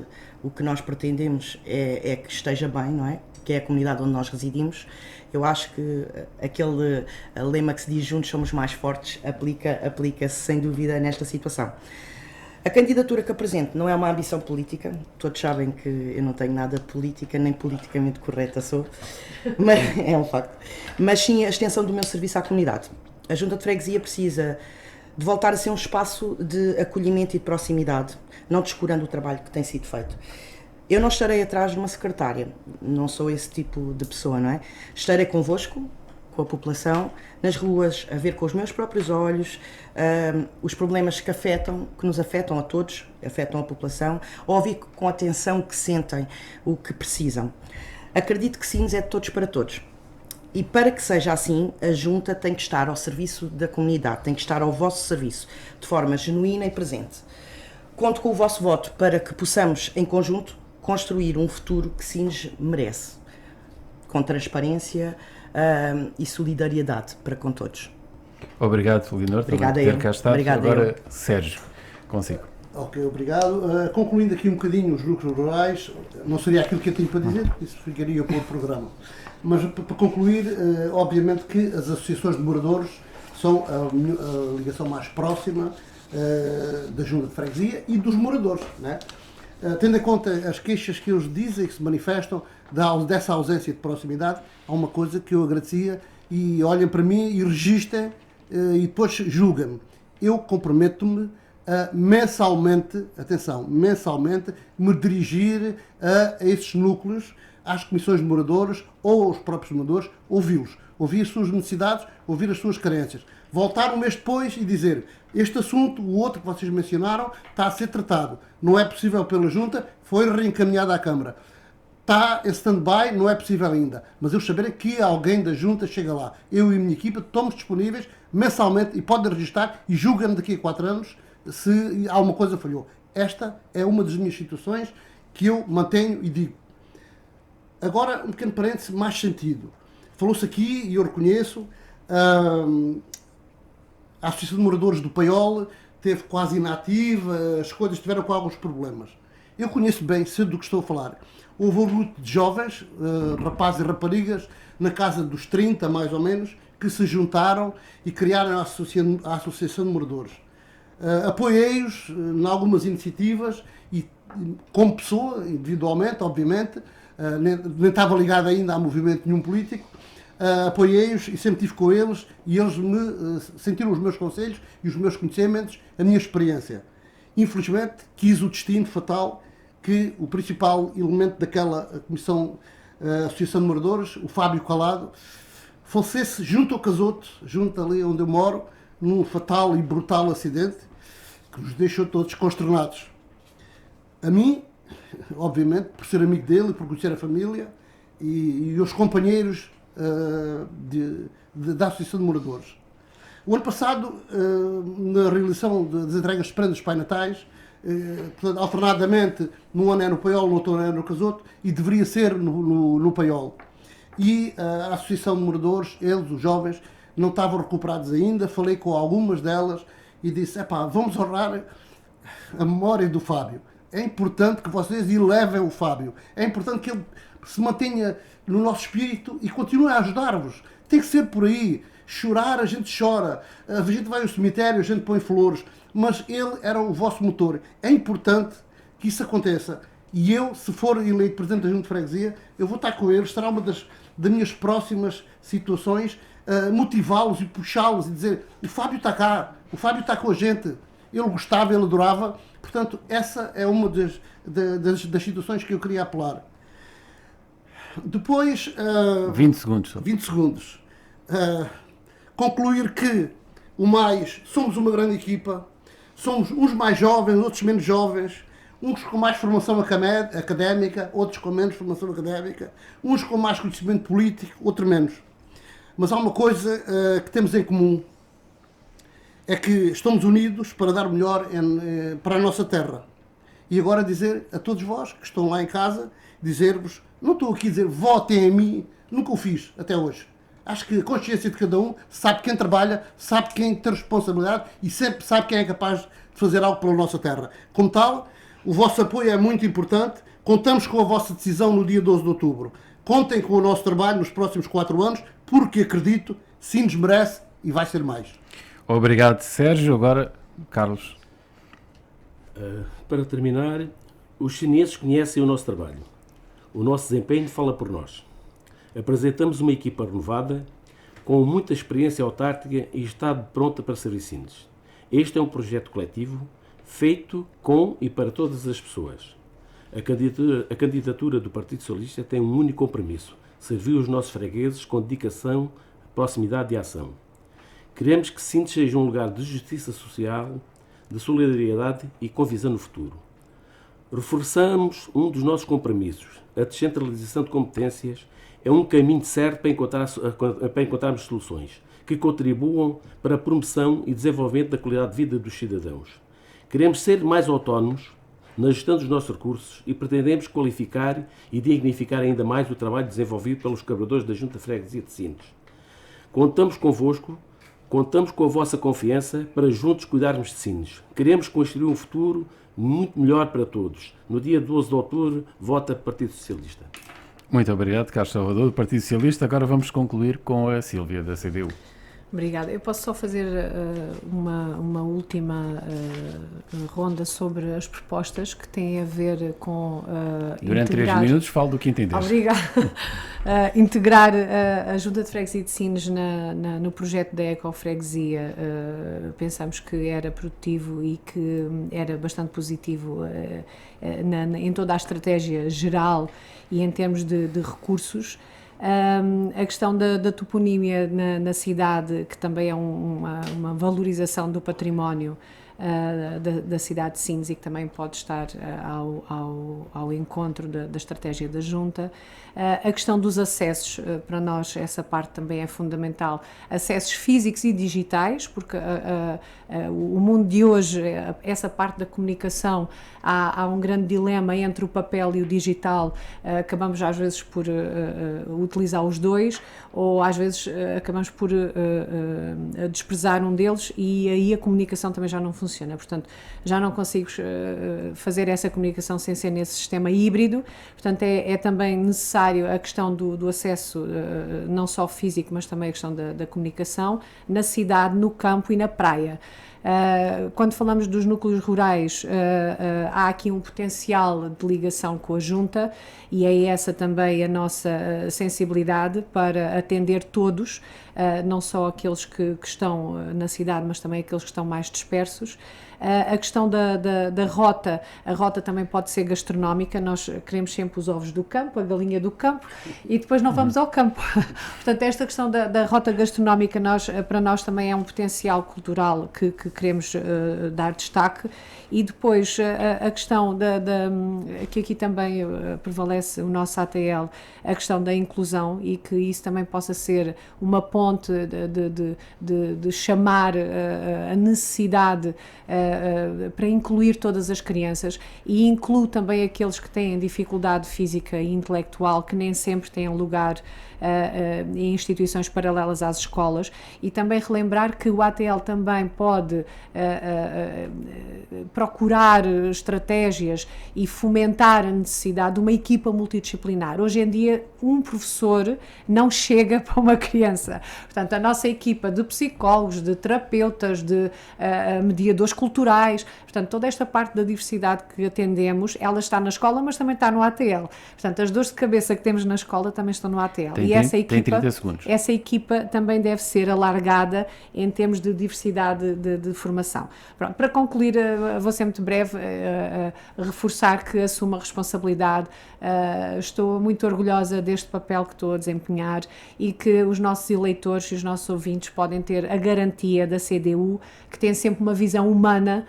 o que nós pretendemos é que esteja bem, não é? Que é a comunidade onde nós residimos. Eu acho que aquele lema que se diz juntos somos mais fortes aplica-se sem dúvida nesta situação. A candidatura que apresento não é uma ambição política, todos sabem que eu não tenho nada de política, nem politicamente correta sou, mas, é um facto, mas sim a extensão do meu serviço à comunidade. A Junta de Freguesia precisa de voltar a ser um espaço de acolhimento e de proximidade, não descurando o trabalho que tem sido feito. Eu não estarei atrás de uma secretária, não sou esse tipo de pessoa, não é? Estarei convosco, com a população, nas ruas, a ver com os meus próprios olhos os problemas que nos afetam a todos, afetam a população, a ouvir com atenção que sentem o que precisam. Acredito que Sines é de todos para todos. E para que seja assim, a Junta tem que estar ao serviço da comunidade, tem que estar ao vosso serviço, de forma genuína e presente. Conto com o vosso voto para que possamos, em conjunto, construir um futuro que Sines merece, com transparência e solidariedade para com todos. Obrigado, Leonor, por ter cá estado. Agora, Sérgio, consigo. Ok, obrigado. Concluindo aqui um bocadinho os núcleos rurais, não seria aquilo que eu tinha para dizer, isso ficaria para o programa. Mas para concluir, obviamente que as associações de moradores são a ligação mais próxima da Junta de Freguesia e dos moradores, né? Tendo em conta as queixas que eles dizem, que se manifestam dessa ausência de proximidade, há uma coisa que eu agradecia e olhem para mim e registrem e depois julguem-me. Eu comprometo-me a mensalmente, atenção, mensalmente, me dirigir a esses núcleos, às comissões de moradores ou aos próprios moradores, ouvi-los, ouvir as suas necessidades, ouvir as suas carências. Voltar um mês depois e dizer, este assunto, o outro que vocês mencionaram, está a ser tratado. Não é possível pela Junta, foi reencaminhado à Câmara. Está em stand-by, não é possível ainda. Mas eu saberei que alguém da Junta chega lá. Eu e a minha equipa estamos disponíveis mensalmente e podem registrar e julguem-me daqui a 4 anos se alguma coisa falhou. Esta é uma das minhas situações que eu mantenho e digo. Agora, um pequeno parêntese mais sentido. Falou-se aqui, e eu reconheço, a Associação de Moradores do Paiol esteve quase inativa, as coisas tiveram com alguns problemas. Eu conheço bem, sei do que estou a falar. Houve um grupo de jovens, rapazes e raparigas, na casa dos 30, mais ou menos, que se juntaram e criaram a Associação de Moradores. Apoiei-os em algumas iniciativas e, como pessoa, individualmente, obviamente, nem estava ligado ainda a movimento nenhum político, apoiei-os e sempre estive com eles e eles me sentiram os meus conselhos e os meus conhecimentos, a minha experiência. Infelizmente, quis o destino fatal que o principal elemento daquela comissão, Associação de Moradores, o Fábio Calado, falecesse junto ao Casoto, junto ali onde eu moro, num fatal e brutal acidente que nos deixou todos consternados. A mim, obviamente, por ser amigo dele e por conhecer a família e os companheiros da Associação de Moradores. O ano passado, na realização das entregas de prendas Pai Natais, portanto, alternadamente, num ano é no Paiol, no outro ano é no Casoto, e deveria ser no Paiol. E a Associação de Moradores, eles, os jovens, não estavam recuperados ainda, falei com algumas delas e disse, vamos honrar a memória do Fábio. É importante que vocês elevem o Fábio. É importante que ele se mantenha no nosso espírito e continue a ajudar-vos. Tem que ser por aí. Chorar, a gente chora. A gente vai ao cemitério, a gente põe flores. Mas ele era o vosso motor. É importante que isso aconteça. E eu, se for eleito Presidente da Junta de Freguesia, eu vou estar com eles. Será uma das minhas próximas situações. Motivá-los e puxá-los e dizer, o Fábio está cá. O Fábio está com a gente. Ele gostava, ele adorava. Portanto, essa é uma das situações que eu queria apelar. Depois... 20 segundos. 20 segundos. Concluir que somos uma grande equipa, somos uns mais jovens, outros menos jovens, uns com mais formação académica, outros com menos formação académica, uns com mais conhecimento político, outros menos. Mas há uma coisa que temos em comum, é que estamos unidos para dar o melhor para a nossa terra. E agora dizer a todos vós que estão lá em casa, dizer-vos, não estou aqui a dizer votem em mim, nunca o fiz até hoje. Acho que a consciência de cada um sabe quem trabalha, sabe quem tem responsabilidade e sempre sabe quem é capaz de fazer algo pela nossa terra. Como tal, o vosso apoio é muito importante, contamos com a vossa decisão no dia 12 de outubro. Contem com o nosso trabalho nos próximos 4 anos, porque acredito, Sines merece e vai ser mais. Obrigado, Sérgio. Agora, Carlos. Para terminar, os chineses conhecem o nosso trabalho. O nosso desempenho fala por nós. Apresentamos uma equipa renovada, com muita experiência autárquica e estado pronta para servir Sines. Este é um projeto coletivo, feito com e para todas as pessoas. A candidatura do Partido Socialista tem um único compromisso: servir os nossos fregueses com dedicação, proximidade e ação. Queremos que Sines seja um lugar de justiça social, de solidariedade e com visão no futuro. Reforçamos um dos nossos compromissos: a descentralização de competências é um caminho certo para encontrarmos soluções que contribuam para a promoção e desenvolvimento da qualidade de vida dos cidadãos. Queremos ser mais autónomos na gestão dos nossos recursos e pretendemos qualificar e dignificar ainda mais o trabalho desenvolvido pelos colaboradores da Junta de Freguesia de Sines. Contamos convosco, contamos com a vossa confiança para juntos cuidarmos de Sines. Queremos construir um futuro muito melhor para todos. No dia 12 de outubro, vota Partido Socialista. Muito obrigado, Carlos Salvador, do Partido Socialista. Agora vamos concluir com a Sílvia, da CDU. Obrigada. Eu posso só fazer uma última ronda sobre as propostas que têm a ver com Durante 3 minutos falo do que entendeste. Obrigada. Integrar a Junta de Freguesia de Sines no projeto da Ecofreguesia. Pensamos que era produtivo e que era bastante positivo em toda a estratégia geral e em termos de recursos. A questão da toponímia na cidade, que também é uma valorização do património da cidade de Sines e que também pode estar ao encontro da estratégia da Junta. A questão dos acessos, para nós essa parte também é fundamental, acessos físicos e digitais, porque o mundo de hoje, essa parte da comunicação, há um grande dilema entre o papel e o digital. Acabamos às vezes por utilizar os dois, ou às vezes acabamos por desprezar um deles, e aí a comunicação também já não funciona. Portanto, já não consigo fazer essa comunicação sem ser nesse sistema híbrido. Portanto, é também necessário a questão do acesso, não só físico, mas também a questão da comunicação, na cidade, no campo e na praia. Quando falamos dos núcleos rurais, há aqui um potencial de ligação com a Junta, e é essa também a nossa sensibilidade para atender todos, não só aqueles que estão na cidade, mas também aqueles que estão mais dispersos. A questão da rota, a rota também pode ser gastronómica. Nós queremos sempre os ovos do campo, a galinha do campo, e depois não vamos ao campo. Portanto, esta questão da rota gastronómica para nós também é um potencial cultural que queremos dar destaque. E depois a questão que aqui também prevalece o nosso ATL, a questão da inclusão, e que isso também possa ser uma ponte de chamar a necessidade para incluir todas as crianças, e inclui também aqueles que têm dificuldade física e intelectual, que nem sempre têm lugar em instituições paralelas às escolas. E também relembrar que o ATL também pode procurar estratégias e fomentar a necessidade de uma equipa multidisciplinar. Hoje em dia, um professor não chega para uma criança. Portanto, a nossa equipa de psicólogos, de terapeutas, de mediadores culturais, portanto, toda esta parte da diversidade que atendemos, ela está na escola, mas também está no ATL. Portanto, as dores de cabeça que temos na escola também estão no ATL. Tem 30 segundos. Essa equipa também deve ser alargada em termos de diversidade de formação. Pronto, para concluir, vou ser muito breve, reforçar que assumo a responsabilidade. Estou muito orgulhosa deste papel que estou a desempenhar, e que os nossos eleitores e os nossos ouvintes podem ter a garantia da CDU, que tem sempre uma visão humana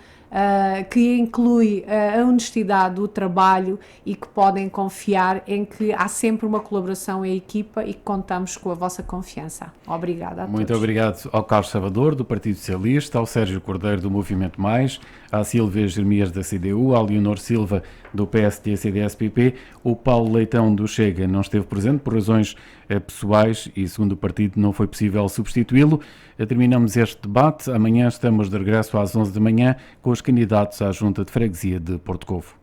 que inclui a honestidade do trabalho e que podem confiar em que há sempre uma colaboração em equipa e que contamos com a vossa confiança. Obrigada a todos. Muito obrigado ao Carlos Salvador, do Partido Socialista, ao Sérgio Cordeiro, do Movimento Mais, à Silvia Jeremias, da CDU, à Leonor Silva, do PSD-CDS-PP. O Paulo Leitão, do Chega, não esteve presente por razões pessoais e, segundo o partido, não foi possível substituí-lo. Terminamos este debate. Amanhã estamos de regresso às 11 da manhã com os candidatos à Junta de Freguesia de Porto Covo.